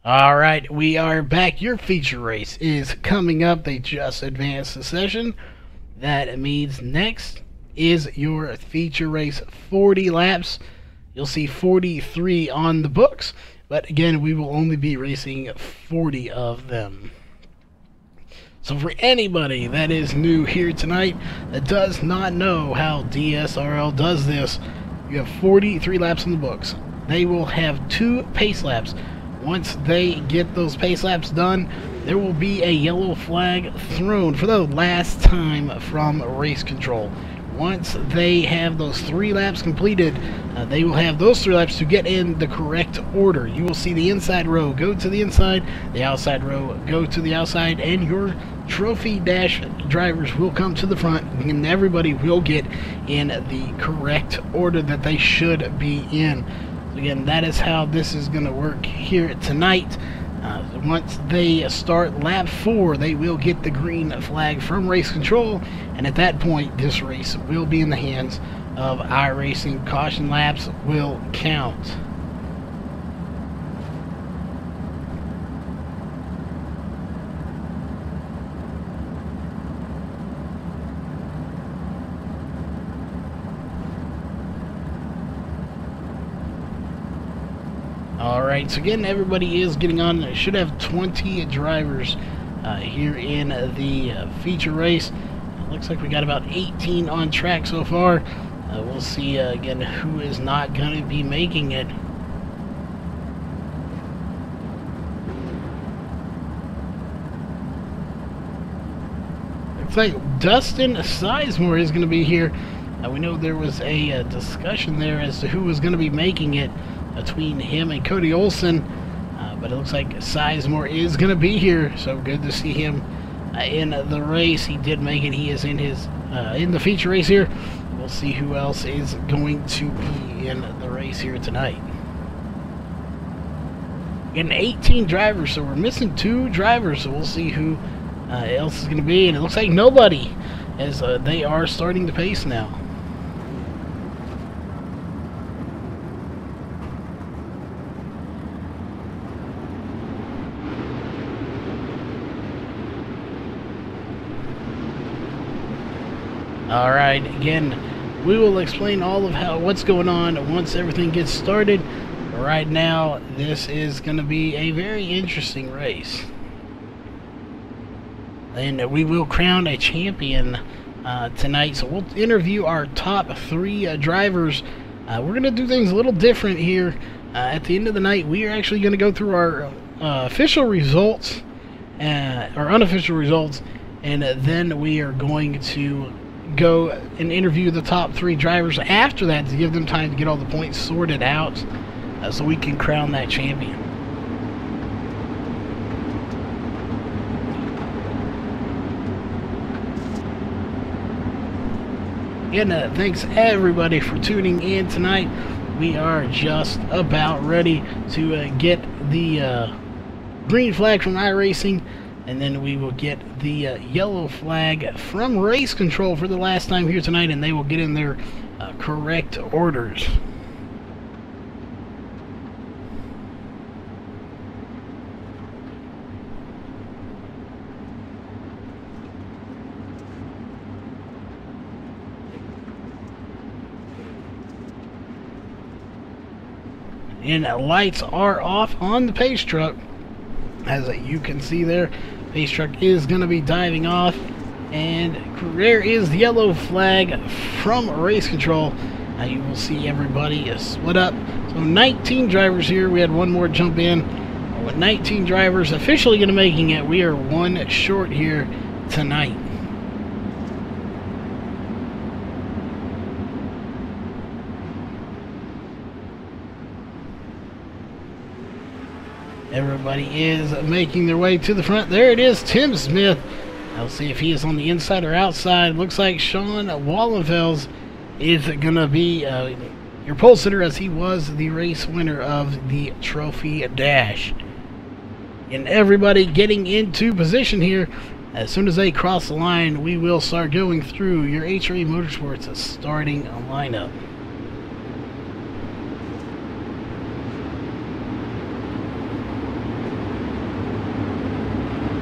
[SPEAKER 1] Alright, we are back. Your feature race is coming up. They just advanced the session. That means next is your feature race, 40 laps. You'll see 43 on the books, but again, we will only be racing 40 of them. So for anybody that is new here tonight that does not know how DSRL does this, you have 43 laps on the books. They will have 2 pace laps. Once they get those pace laps done, there will be a yellow flag thrown for the last time from race control. Once they have those 3 laps completed, they will have those 3 laps to get in the correct order. You will see the inside row go to the inside, the outside row go to the outside, and your trophy dash drivers will come to the front, and everybody will get in the correct order that they should be in. Again, that is how this is going to work here tonight. Once they start lap 4, they will get the green flag from race control, and at that point, this race will be in the hands of iRacing. Caution laps will count. Alright, so again, everybody is getting on. They should have 20 drivers here in the feature race. It looks like we got about 18 on track so far. We'll see again who is not going to be making it. Looks like Dustin Sizemore is going to be here. We know there was a discussion there as to who was going to be making it between him and Cody Olsen, but it looks like Sizemore is going to be here, so good to see him in the race. He did make it. He is in his in the feature race here. We'll see who else is going to be in the race here tonight. Getting 18 drivers, so we're missing 2 drivers, so we'll see who else is going to be, and it looks like nobody, as they are starting to pace now. Alright, again, we will explain all of what's going on once everything gets started. But right now, this is going to be a very interesting race. And we will crown a champion tonight. So we'll interview our top 3 drivers. We're going to do things a little different here. At the end of the night, we are actually going to go through our official results, or unofficial results, and then we are going to go and interview the top 3 drivers after that to give them time to get all the points sorted out so we can crown that champion. Again, thanks everybody for tuning in tonight. We are just about ready to get the green flag from iRacing, and then we will get the yellow flag from race control for the last time here tonight, and they will get in their correct orders. And lights are off on the pace truck. As you can see there, pace truck is going to be diving off, and there is the yellow flag from race control. Now you will see everybody split up. So 19 drivers here. We had one more jump in. With 19 drivers officially going to making it, we are 1 short here tonight. Everybody is making their way to the front. There it is, Tim Smith. I'll see if he is on the inside or outside. Looks like Sean Wallenfels is going to be your pole sitter, as he was the race winner of the Trophy Dash. And everybody getting into position here. As soon as they cross the line, we will start going through your HRE Motorsports starting lineup.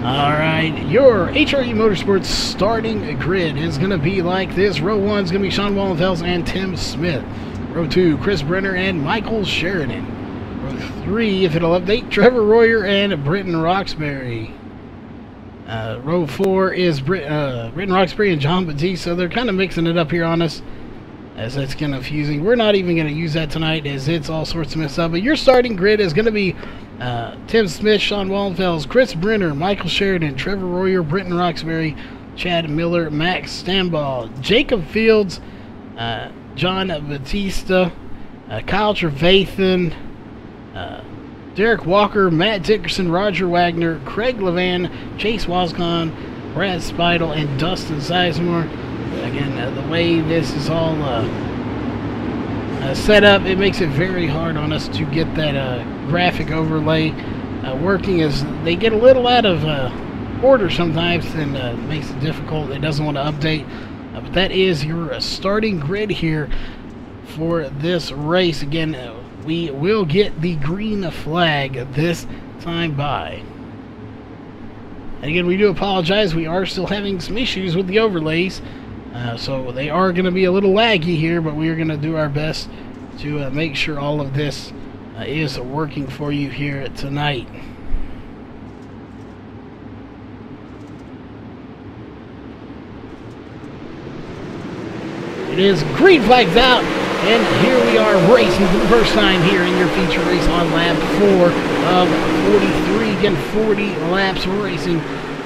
[SPEAKER 1] Alright, your HRE Motorsports starting grid is going to be like this. Row 1 is going to be Sean Wallenfels and Tim Smith. Row 2, Chris Brenner and Michael Sheridan. Row 3, if it'll update, Trevor Royer and Britton Roxbury. Row 4 is Britton Roxbury and John Batista. They're kind of mixing it up here on us, as that's kind of confusing. We're not even going to use that tonight, as it's all sorts of messed up. But your starting grid is going to be Tim Smith, Sean Wallenfels, Chris Brenner, Michael Sheridan, Trevor Royer, Britton Roxbury, Chad Miller, Max Stambaugh, Jacob Fields, John Batista, Kyle Trevathan, Derek Walker, Matt Dickerson, Roger Wagner, Craig Levan, Chase Wascon, Brad Speidel, and Dustin Sizemore. Again, the way this is all set up, it makes it very hard on us to get that graphic overlay working, as they get a little out of order sometimes, and makes it difficult. It doesn't want to update. But that is your starting grid here for this race. Again, we will get the green flag this time by. And again, we do apologize. We are still having some issues with the overlays. So they are going to be a little laggy here, but we are going to do our best to make sure all of this is working for you here tonight. It is green flags out, and here we are racing for the first time here in your feature race on lap 4 of 43. Again, 40 laps racing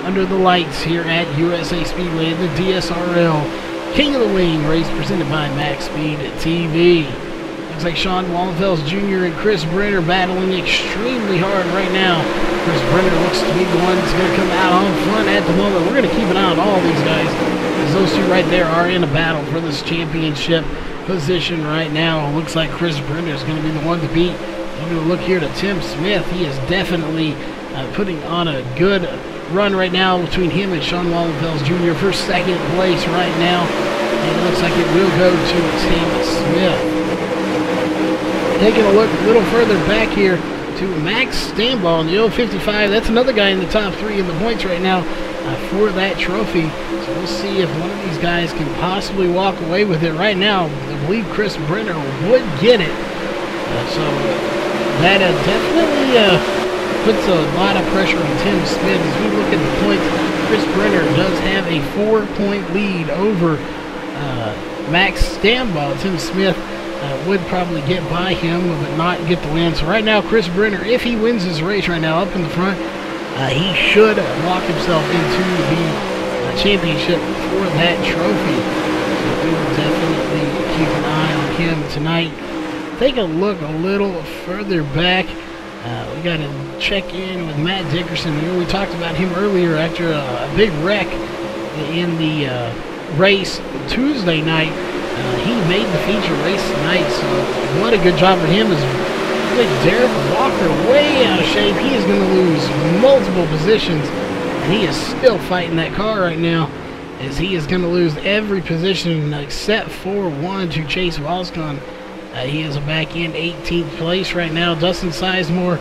[SPEAKER 1] under the lights here at USA Speedway, the DSRL King of the Wing race presented by MaxSpeedTV. Looks like Sean Wallenfels Jr. and Chris Brenner battling extremely hard right now. Chris Brenner looks to be the one that's going to come out on front at the moment. We're going to keep an eye on all these guys, as those two right there are in a battle for this championship position right now. Looks like Chris Brenner is going to be the one to beat. I'm going to look here to Tim Smith. He is definitely putting on a good run right now between him and Sean Wallenfels Jr. for second place right now. And it looks like it will go to Tim Smith. Taking a look a little further back here to Max Stambaugh in the 055. That's another guy in the top 3 in the points right now for that trophy. So we'll see if one of these guys can possibly walk away with it. Right now, I believe Chris Brenner would get it. So that definitely puts a lot of pressure on Tim Smith. As we look at the points, Chris Brenner does have a 4-point lead over Max Stambaugh. Tim Smith would probably get by him, but not get the win. So right now, Chris Brenner, if he wins this race right now up in the front, he should lock himself into the championship for that trophy. So we will definitely keep an eye on him tonight. Take a look a little further back. We got to check in with Matt Dickerson. You know, we talked about him earlier after a big wreck in the race Tuesday night. He made the feature race tonight, so what a good job for him. Is Derek Walker way out of shape. He is going to lose multiple positions, and he is still fighting that car right now, as he is going to lose every position except for one to Chase Wascon. He is back in 18th place right now. Dustin Sizemore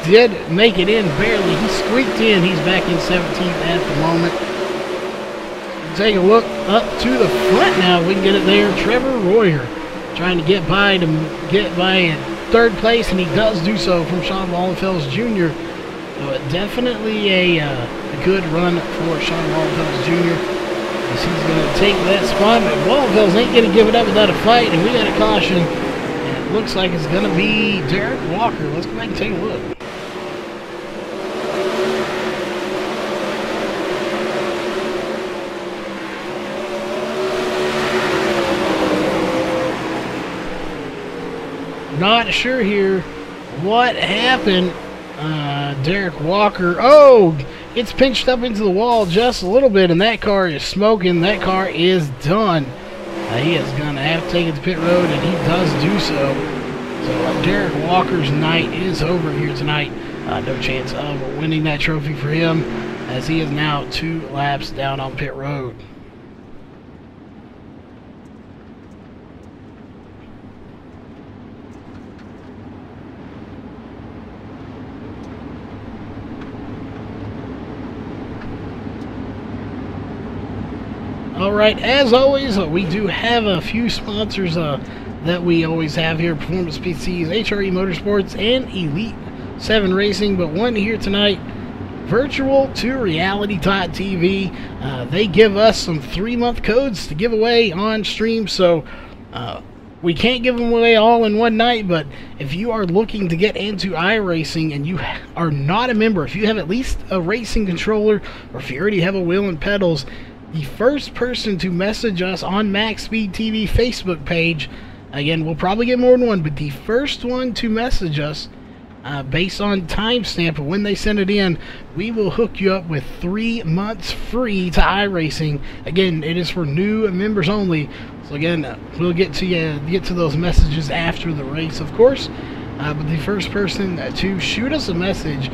[SPEAKER 1] did make it in barely. He squeaked in. He's back in 17th at the moment. Take a look up to the front now. We can get it there. Trevor Royer trying to get by in third place, and he does do so from Sean Wallenfels Jr. So definitely a good run for Sean Wallenfels Jr. as he's going to take that spot. But Wallenfels ain't going to give it up without a fight, and we got a caution. And it looks like it's going to be Derek Walker. Let's go back and take a look. Not sure here what happened. Derek Walker, it's pinched up into the wall just a little bit, and that car is smoking. That car is done. He is going to have to take it to pit road, and he does do so. So Derek Walker's night is over here tonight. No chance of winning that trophy for him, as he is now 2 laps down on pit road. Alright, as always, we do have a few sponsors that we always have here. Performance PCs, HRE Motorsports, and Elite 7 Racing. But one here tonight, Virtual to Reality.tv. They give us some 3-month codes to give away on stream, so we can't give them away all in one night. But if you are looking to get into iRacing and you are not a member, if you have at least a racing controller, or if you already have a wheel and pedals, the first person to message us on MaxSpeedTV Facebook page, again, we'll probably get more than one, but the first one to message us, based on timestamp of when they send it in, we will hook you up with 3 months free to iRacing. Again, it is for new members only. So again, we'll get to those messages after the race, of course. But the first person to shoot us a message,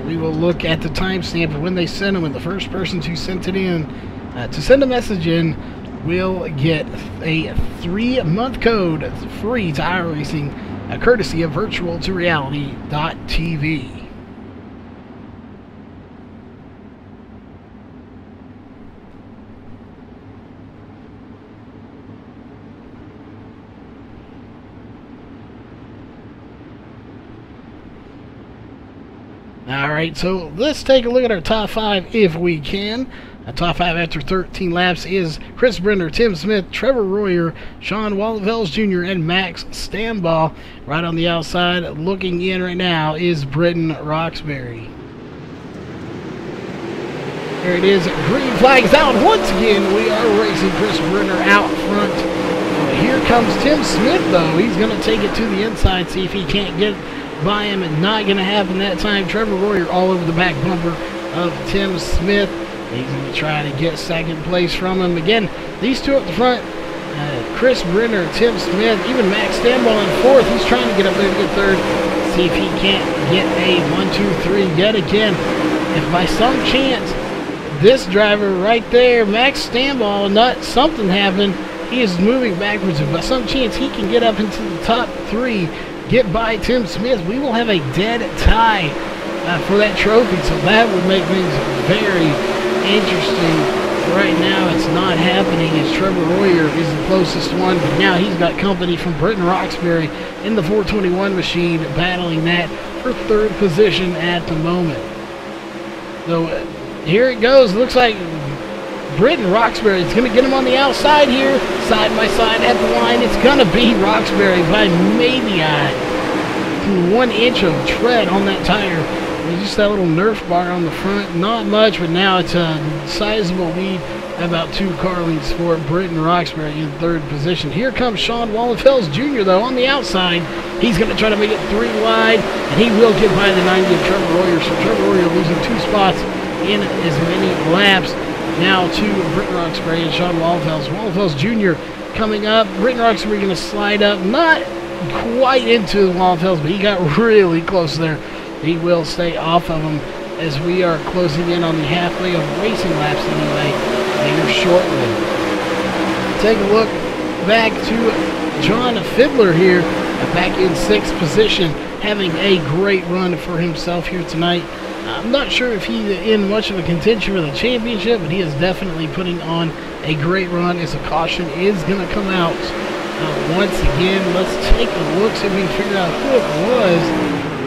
[SPEAKER 1] we will look at the timestamp of when they send them, and the first person to send it in, to send a message in, will get a 3-month code free to iRacing, courtesy of Virtual to Reality.tv. Alright, so let's take a look at our top 5 if we can. Top 5 after 13 laps is Chris Brenner, Tim Smith, Trevor Royer, Sean Wallenfels Jr., and Max Stambaugh. Right on the outside, looking in right now, is Britton Roxbury. There it is, green flags out once again. We are racing Chris Brenner out front. Here comes Tim Smith, though. He's going to take it to the inside, see if he can't get by him. It's not going to happen that time. Trevor Royer all over the back bumper of Tim Smith. He's going to try to get second place from him. Again, these two up the front, Chris Brenner, Tim Smith, even Max Stambaugh in fourth. He's trying to get up there to get third. See if he can't get a 1-2-3 yet again. If by some chance, this driver right there, Max Stambaugh, something happened, he is moving backwards. If by some chance he can get up into the top 3, get by Tim Smith, we will have a dead tie for that trophy. So that would make things very interesting. Right now it's not happening, as Trevor Royer is the closest one, but now he's got company from Britton Roxbury in the 421 machine, battling that for 3rd position at the moment. So here it goes. Looks like Britton Roxbury is going to get him on the outside here, side by side at the line. It's going to be Roxbury by maybe 1 inch of tread on that tire. Just that little Nerf bar on the front, not much, but now it's a sizable lead, about 2 car lengths for Britton Roxbury in 3rd position. Here comes Sean Wallenfels Jr., though, on the outside. He's going to try to make it 3 wide, and he will get by the 90 of Trevor Royer. So Trevor Royer losing 2 spots in as many laps now to Britton Roxbury and Sean Wallenfels. Wallenfels Jr. coming up. Britton Roxbury going to slide up, not quite into Wallenfels, but he got really close there. He will stay off of him as we are closing in on the halfway of racing laps anyway, later shortly. Take a look back to John Fiddler here, back in 6th position, having a great run for himself here tonight. I'm not sure if he's in much of a contention for the championship, but he is definitely putting on a great run as a caution is going to come out. Once again, let's take a look, see if we can figure out who it was,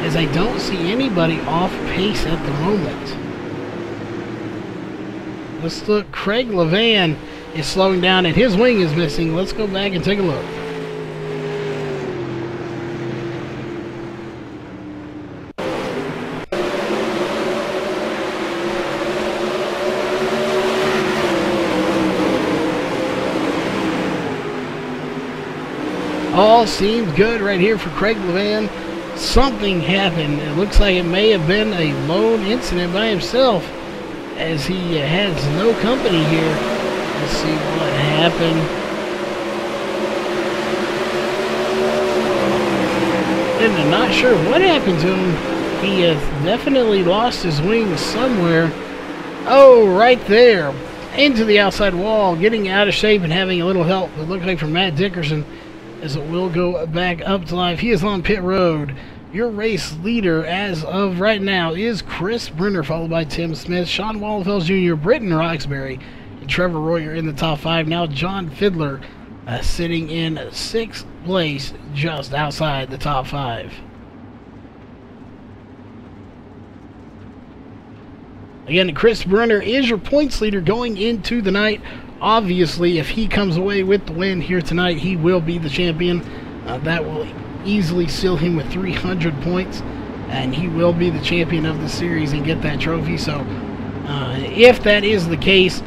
[SPEAKER 1] as I don't see anybody off pace at the moment. Let's look. Craig Levan is slowing down and his wing is missing. Let's go back and take a look. All seems good right here for Craig Levan. Something happened. It looks like it may have been a lone incident by himself, as he has no company here. Let's see what happened. And I'm not sure what happened to him. He has definitely lost his wings somewhere. Oh, right there. Into the outside wall, getting out of shape and having a little help, it looks like, from Matt Dickerson, as it will go back up to life. He is on pit road. Your race leader as of right now is Chris Brenner, followed by Tim Smith, Sean Wallenfels Jr., Britton Roxbury, Trevor Royer in the top 5. Now John Fiddler sitting in 6th place, just outside the top 5. Again, Chris Brenner is your points leader going into the night. Obviously, if he comes away with the win here tonight, he will be the champion. That will easily seal him with 300 points, and he will be the champion of the series and get that trophy. So, if that is the case,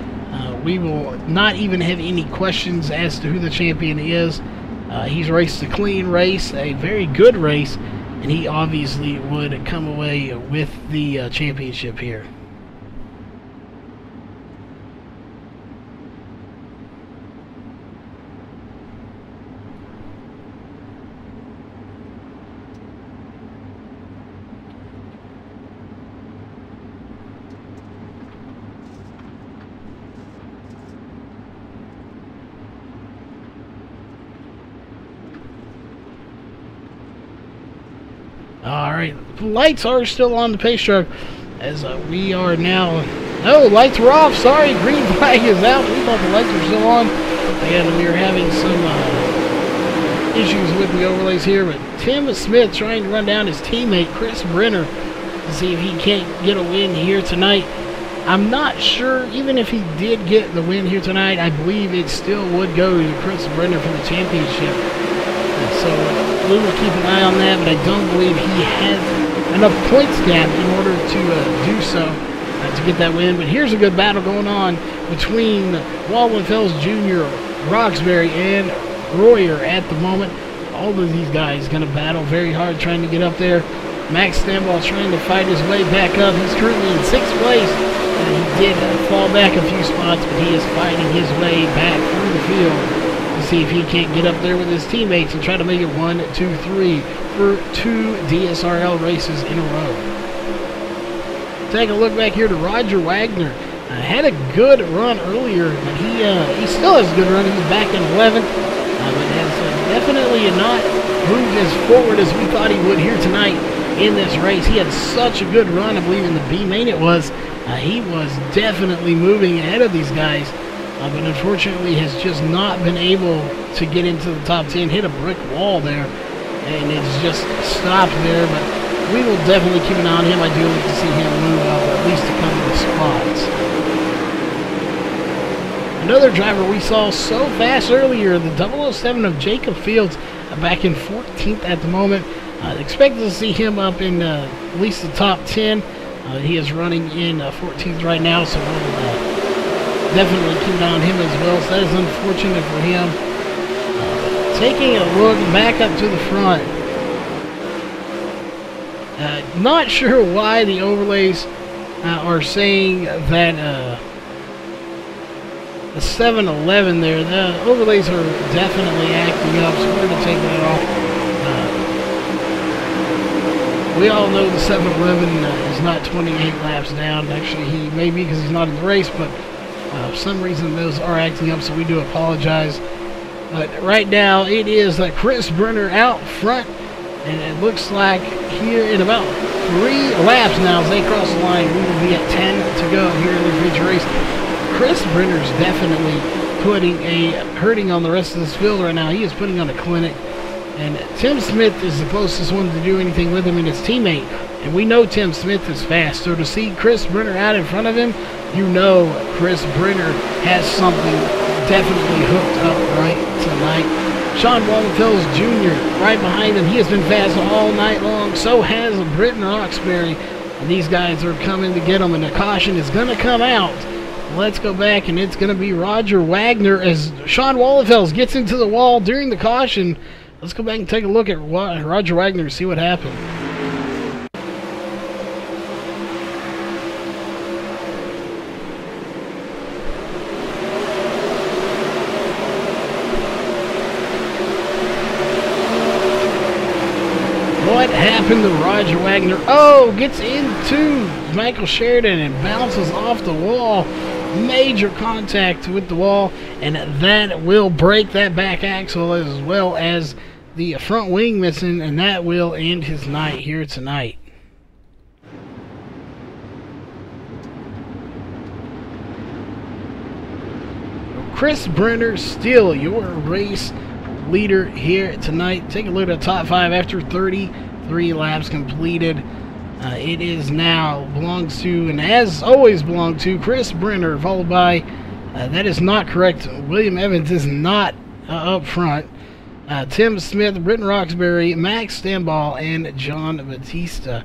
[SPEAKER 1] we will not even have any questions as to who the champion is. He's raced a clean race, a very good race, and he obviously would come away with the championship here. Alright, lights are still on the pace truck as we are now... No, lights were off, sorry, green flag is out. We thought the lights were still on. Again, we are having some issues with the overlays here, but Tim Smith trying to run down his teammate, Chris Brenner, to see if he can't get a win here tonight. I'm not sure, even if he did get the win here tonight, I believe it still would go to Chris Brenner for the championship. So we will keep an eye on that, but I don't believe he has enough points gap in order to do so, to get that win. But here's a good battle going on between Waldenfels Jr., Roxbury, and Royer at the moment. All of these guys going to battle very hard trying to get up there. Max Stanball trying to fight his way back up. He's currently in 6th place. He did fall back a few spots, but he is fighting his way back through the field to see if he can't get up there with his teammates and try to make it 1, 2, 3 for 2 DSRL races in a row. Take a look back here to Roger Wagner. Had a good run earlier, but he still has a good run. He's back in 11th, but has definitely not moved as forward as we thought he would here tonight in this race. He had such a good run, I believe in the B main it was. He was definitely moving ahead of these guys. But unfortunately has just not been able to get into the top 10. Hit a brick wall there, and it's just stopped there. But we will definitely keep an eye on him. I do like to see him move up, at least a couple of spots. Another driver we saw so fast earlier, the 007 of Jacob Fields, back in 14th at the moment. Expected to see him up in at least the top 10. He is running in 14th right now, so we'll definitely keep an eye on him as well. So that is unfortunate for him. Taking a look back up to the front. Not sure why the overlays are saying that the 7-11 there. The overlays are definitely acting up, so we're going to take that off. We all know the 7-11 is not 28 laps down. Actually, he may be because he's not in the race, but for some reason those are acting up, so we do apologize. But right now it is Chris Brenner out front, and it looks like here in about 3 laps now as they cross the line, we will be at 10 to go here in the feature race. Chris Brenner's definitely hurting on the rest of this field right now. He is putting on a clinic, and Tim Smith is the closest one to do anything with him and his teammate. And we know Tim Smith is fast, so to see Chris Brenner out in front of him, you know Chris Brenner has something definitely hooked up right tonight. Sean Waldenfels Jr. right behind him. He has been fast all night long. So has Britton Roxbury. And these guys are coming to get him, and the caution is going to come out. Let's go back, and it's going to be Roger Wagner as Sean Waldenfels gets into the wall during the caution. Let's go back and take a look at Roger Wagner and see what happened. What happened to Roger Wagner? Oh, gets into Michael Sheridan and bounces off the wall. Major contact with the wall, and that will break that back axle as well as the front wing missing, and that will end his night here tonight. Chris Brenner still your race leader here tonight. Take a look at the top 5 after 33 laps completed. It is now belongs to, and has always belonged to, Chris Brenner, followed by, that is not correct, William Evans is not up front. Tim Smith, Britton Roxbury, Max Stanball, and John Batista.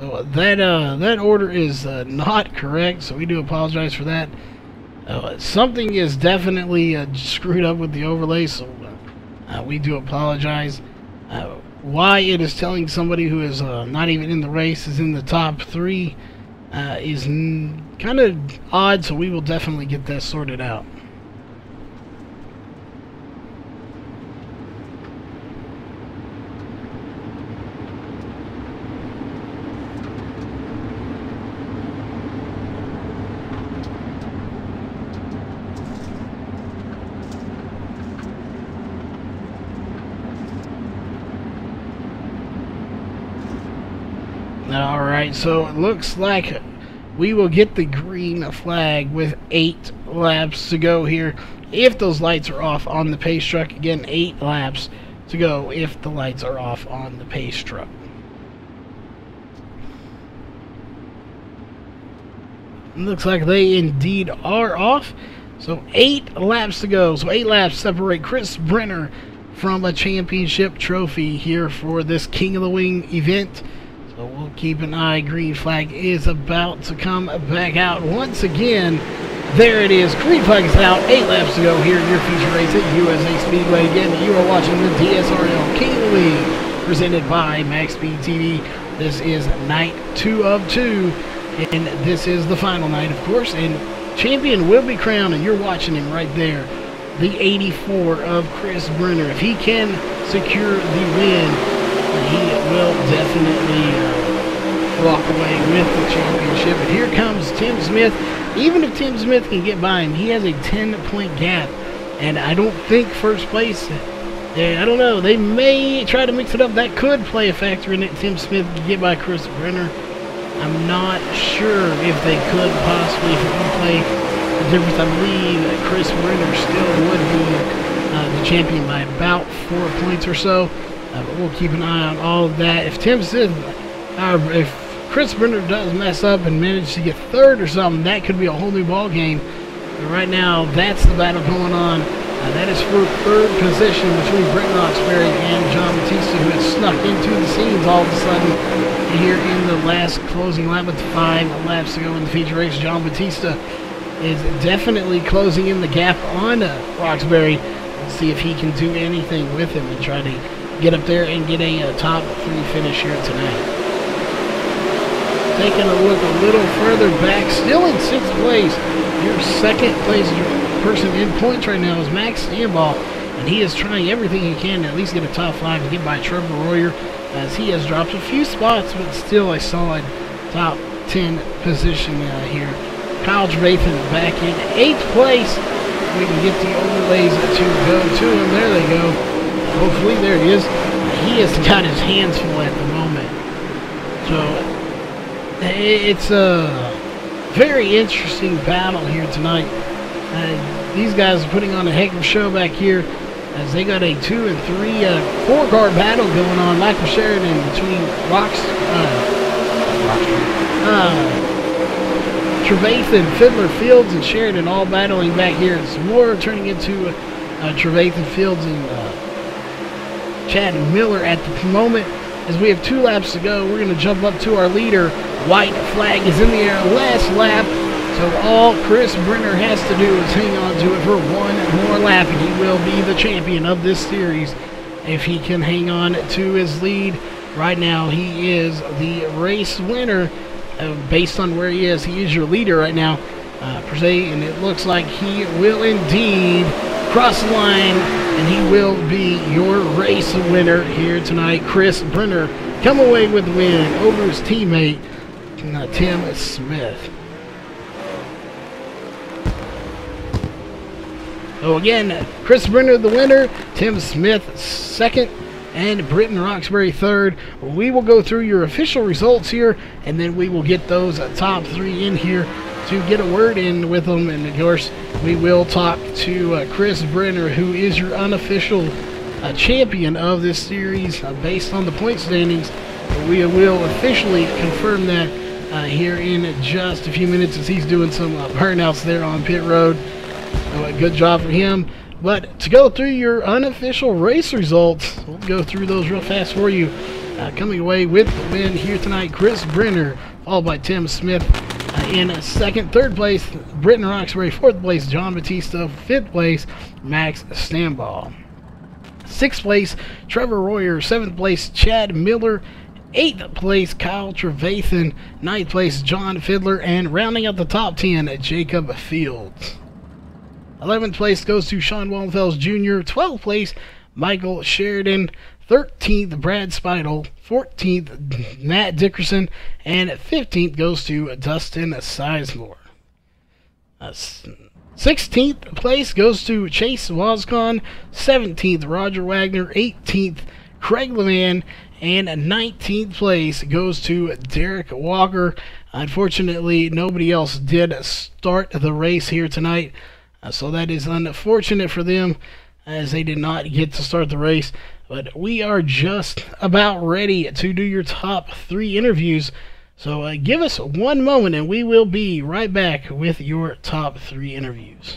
[SPEAKER 1] So that order is not correct, so we do apologize for that. Something is definitely screwed up with the overlay, so we do apologize. Why it is telling somebody who is not even in the race is in the top 3 is kind of odd, so we will definitely get that sorted out. Alright, so it looks like we will get the green flag with 8 laps to go here if those lights are off on the pace truck. Again, 8 laps to go if the lights are off on the pace truck. It looks like they indeed are off. So 8 laps to go. So 8 laps separate Chris Brenner from a championship trophy here for this King of the Wing event. So we'll keep an eye. Green flag is about to come back out once again. There it is. Green flag is out. 8 laps to go here in your feature race at USA Speedway. Again, you are watching the DSRL King of the Wing presented by MaxSpeedTV. This is night 2 of 2, and this is the final night, of course. And champion will be crowned, and you're watching him right there. The 84 of Chris Brenner. If he can secure the win, he will definitely walk away with the championship. And here comes Tim Smith. Even if Tim Smith can get by him, he has a 10-point gap. And I don't think first place, I don't know, they may try to mix it up. That could play a factor in it. Tim Smith can get by Chris Brenner. I'm not sure if they could possibly, if it would play a difference. I believe that Chris Brenner still would be the champion by about 4 points or so. But we'll keep an eye on all of that. If Tim Smith, if Chris Brenner does mess up and manage to get 3rd or something, that could be a whole new ball game. But right now, that's the battle going on. That is for 3rd position between Britton Roxbury and John Batista, who has snuck into the scenes all of a sudden here in the last closing lap with 5 laps to go in the feature race. John Batista is definitely closing in the gap on Roxbury. Let's see if he can do anything with him and try to get up there and get a top 3 finish here tonight. Taking a look a little further back, still in 6th place. Your 2nd place person in points right now is Max Stanball, and he is trying everything he can to at least get a top 5 to get by Trevor Royer, as he has dropped a few spots, but still a solid top 10 position here. Kyle Trevathan back in 8th place. We can get the overlays to go to him. There they go. Hopefully, there he is. He has got his hands full at the moment. So, it's a very interesting battle here tonight. These guys are putting on a heck of a show back here, as they got a 2 and 3 4-car battle going on. Michael Sheridan between Trevathan, Fiddler, Fields, and Sheridan all battling back here. It's more turning into Trevathan, Fields, and Chad Miller at the moment. As we have 2 laps to go, we're going to jump up to our leader. White flag is in the air, last lap. So all Chris Brenner has to do is hang on to it for 1 more lap, and he will be the champion of this series if he can hang on to his lead. Right now, he is the race winner. Based on where he is your leader right now, per se, and it looks like he will indeed cross the line, and he will be your race winner here tonight. Chris Brenner come away with the win over his teammate, Tim Smith. So again, Chris Brenner the winner, Tim Smith 2nd, and Britton Roxbury 3rd. We will go through your official results here, and then we will get those top 3 in here to get a word in with them. And of course, we will talk to Chris Brenner, who is your unofficial champion of this series based on the point standings. We will officially confirm that here in just a few minutes, as he's doing some burnouts there on pit road. So, good job for him. But to go through your unofficial race results, we'll go through those real fast for you. Coming away with the win here tonight, Chris Brenner, followed by Tim Smith in second. Third place, Britton Roxbury. Fourth place, John Batista. Fifth place, Max Stamball. Sixth place, Trevor Royer. Seventh place, Chad Miller. Eighth place, Kyle Trevathan. Ninth place, John Fiddler. And rounding out the top 10, Jacob Fields. 11th place goes to Sean Wallenfels Jr. 12th place, Michael Sheridan. 13th, Brad Speidel. 14th, Matt Dickerson. And 15th goes to Dustin Sizemore. 16th place goes to Chase Wascon. 17th, Roger Wagner. 18th, Craig LeMan. And 19th place goes to Derek Walker. Unfortunately, nobody else did start the race here tonight. So that is unfortunate for them, as they did not get to start the race. But we are just about ready to do your top 3 interviews. So give us one moment and we will be right back with your top 3 interviews.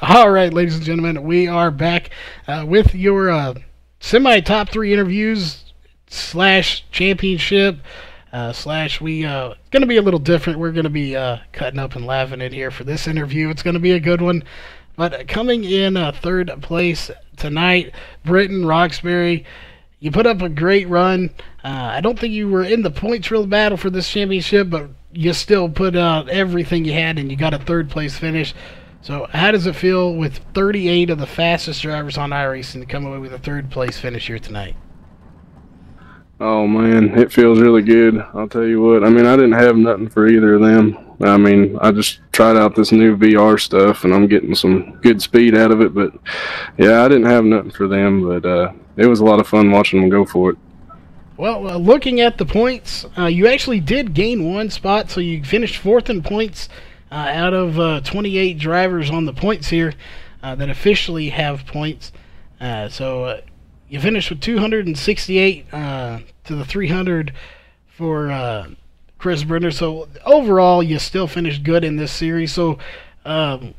[SPEAKER 1] All right, ladies and gentlemen, we are back with your semi-top 3 interviews / championship / going to be a little different. We're going to be cutting up and laughing in here for this interview. It's going to be a good one. But coming in third place tonight, Britton Roxbury. You put up a great run. I don't think you were in the points real battle for this championship, but you still put out everything you had, and you got a third place finish. So how does it feel with 38 of the fastest drivers on iRacing to come away with a third place finish here tonight?
[SPEAKER 5] Oh man, it feels really good. I'll tell you what. I mean, I didn't have nothing for either of them. I mean, I just tried out this new VR stuff, and I'm getting some good speed out of it. But yeah, I didn't have nothing for them. But it was a lot of fun watching them go for it.
[SPEAKER 1] Well, looking at the points, you actually did gain 1 spot, so you finished 4th in points out of 28 drivers on the points here that officially have points. So you finished with 268 to the 300 for Chris Brenner. So overall, you still finished good in this series. So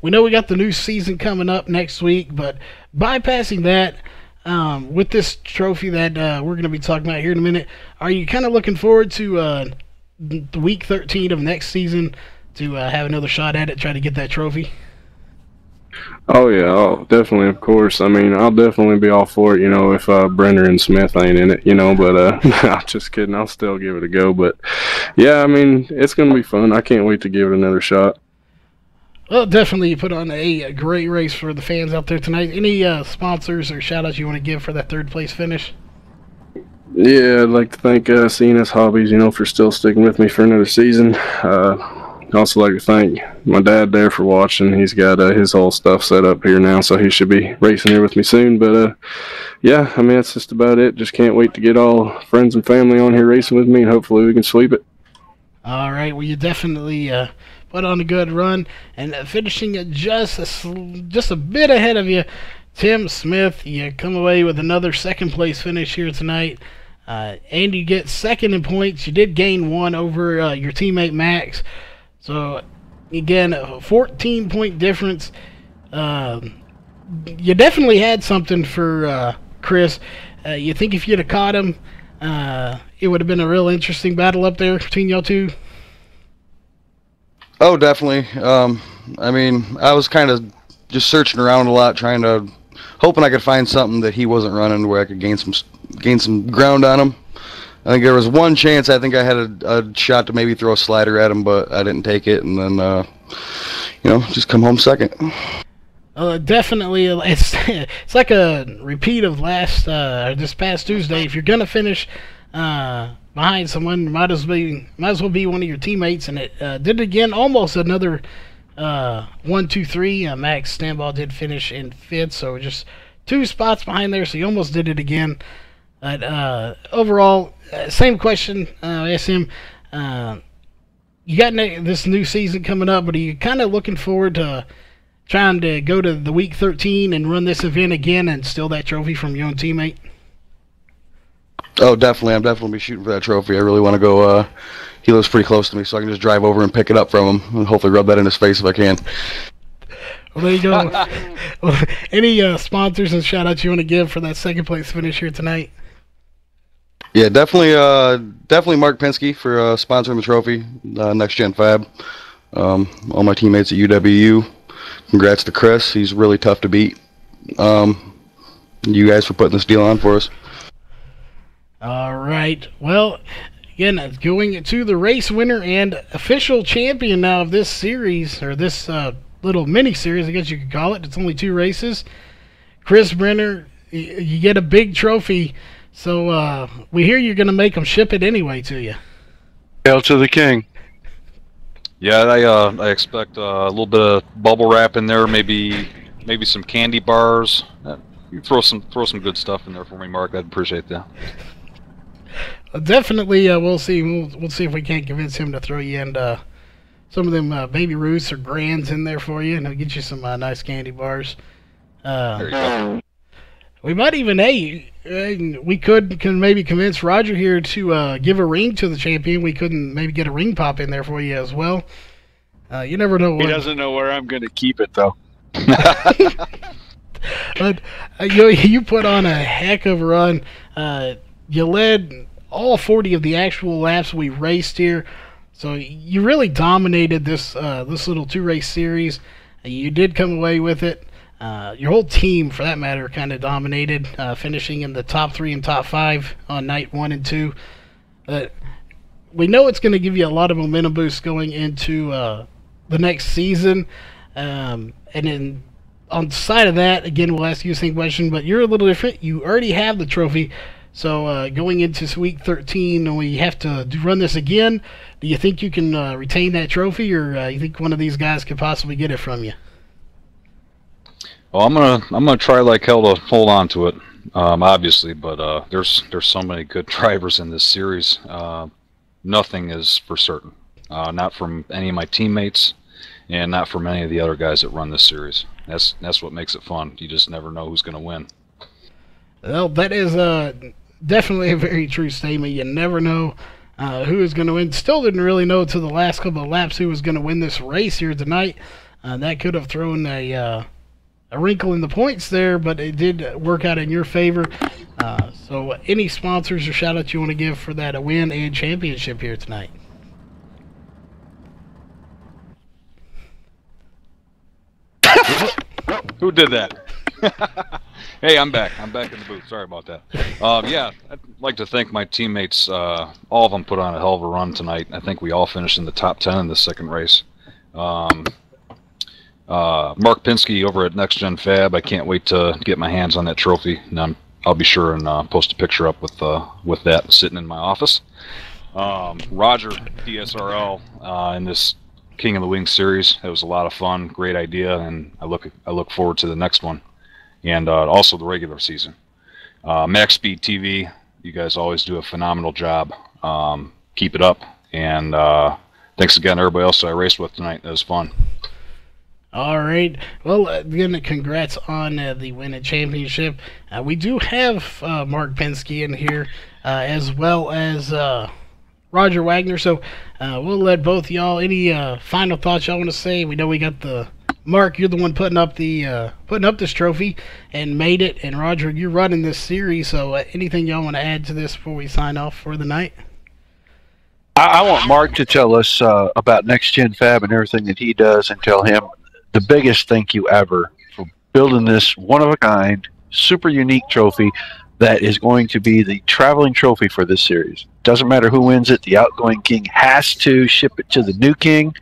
[SPEAKER 1] we know we got the new season coming up next week, but bypassing that, with this trophy that we're going to be talking about here in a minute, are you kind of looking forward to week 13 of next season to have another shot at it, try to get that trophy?
[SPEAKER 5] Oh yeah, oh, definitely, of course. I mean, I'll definitely be all for it, if Brenner and Smith ain't in it, but I'm just kidding. I'll still give it a go. But yeah, I mean, it's gonna be fun. I can't wait to give it another shot.
[SPEAKER 1] Well, definitely you put on a great race for the fans out there tonight. Any sponsors or shout-outs you want to give for that third-place finish?
[SPEAKER 5] Yeah, I'd like to thank CNS Hobbies, for still sticking with me for another season. I'd also like to thank my dad there for watching. He's got his whole stuff set up here now, so he should be racing here with me soon. But, yeah, I mean, that's just about it. Just can't wait to get all friends and family on here racing with me, and hopefully we can sweep it.
[SPEAKER 1] All right, well, you definitely put on a good run, and finishing it just a bit ahead of you, Tim Smith. You come away with another second-place finish here tonight. And you get second in points. You did gain one over your teammate Max. So, again, a 14-point difference. You definitely had something for Chris. You think if you'd have caught him, it would have been a real interesting battle up there between y'all two?
[SPEAKER 6] Oh, definitely. I mean, I was kind of just searching around a lot, hoping I could find something that he wasn't running where I could gain some ground on him. I think there was one chance. I think I had a shot to maybe throw a slider at him, but I didn't take it, and then just come home second.
[SPEAKER 1] Definitely, it's like a repeat of this past Tuesday. If you're gonna finish behind someone, might as well be one of your teammates, and it did it again. Almost another 1, 2, 3. Max Standball did finish in 5th, so just 2 spots behind there. So you almost did it again. But overall, same question. I asked him. You got this new season coming up, but are you kind of looking forward to trying to go to the week 13 and run this event again and steal that trophy from your own teammate?
[SPEAKER 6] Oh, definitely. I'm definitely shooting for that trophy. I really want to go. He lives pretty close to me, so I can just drive over and pick it up from him and hopefully rub that in his face if I can.
[SPEAKER 1] Well, there you go. Well, any sponsors and shout-outs you want to give for that second-place finish here tonight?
[SPEAKER 6] Yeah, definitely Mark Pinsky for sponsoring the trophy, Next Gen Fab. All my teammates at UWU. Congrats to Chris. He's really tough to beat. You guys for putting this deal on for us.
[SPEAKER 1] All right. Well, again, going to the race winner and official champion now of this series, or this little mini-series, I guess you could call it. It's only 2 races. Chris Brenner, you get a big trophy. So we hear you're going to make them ship it anyway to you.
[SPEAKER 7] Hail to the king. Yeah, I expect a little bit of bubble wrap in there, maybe some candy bars. You throw some good stuff in there for me, Mark. I'd appreciate that.
[SPEAKER 1] Definitely, we'll see. We'll see if we can't convince him to throw you in some of them Baby Ruths or Grands in there for you, and he'll get you some nice candy bars.
[SPEAKER 7] There you go.
[SPEAKER 1] We might even, we can maybe convince Roger here to give a ring to the champion. We couldn't maybe get a ring pop in there for you as well. You never know.
[SPEAKER 7] He doesn't know where I'm going to keep it, though.
[SPEAKER 1] But you put on a heck of a run. You led all 40 of the actual laps we raced here. So you really dominated this little 2-race series. You did come away with it. Your whole team, for that matter, kind of dominated, finishing in the top 3 and top 5 on night 1 and 2. We know it's going to give you a lot of momentum boost going into the next season. And then on the side of that, again, we'll ask you the same question, but you're a little different. You already have the trophy. So going into week 13, when we have to run this again, do you think you can retain that trophy, or you think one of these guys could possibly get it from you?
[SPEAKER 7] Well, I'm gonna try like hell to hold on to it, obviously. But there's so many good drivers in this series. Nothing is for certain. Not from any of my teammates, and not from any of the other guys that run this series. That's what makes it fun. You just never know who's gonna win.
[SPEAKER 1] Well, that is definitely a very true statement. You never know who is going to win. Still didn't really know until the last couple of laps who was going to win this race here tonight. That could have thrown a wrinkle in the points there, but it did work out in your favor. So any sponsors or shout-outs you want to give for that win and championship here tonight?
[SPEAKER 7] Who did that? Hey, I'm back. I'm back in the booth. Sorry about that. Yeah, I'd like to thank my teammates. All of them put on a hell of a run tonight. I think we all finished in the top 10 in the second race. Mark Pinsky over at Next Gen Fab. I can't wait to get my hands on that trophy, and I'll be sure and post a picture up with that sitting in my office. Roger DSRL in this King of the Wings series. It was a lot of fun, great idea, and I look forward to the next one, and also the regular season. MaxSpeedTV, you guys always do a phenomenal job. Keep it up, and thanks again to everybody else I raced with tonight. It was fun.
[SPEAKER 1] All right. Well, again, congrats on the win at championship. We do have Mark Pinsky in here, as well as Roger Wagner. So we'll let both y'all. Any final thoughts y'all want to say? We know we got the Mark. You're the one putting up this trophy and made it, and Roger, you're running this series. So anything y'all want to add to this before we sign off for the night?
[SPEAKER 8] I want Mark to tell us about Next Gen Fab and everything that he does, and tell him the biggest thank you ever for building this one-of-a-kind, super unique trophy that is going to be the traveling trophy for this series. Doesn't matter who wins it, the outgoing king has to ship it to the new king,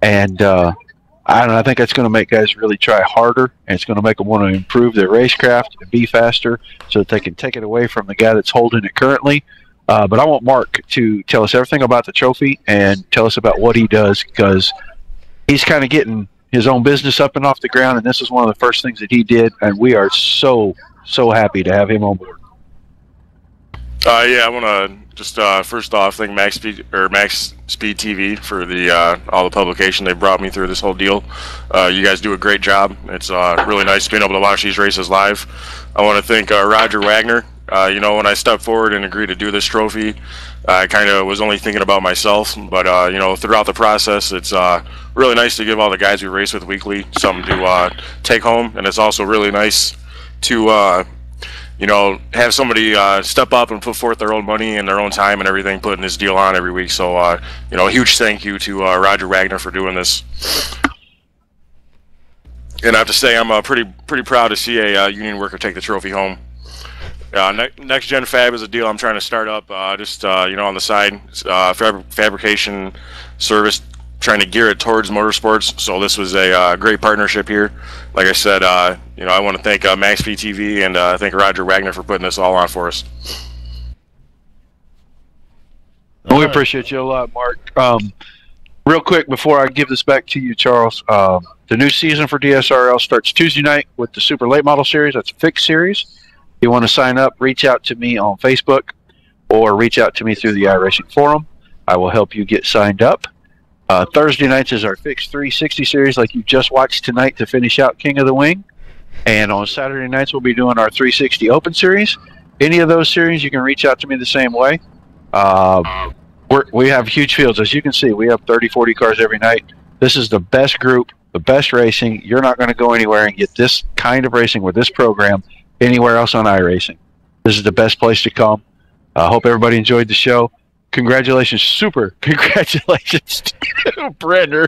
[SPEAKER 8] and I think that's going to make guys really try harder, and it's going to make them want to improve their racecraft and be faster so that they can take it away from the guy that's holding it currently. But I want Mark to tell us everything about the trophy and tell us about what he does, because he's kind of getting his own business up and off the ground, and this is one of the first things that he did, and we are so happy to have him on board.
[SPEAKER 9] Yeah, I want to just first off thank MaxSpeedTV for all the publication they brought me through this whole deal. You guys do a great job. It's really nice being able to watch these races live. I want to thank Roger Wagner. You know, when I stepped forward and agreed to do this trophy, I kind of was only thinking about myself, but you know, throughout the process, it's really nice to give all the guys we race with weekly something to take home, and it's also really nice to you know, have somebody step up and put forth their own money and their own time and everything, putting this deal on every week. So you know, a huge thank you to Roger Wagner for doing this. And I have to say, I'm pretty proud to see a union worker take the trophy home. Next Gen Fab is a deal I'm trying to start up, just you know, on the side, fabrication service, trying to gear it towards motorsports. So this was a great partnership here. Like I said, you know, I want to thank MaxSpeedTV and thank Roger Wagner for putting this all on for us.
[SPEAKER 8] We appreciate you a lot, Mark. Real quick before I give this back to you, Charles, the new season for DSRL starts Tuesday night with the Super Late Model Series. That's a fixed series. If you want to sign up, reach out to me on Facebook or reach out to me through the iRacing forum. I will help you get signed up. Thursday nights is our fixed 360 series like you just watched tonight to finish out King of the Wing. And on Saturday nights, we'll be doing our 360 Open series. Any of those series, you can reach out to me the same way. We have huge fields. As you can see, we have 30, 40 cars every night. This is the best group, the best racing. You're not going to go anywhere and get this kind of racing with this program anywhere else on iRacing. This is the best place to come. I hope everybody enjoyed the show. Congratulations, super congratulations to Brenner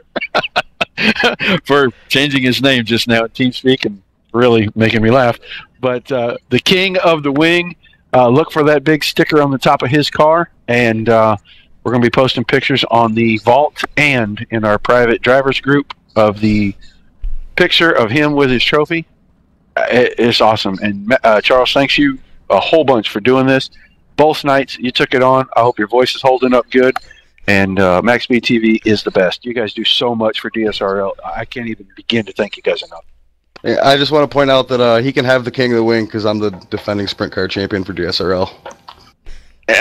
[SPEAKER 8] for changing his name just now at TeamSpeak and really making me laugh. But the King of the Wing, look for that big sticker on the top of his car, and we're going to be posting pictures on the vault and in our private drivers group of the picture of him with his trophy. It's awesome. And Charles, thanks you a whole bunch for doing this. Both nights you took it on. I hope your voice is holding up good. And MaxSpeedTV is the best. You guys do so much for DSRL. I can't even begin to thank you guys enough.
[SPEAKER 6] Yeah, I just want to point out that he can have the King of the Wing because I'm the defending sprint car champion for DSRL.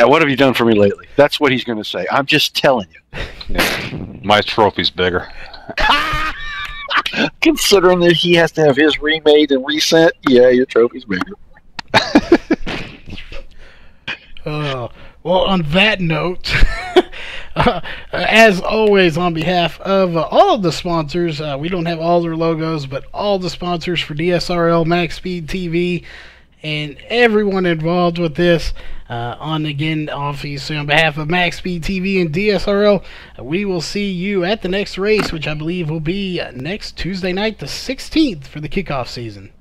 [SPEAKER 8] What have you done for me lately? That's what he's going to say. I'm just telling you.
[SPEAKER 7] Yeah. My trophy's bigger.
[SPEAKER 8] Considering that he has to have his remade and resent, yeah, your trophy's bigger.
[SPEAKER 1] Well, on that note, as always, on behalf of all of the sponsors, we don't have all their logos, but all the sponsors for DSRL, MaxSpeedTV, and everyone involved with this. Obviously on behalf of MaxSpeedTV and DSRL, we will see you at the next race, which I believe will be next Tuesday night, the 16th, for the kickoff season.